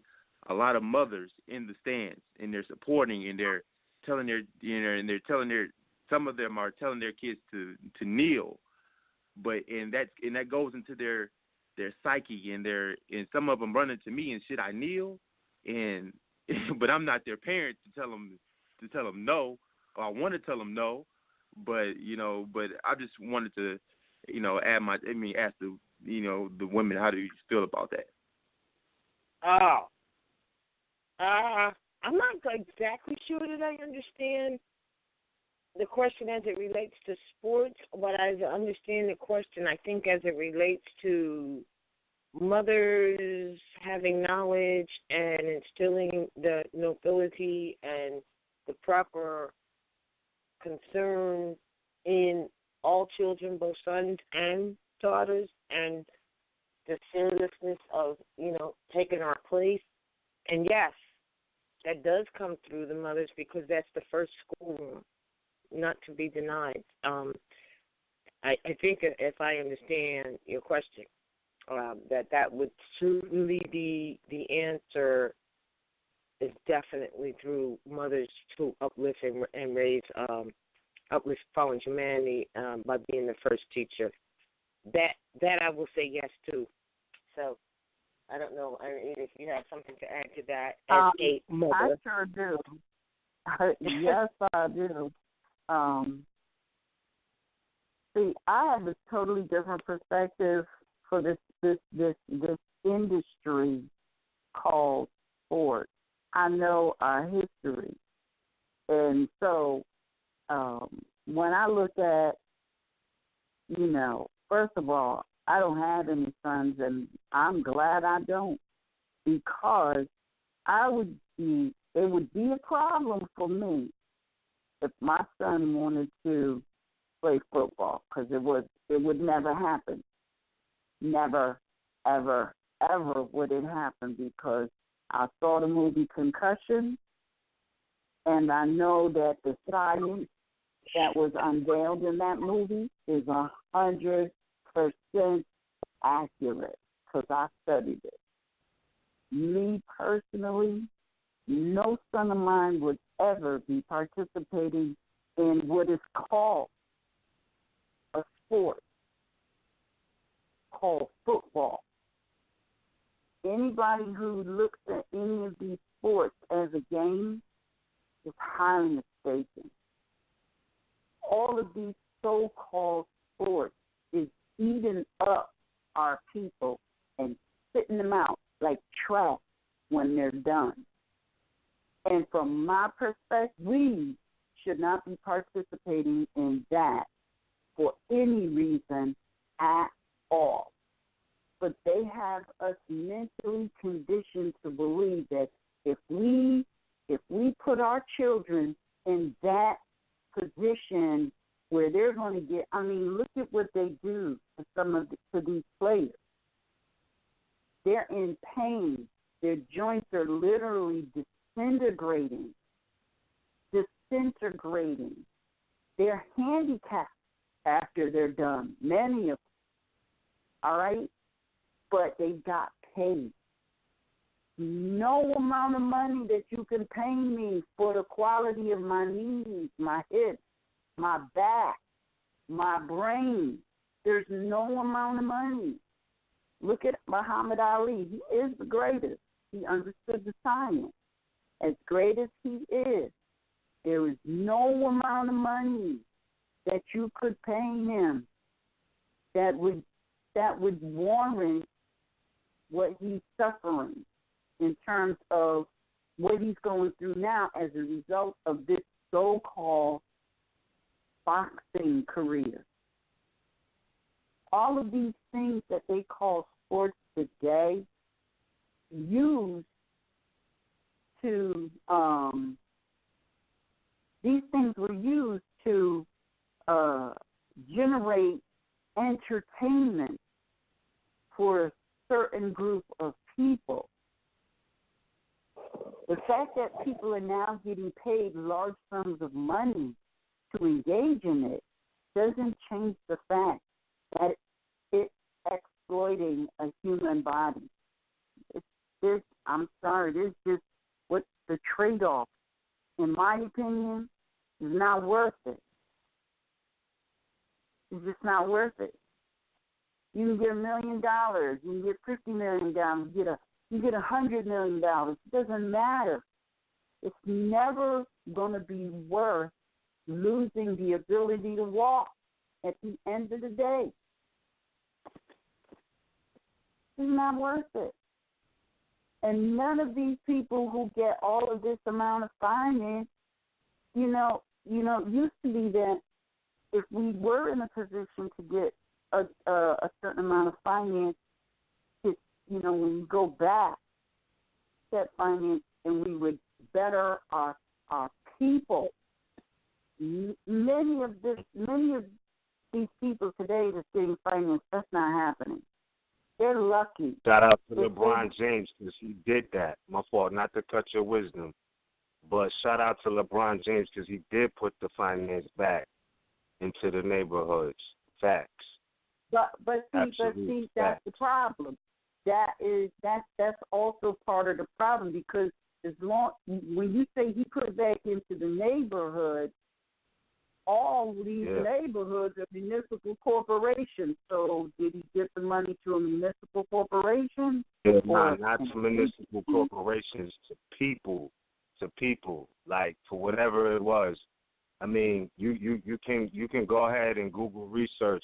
a lot of mothers in the stands, and they're supporting, and they're telling some of them are telling their kids to kneel, but that goes into their psyche, and some of them running to me and, should I kneel? And but I'm not their parent to tell them no. Or I want to tell them no, but I just wanted to ask the women, how do you feel about that? I'm not exactly sure that I understand the question as it relates to sports, but I understand the question, I think, as it relates to mothers having knowledge and instilling the nobility and the proper concern in all children, both sons and daughters, and the seriousness of, taking our place. And yes, that does come through the mothers, because that's the first schoolroom, not to be denied. I think, if I understand your question, that would certainly be the answer, is definitely through mothers to uplift and raise uplift fallen humanity by being the first teacher. That I will say yes to. So I don't know, if you have something to add to that as a mother. I sure do. Yes, I do. See, I have a totally different perspective for this industry called sport. I know our history, and so when I look at, first of all, I don't have any sons, and I'm glad I don't, because it would be a problem for me if my son wanted to play football, because it would never happen. Never, ever, ever would it happen, because I saw the movie Concussion, and I know that the science that was unveiled in that movie is 100% accurate, because I studied it. Me personally, no son of mine would ever be participating in what is called a sport called football. Anybody who looks at any of these sports as a game is highly mistaken. All of these so-called sports is eating up our people and spitting them out like trash when they're done. And from my perspective, we should not be participating in that for any reason at all. But they have us mentally conditioned to believe that if we put our children in that position where they're going to get, look at what they do to these players. They're in pain. Their joints are literally disintegrating. They're handicapped after they're done, many of them. All right? But they got paid. No amount of money that you can pay me for the quality of my knees, my hips, my back, my brain. There's no amount of money. Look at Muhammad Ali. He is the greatest. He understood the science. As great as he is, there is no amount of money that you could pay him that would warrant what he's suffering in terms of what he's going through now as a result of this so-called boxing career. All of these things that they call sports today these things were used to generate entertainment for a certain group of people. The fact that people are now getting paid large sums of money to engage in it doesn't change the fact that it's exploiting a human body. I'm sorry, there's just what's the trade-off, in my opinion, is not worth it. It's just not worth it. You can get $1 million, you can get $50 million, you get $100 million. It doesn't matter. It's never going to be worth losing the ability to walk at the end of the day. It's not worth it. And none of these people who get all of this amount of finance, it used to be that if we were in a position to get a certain amount of finance, when we go back, that finance, and we would better our people. Many of these people today that's getting finance, that's not happening. They're lucky. Shout out to LeBron James because he did that. My fault, not to cut your wisdom, but shout out to LeBron James because he did put the finance back into the neighborhoods. Facts. But see, that's the problem. That's also part of the problem, because when you say he put it back into the neighborhood, all these neighborhoods are municipal corporations. So did he give the money to a municipal corporation? Not to municipal corporations, to people, like for whatever it was. I mean, you can go ahead and Google research.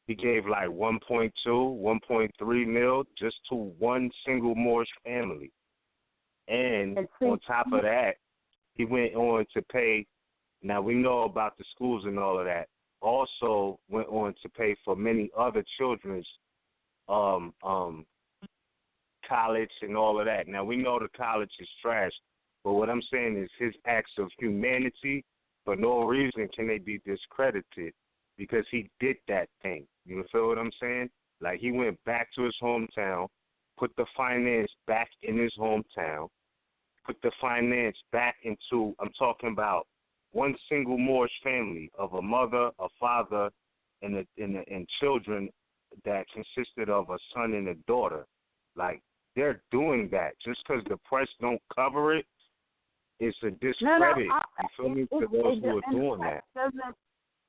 He gave like 1.2, 1.3 mil just to one single Moorish family. And on top of that, he went on to pay, now we know about the schools and all of that, also went on to pay for many other children's college and all of that. Now we know the college is trash, but what I'm saying is his acts of humanity, for no reason can they be discredited because he did that thing. You feel what I'm saying? Like he went back to his hometown, put the finance back in his hometown, put the finance back into, I'm talking about one single Moorish family of a mother, a father, and children that consisted of a son and a daughter. Like, they're doing that. Just because the press don't cover it, it's a discredit. You feel me? To those who are doing that.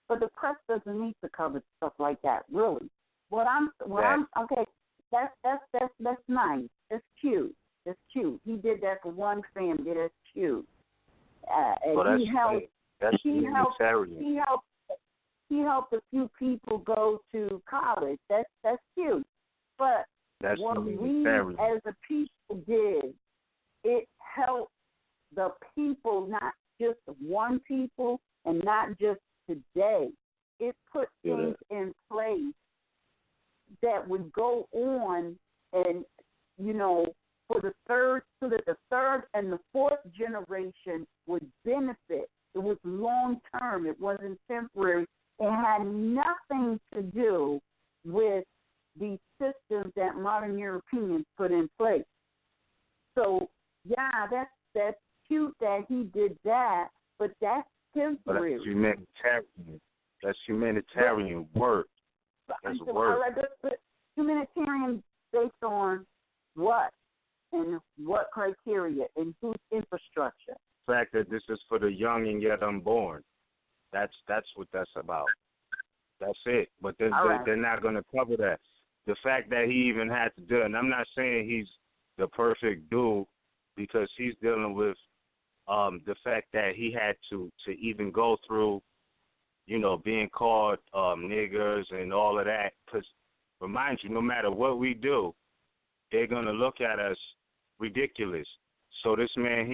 But the press doesn't need to cover stuff like that, really. Okay, that's nice. That's cute. That's cute. He did that for one family. That's cute. He helped a few people go to college. That's cute. But what we as a people did, it helped the people, not just one people and not just today. It put things in place that would go on and, for the third, so that the third and the fourth generation would benefit. It was long term. It wasn't temporary. It had nothing to do with the systems that modern Europeans put in place. So, yeah, that's cute that he did that, but that's temporary. That's humanitarian work. That's work. But humanitarian based on what? And what criteria and whose infrastructure? The fact that this is for the young and yet unborn. That's what that's about. That's it. But they're not going to cover that. The fact that he even had to do it, and I'm not saying he's the perfect dude because he's dealing with the fact that he had to even go through, being called niggers and all of that. Because remind you, no matter what we do, they're going to look at us ridiculous. So this man,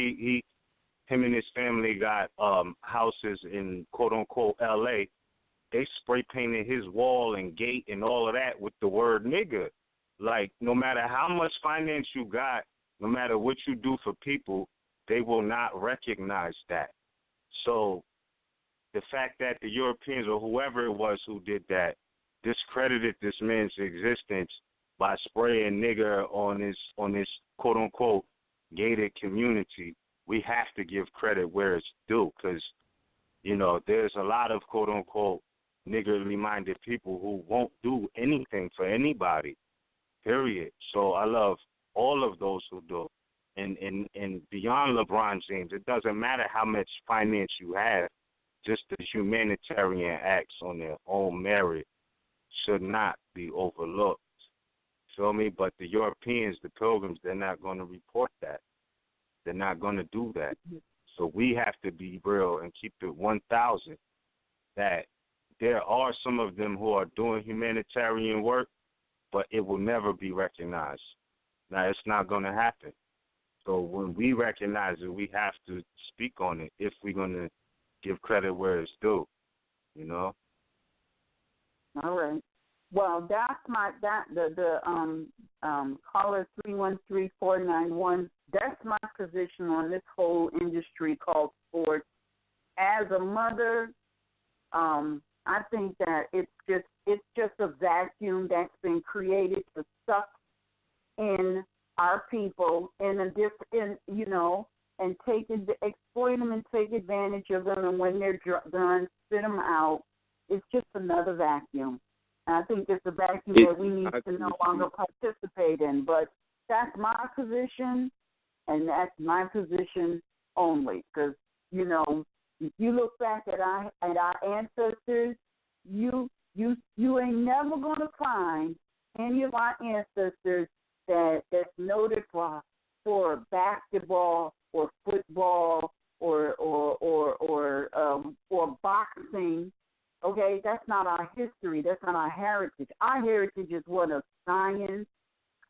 him and his family got houses in quote-unquote L.A. They spray painted his wall and gate and all of that with the word nigger. Like, no matter how much finance you got, no matter what you do for people, they will not recognize that. So the fact that the Europeans or whoever it was who did that discredited this man's existence by spraying nigger on this quote-unquote gated community, we have to give credit where it's due because, there's a lot of quote-unquote niggerly-minded people who won't do anything for anybody, period. So I love all of those who do. And beyond LeBron James, it doesn't matter how much finance you have, just the humanitarian acts on their own merit should not be overlooked. Feel me? But the Europeans, the pilgrims, they're not going to report that. They're not going to do that. So we have to be real and keep it 1,000 that there are some of them who are doing humanitarian work, but it will never be recognized. Now, it's not going to happen. So when we recognize it, we have to speak on it if we're going to give credit where it's due, All right. Well, that's the caller 313491. That's my position on this whole industry called sports. As a mother, I think that it's just a vacuum that's been created to suck in our people and exploit them and take advantage of them. And when they're done, spit them out. It's just another vacuum. And I think it's a vacuum that we need to no longer participate in. But that's my position, and that's my position only. Because, you look back at our ancestors, you ain't never gonna find any of our ancestors that's noted for basketball or football or boxing. Okay, that's not our history. That's not our heritage. Our heritage is one of science.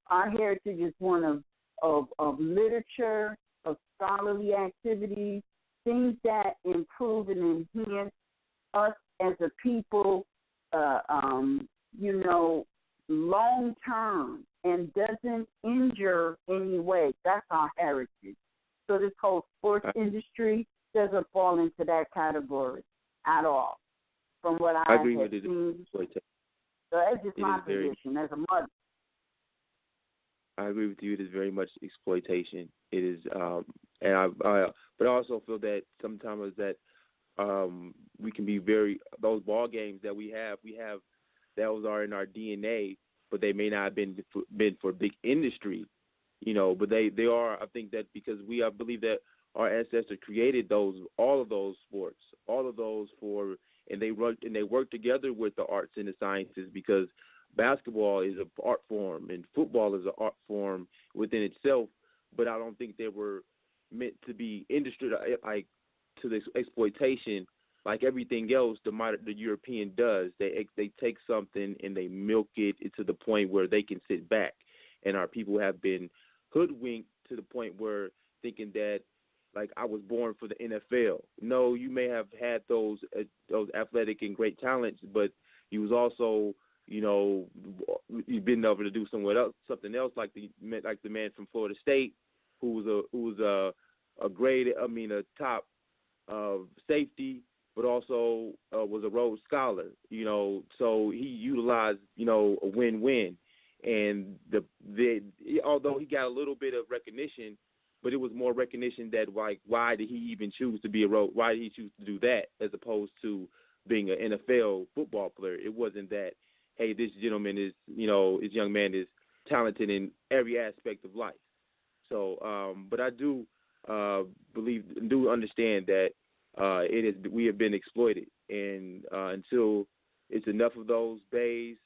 Our heritage is one of literature, of scholarly activities, things that improve and enhance us as a people, long term and doesn't injure any way. That's our heritage. So this whole sports industry doesn't fall into that category at all, from what I agree have with it. seen. So that's just my position as a mother. I agree with you. It is very much exploitation. It is, but I also feel that sometimes that we can be those ball games that we have those are in our DNA, but they may not have been for big industry, but they are. I think that because I believe that our ancestors created all of those sports, all of those and they work together with the arts and the sciences, because basketball is an art form and football is an art form within itself, but I don't think they were meant to be industry like to this exploitation like everything else the European does. They take something and they milk it to the point where they can sit back, and our people have been hoodwinked to the point where thinking that like I was born for the NFL. No, you may have had those athletic and great talents, but you was also you've been able to do something else, like the man from Florida State, who was a top safety, but also was a Rhodes Scholar. So he utilized a win-win, and although he got a little bit of recognition, but it was more recognition that why did he even choose to be why did he choose to do that as opposed to being an NFL football player? It wasn't that, hey, this gentleman is, this young man is talented in every aspect of life. So, but I do understand that we have been exploited, and until it's enough of those bays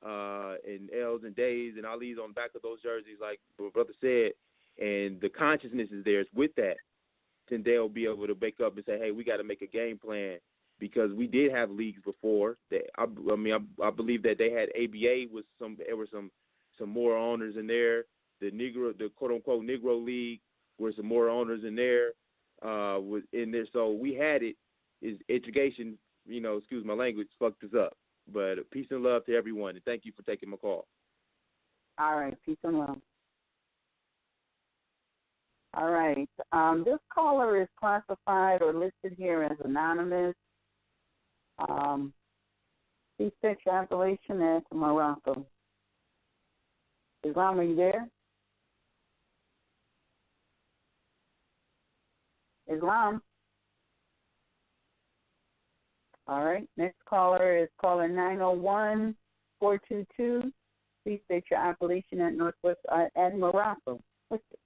and L's and days and Ali's on the back of those jerseys, like my brother said, and the consciousness is there with that, then they'll be able to wake up and say, hey, we got to make a game plan. Because we did have leagues before. I believe that they had ABA with there were some more owners in there. The quote unquote Negro League were some more owners in there. Was in there. So we had it. Is education, excuse my language, fucked us up. But peace and love to everyone, and thank you for taking my call. All right, peace and love. All right. This caller is classified or listed here as anonymous. Please state your appellation as Morocco. Islam, are you there? Islam? All right. Next caller is caller 901-422. Please state your appellation at Northwest at Morocco. What's it?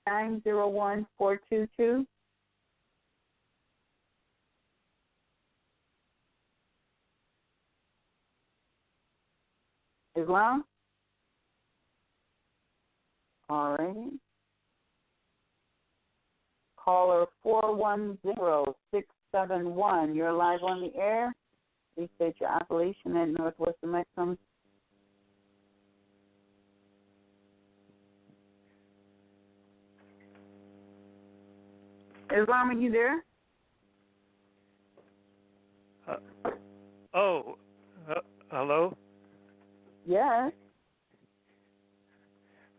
901-422. Islam? All right. Caller 410671. You're live on the air. Please state your appellation at Northwest Mexico. Islam, are you there? Hello? Yes.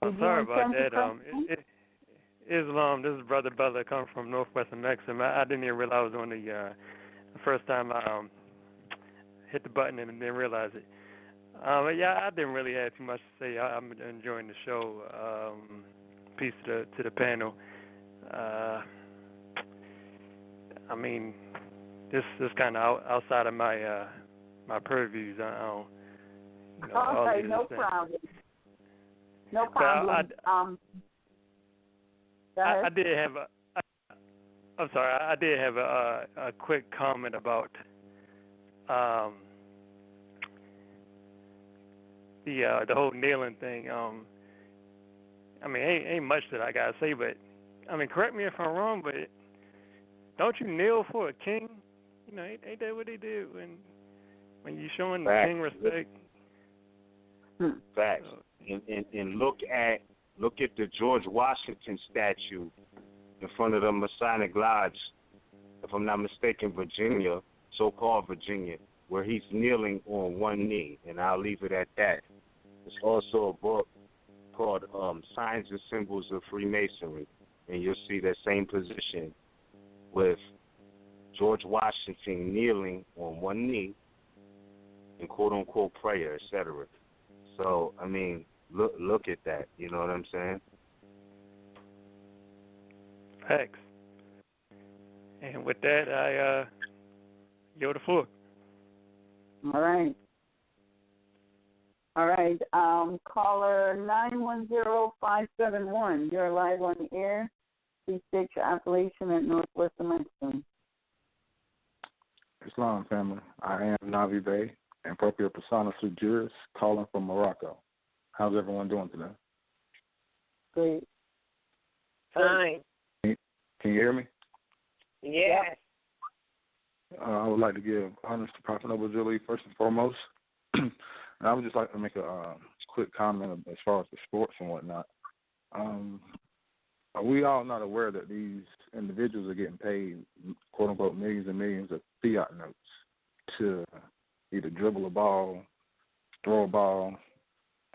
Sorry about that. Islam, this is Brother Butler, coming from Northwestern Mexico. I didn't even realize I was on the first time I hit the button and didn't realize it. I didn't really have too much to say. I'm enjoying the show. Peace to the panel. This is kind of outside of my my purviews. Okay, no problem. No problem. I did have a. I'm sorry. I did have a quick comment about the whole kneeling thing. I mean, ain't much that I gotta say, but I mean, correct me if I'm wrong, but don't you kneel for a king? You know, ain't that what they do when you showing the king respect? Facts. And look at the George Washington statue in front of the Masonic Lodge, if I'm not mistaken, Virginia, so-called Virginia, where he's kneeling on one knee, and I'll leave it at that. There's also a book called Signs and Symbols of Freemasonry, and you'll see that same position with George Washington kneeling on one knee in quote-unquote prayer, etc. So, I mean, look at that. You know what I'm saying? Facts. And with that, I yield the floor. All right. Caller 910-571. You're live on the air. Please state your appellation at Northwest Mexico. Islam family. I am RVBey, and propria persona sui juris, calling from Morocco. How's everyone doing today? Great. Fine. Can you hear me? Yes. I would like to give honors to Prophet Noble Julie first and foremost. And I would just like to make a quick comment as far as the sports and whatnot. Are we all not aware that these individuals are getting paid, quote unquote, millions and millions of fiat notes to either dribble a ball, throw a ball,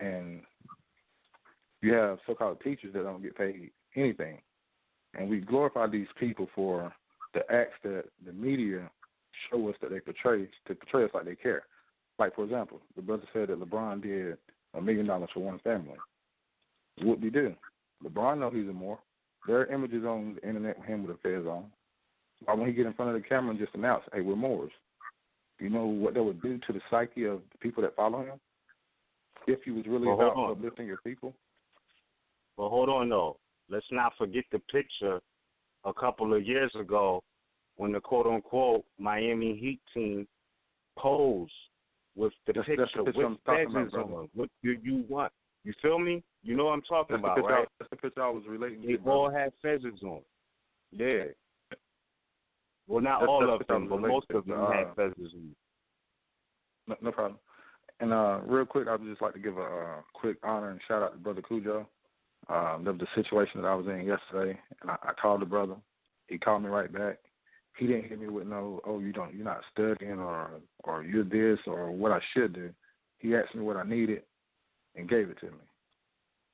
and you have so-called teachers that don't get paid anything. And we glorify these people for the acts that the media show us that they portray, to portray us like they care. Like, for example, the brother said that LeBron did $1 million for one family. Whoop-de-doo. LeBron knows he's a Moor. There are images on the internet with him with a fez on. Why when he get in front of the camera and just announce, hey, we're Moors? You know what that would do to the psyche of the people that follow him? If he was really about uplifting your people? But hold on, though. Let's not forget the picture a couple of years ago when the quote-unquote Miami Heat team posed with the picture with fezes on. What do you want? You feel me? You know what I'm talking about, right? That's the picture I was relating to. They all had fezes on. Yeah. Well, not all of them, but most of them had fezes on. No problem. And real quick, I would just like to give a quick honor and shout out to Brother Cujo. There was a situation that I was in yesterday, and I called the brother. He called me right back. He didn't hit me with no, oh, you're not studying or you're this or what I should do. He asked me what I needed and gave it to me.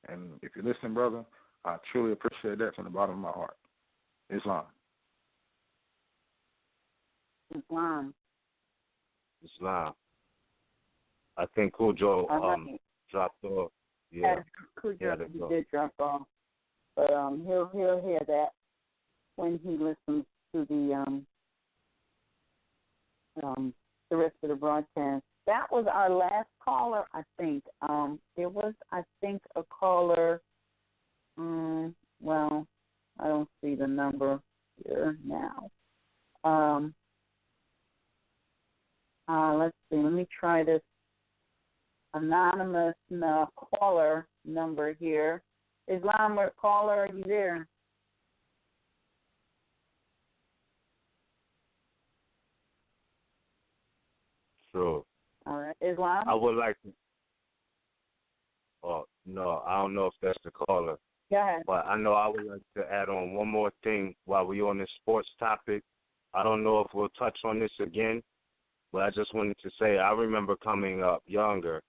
And if you're listening, brother, I truly appreciate that from the bottom of my heart. Islam. I think Cujo dropped off. Yeah. Cujo did drop off. But he'll hear that when he listens to the rest of the broadcast. That was our last caller, I think. There was, I think, a caller. Well, I don't see the number here now. Let's see. Let me try this anonymous caller number here. Islam, caller, are you there? Sure. All right, Islam? I would like to. Oh, no, I don't know if that's the caller. Go ahead. But I know I would like to add on one more thing while we're on this sports topic. I don't know if we'll touch on this again, but I just wanted to say I remember coming up younger,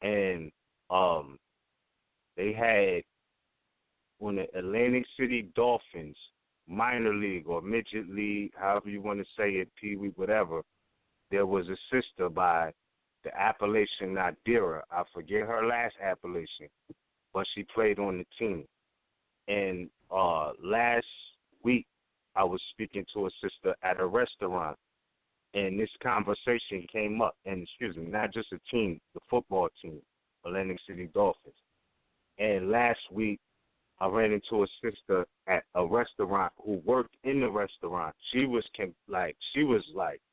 and they had when the Atlantic City Dolphins, minor league or midget league, however you want to say it, Pee-wee, whatever, there was a sister by the appellation Nadira. I forget her last appellation, but she played on the team. And last week, I was speaking to a sister at a restaurant, and this conversation came up. And excuse me, not just a team, the football team, Atlantic City Dolphins. And last week, I ran into a sister at a restaurant who worked in the restaurant. She was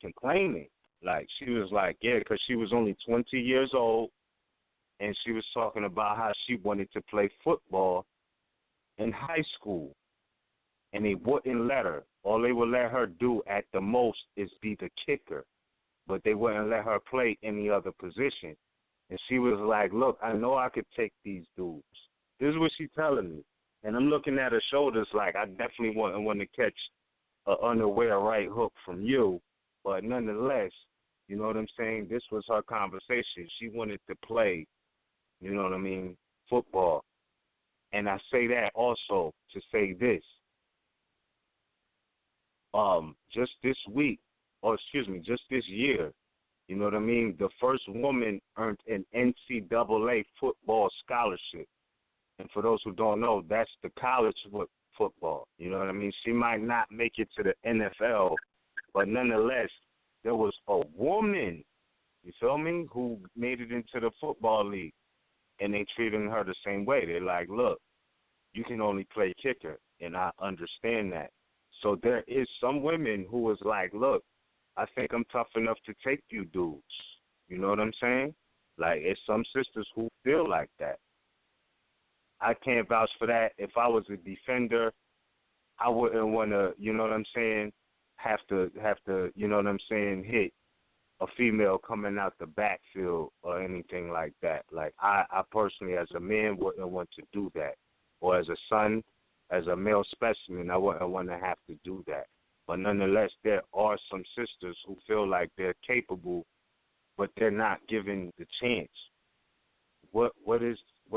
complaining. Like, she was like, yeah, because she was only 20 years old, and she was talking about how she wanted to play football in high school, and they wouldn't let her. All they would let her do at the most is be the kicker, but they wouldn't let her play any other position. And she was like, look, I know I could take these dudes. This is what she's telling me. And I'm looking at her shoulders like I definitely want to catch an unaware right hook from you. But nonetheless, you know what I'm saying? This was her conversation. She wanted to play, you know what I mean, football. And I say that also to say this. Just this year, you know what I mean, the first woman earned an NCAA football scholarship. And for those who don't know, that's the college football. You know what I mean? She might not make it to the NFL, but nonetheless, there was a woman, you feel me, who made it into the football league. And they treated her the same way. They're like, look, you can only play kicker, and I understand that. So there is some women who was like, look, I think I'm tough enough to take you dudes. You know what I'm saying? Like, it's some sisters who feel like that. I can't vouch for that. If I was a defender, I wouldn't want to, you know what I'm saying, have to, you know what I'm saying, hit a female coming out the backfield or anything like that. Like, I personally, as a man, wouldn't want to do that. Or as a son, as a male specimen, I wouldn't want to have to do that. But nonetheless, there are some sisters who feel like they're capable, but they're not given the chance. What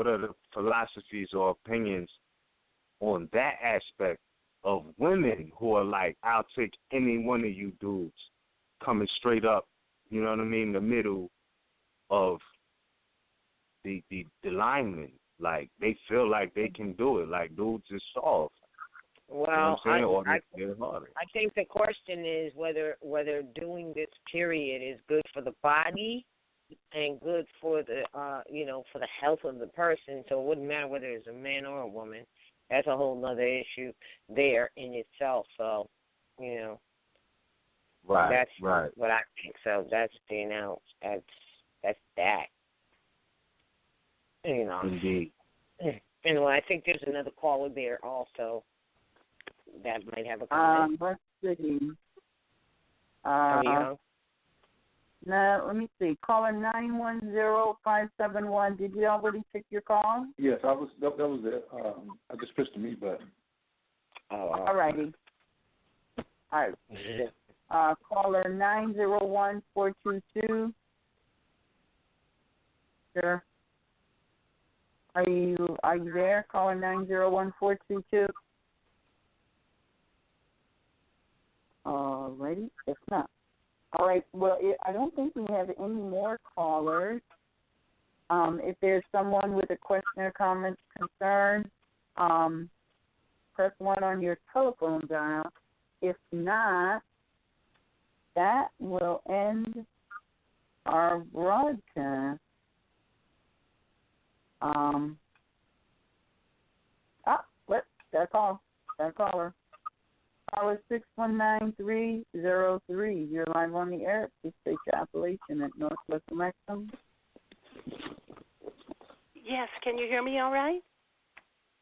are the philosophies or opinions on that aspect of women who are like, I'll take any one of you dudes coming straight up, you know what I mean, the middle of the linemen. Like, they feel like they can do it. Like, dudes is soft. Well, you know what I'm saying? I think the question is whether doing this period is good for the body and good for the for the health of the person. So it wouldn't matter whether it's a man or a woman. That's a whole other issue there in itself. So, right, that's right. what I think. So that's that's that. Indeed. Anyway, I think there's another caller there also that might have a comment. Let's see. No, let me see. Caller 910-571. Did you already take your call? Yes, that was it. I just pushed the mute button. All righty. All right. Caller 901-422. Sure. Are you there? Caller 901-422. All righty. If not. All right. Well, I don't think we have any more callers. If there's someone with a question or comment, concern, press 1 on your telephone dial. If not, that will end our broadcast. That caller. Caller 619-303. You're live on the air. Please state your appellation at Northwest Maxim. Yes, can you hear me all right?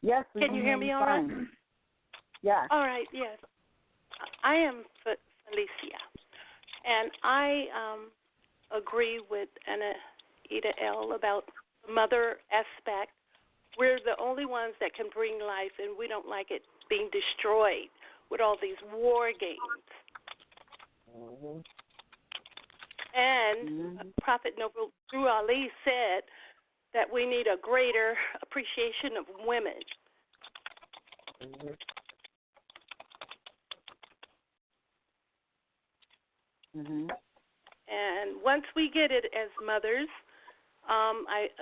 Yes, can you hear me all right? Yeah. All right, yes. I am Felicia, and I agree with Anita L. about the mother aspect. We're the only ones that can bring life, and we don't like it being destroyed with all these war games. Mm-hmm. And Prophet Noble Drew Ali said that we need a greater appreciation of women. Mm-hmm. And once we get it as mothers,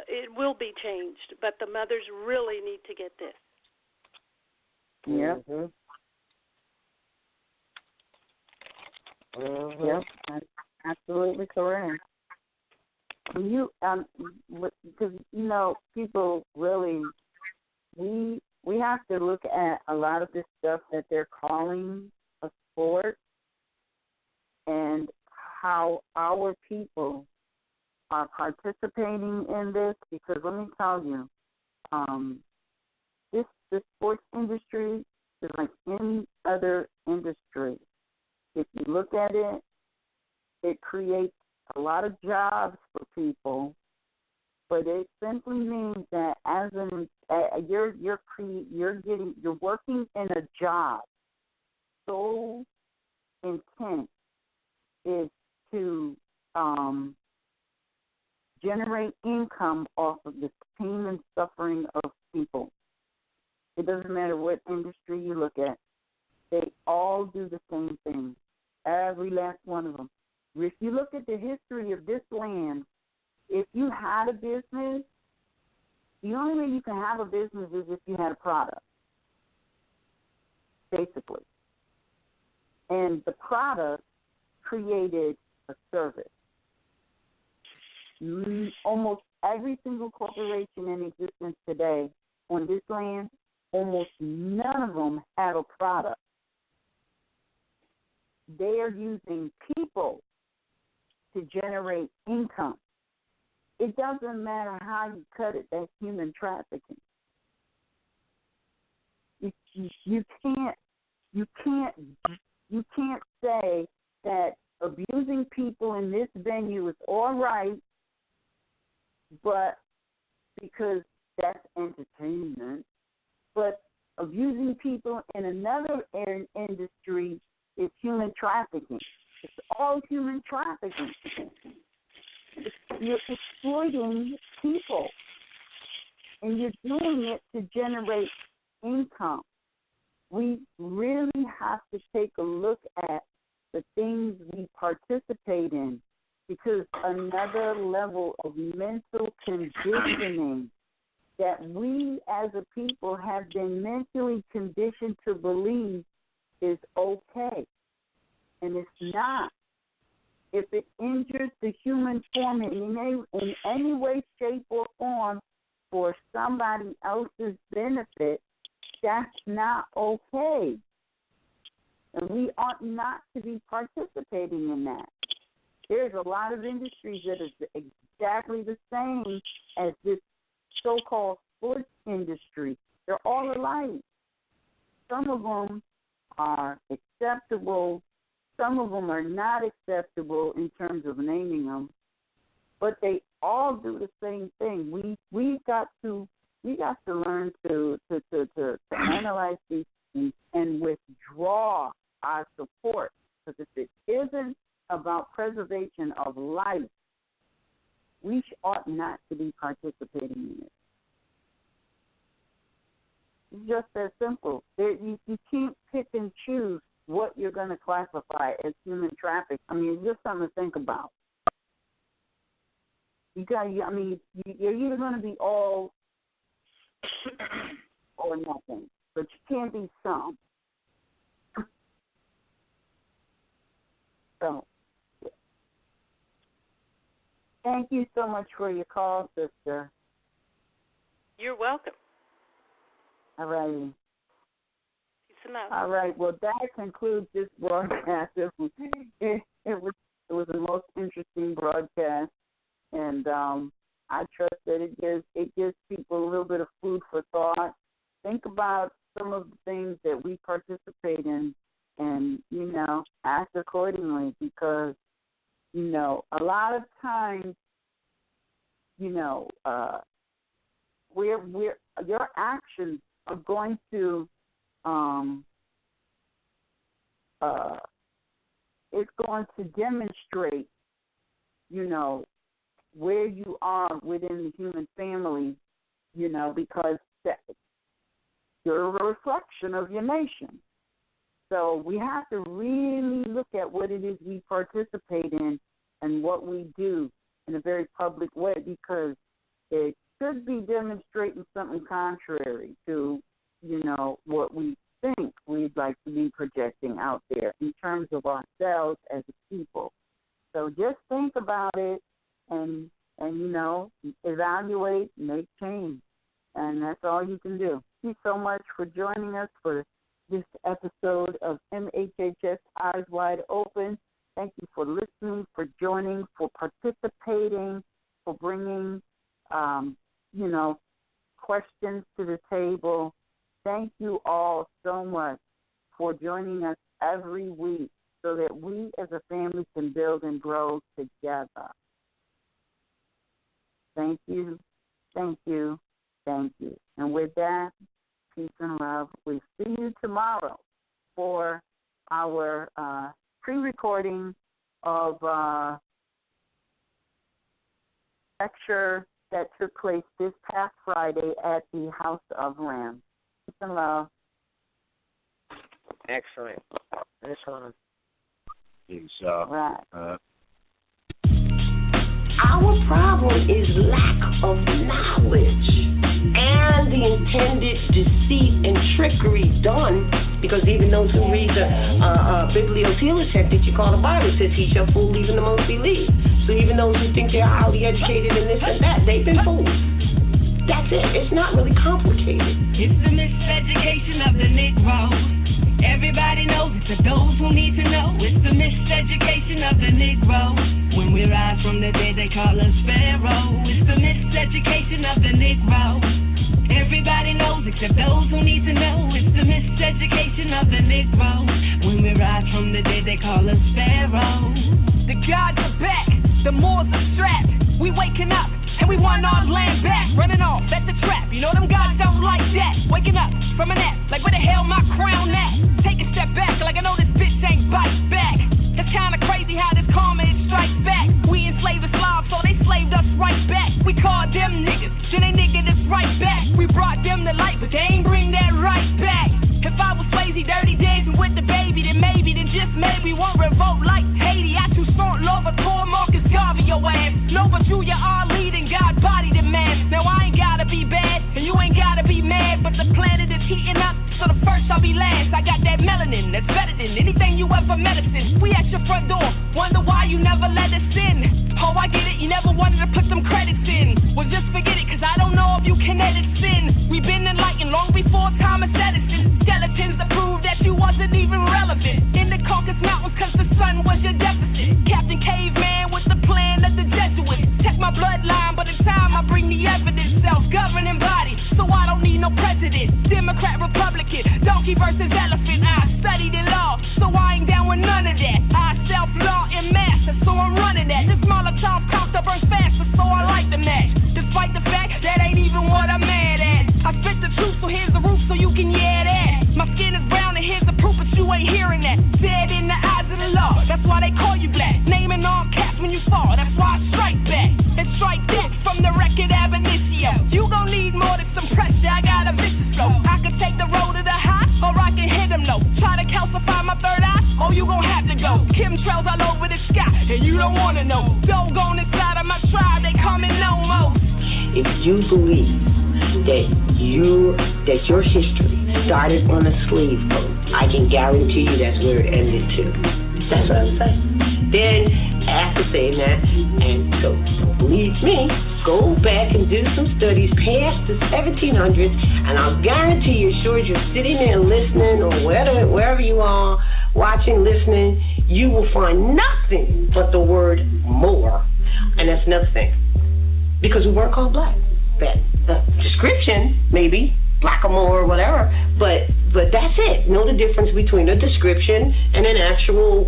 it will be changed. But the mothers really need to get this. Yep. Yep. That's absolutely correct. You because people really, we we have to look at a lot of this stuff that they're calling a sport and how our people are participating in this, because let me tell you, this sports industry is like any other industry. If you look at it, it creates a lot of jobs for people, but it simply means that you're working in a job. So intent is to generate income off of the pain and suffering of people. It doesn't matter what industry you look at. They all do the same thing, every last one of them. If you look at the history of this land, if you had a business, the only way you can have a business is if you had a product, basically. And the product created a service. Almost every single corporation in existence today on this land, almost none of them have a product. They are using people to generate income. It doesn't matter how you cut it, that's human trafficking. You can't say that abusing people in this venue is all right, but because that's entertainment. But abusing people in another industry is human trafficking. It's all human trafficking. You're exploiting people, and you're doing it to generate income. We really have to take a look at the things we participate in, because another level of mental conditioning that we as a people have been mentally conditioned to believe is okay, and it's not. If it injures the human form in any way, shape, or form for somebody else's benefit, that's not okay. And we ought not to be participating in that. There's a lot of industries that is exactly the same as this so-called sports industry. They're all alike. Some of them are acceptable. Some of them are not acceptable in terms of naming them, but they all do the same thing. We got to learn to analyze these things and withdraw our support, because if it isn't about preservation of life, we ought not to be participating in it. It's just that simple. You can't pick and choose what you're going to classify as human trafficking. I mean, it's just something to think about. You're either going to be all or nothing, but you can't be some. So, thank you so much for your call, sister. You're welcome. All righty. All right. Well, that concludes this broadcast. It was the most interesting broadcast, and I trust that it gives people a little bit of food for thought. Think about some of the things that we participate in, and act accordingly, because a lot of times your actions are going to it's going to demonstrate, where you are within the human family, because you're a reflection of your nation. So we have to really look at what it is we participate in and what we do in a very public way, because it could be demonstrating something contrary to, what we think we'd like to be projecting out there in terms of ourselves as a people. So just think about it and evaluate, make change. And that's all you can do. you so much for joining us for this episode of MHHS Eyes Wide Open. Thank you for listening, for joining, for participating, for bringing, questions to the table. Thank you all so much for joining us every week so that we as a family can build and grow together. Thank you, thank you, thank you. And with that, peace and love. We'll see you tomorrow for our pre-recording of lecture that took place this past Friday at the House of Ram. Peace and love. Excellent. Peace. Right. Our problem is lack of knowledge and the intended deceit and trickery done, because even those who read the bibliotext that you call the Bible says he shall fool even the most believe. So even those who think they're highly educated and this and that, they've been fooled. That's it. It's not really complicated. It's the miseducation of the Negro. Everybody knows it to those who need to know. It's the miseducation of the Negro. When we rise from the dead, they call us Pharaoh. It's the miseducation of the Negro. Everybody knows except those who need to know. It's the miseducation of the Negro. When we rise from the dead, they call us Pharaoh. The gods are back, the Moors are strapped. We waking up, and we want our land back. Running off, that's a trap. You know them guys don't like that. Waking up from a nap, like where the hell my crown at? Take a step back, like I know this bitch ain't bite back. It's kinda crazy how this karma it strikes back. We enslaved Islam, so they slaved us right back. We called them niggas, then they nigga this right back. We brought them to light, but they ain't bring that right back. If I was lazy, dirty dancing with the baby, then maybe, then just maybe won't revolt like Haiti. I too smart, Lova, Tor, Marcus, Garvey, your ass. Nova, Julia, our leading, God body the man. Now I ain't gotta be bad, and you ain't gotta be mad, but the planet is heating up, so the first I'll be last. I got that melanin that's better than anything you ever medicine. We at your front door, wonder why you never let us in. Oh, I get it, you never wanted to put some credits in. Well, just forget it, cause I don't know if you can edit sin. We've been enlightened long before Thomas Edison. Skeletons to prove that you wasn't even relevant. In the Caucasus Mountains, cause the sun was your deficit. Captain Caveman with the plan of the Jesuits. Check my bloodline, but in time I bring the evidence. Self-governing body, so I don't need no president. Democrat, Republican, donkey versus elephant. I studied in law, so I ain't down with none of that. I self-law in master, so I'm running that. This Molotov cocktail burns faster, so I like the match. Despite the fact that ain't even what I'm mad at. I spit the truth, so here's the roof so you can hear that. My skin is brown and here's the proof, but you ain't hearing that. Dead in the eyes of the law, that's why they call you black. Naming all caps when you fall, that's why I strike back. And strike this from the record ab initio. You gon' need more than some pressure, I got a vicious flow. I can take the road to the high, or I can hit them low. Try to calcify my third eye, oh you gon' have to go. Chemtrails all over the sky, and you don't wanna know. Doggone inside of my tribe, they coming no more. If you believe that your history started on a slave boat, I can guarantee you that's where it ended too. That's what I'm saying. Then, after saying that, and so don't believe me, go back and do some studies past the 1700s, and I'll guarantee you, sure as you're sitting there listening, or wherever you are, watching, listening, you will find nothing but the word Moor, and that's another thing. Because we weren't called black. That description, maybe, black or more or whatever, but that's it. Know the difference between a description and an actual,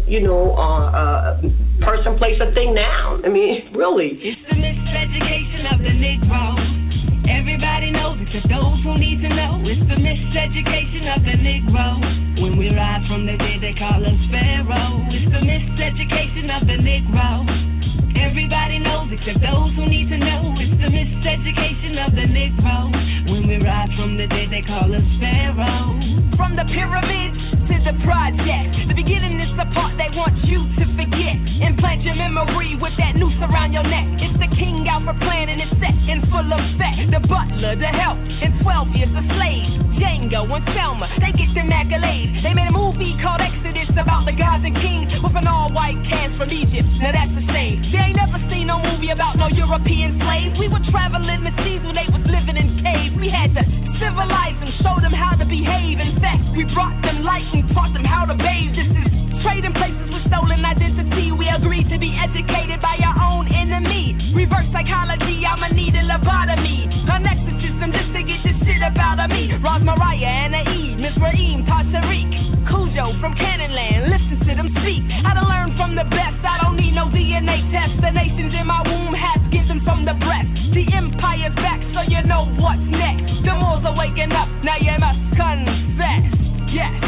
person, place, or thing, noun. I mean, really. It's the miseducation of the Negro. Everybody knows it to those who need to know. It's the miseducation of the Negro. When we rise from the dead, they call us Pharaoh. It's the miseducation of the Negro. Everybody knows except those who need to know. It's the miseducation of the Negro. When we rise from the dead, they call us Pharaoh. From the pyramids to the project, the beginning is the part they want you to forget. Implant your memory with that noose around your neck. It's the king out for planning, it's set in full effect. The butler, the help, in 12 years a slave. Django and Selma, they get them accolades. They made a movie called Exodus about the gods and kings with an all-white cast from Egypt. Now that's a shame. They ain't never seen no movie about no European slaves. We were traveling the seas when they was living in caves. We had to civilized them, showed them how to behave. In fact, we brought them light and taught them how to bathe. This is trading places with stolen identity. We agreed to be educated by our own enemy. Reverse psychology, I'ma need a lobotomy. An exorcism just to get this shit about me. Roz Mariah, Anna Eve, Miss Raheem, Todd Tariq, Cujo from Cannonland, listen to them speak. I done learned from the best, I don't need no DNA test. The nations in my womb has given from the breast. The empire's back, so you know what's next. The Moors are waking up, now you must confess. Yes,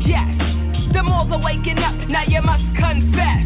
yes. The Moors are waking up, now you must confess.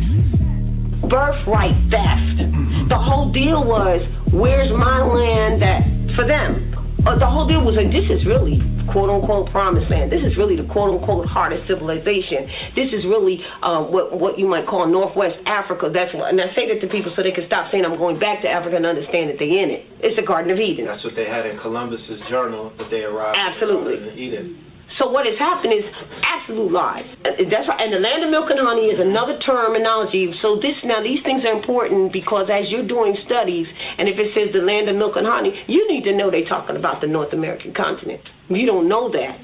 Birthright theft. The whole deal was, where's my land that, for them? The whole deal was like, this is really quote-unquote promised land. This is really the quote-unquote heart of civilization. This is really what you might call Northwest Africa. That's what, and I say that to people so they can stop saying I'm going back to Africa and understand that they're in it. It's the Garden of Eden. That's what they had in Columbus's journal that they arrived in Eden. So what has happened is absolute lies. That's right. And the land of milk and honey is another terminology. So these things are important because as you're doing studies, and if it says the land of milk and honey, you need to know they're talking about the North American continent. If you don't know that,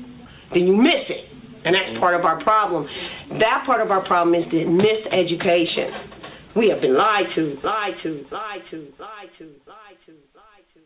then you miss it. And that's part of our problem. That part of our problem is the miseducation. We have been lied to, lied to, lied to, lied to, lied to, lied to.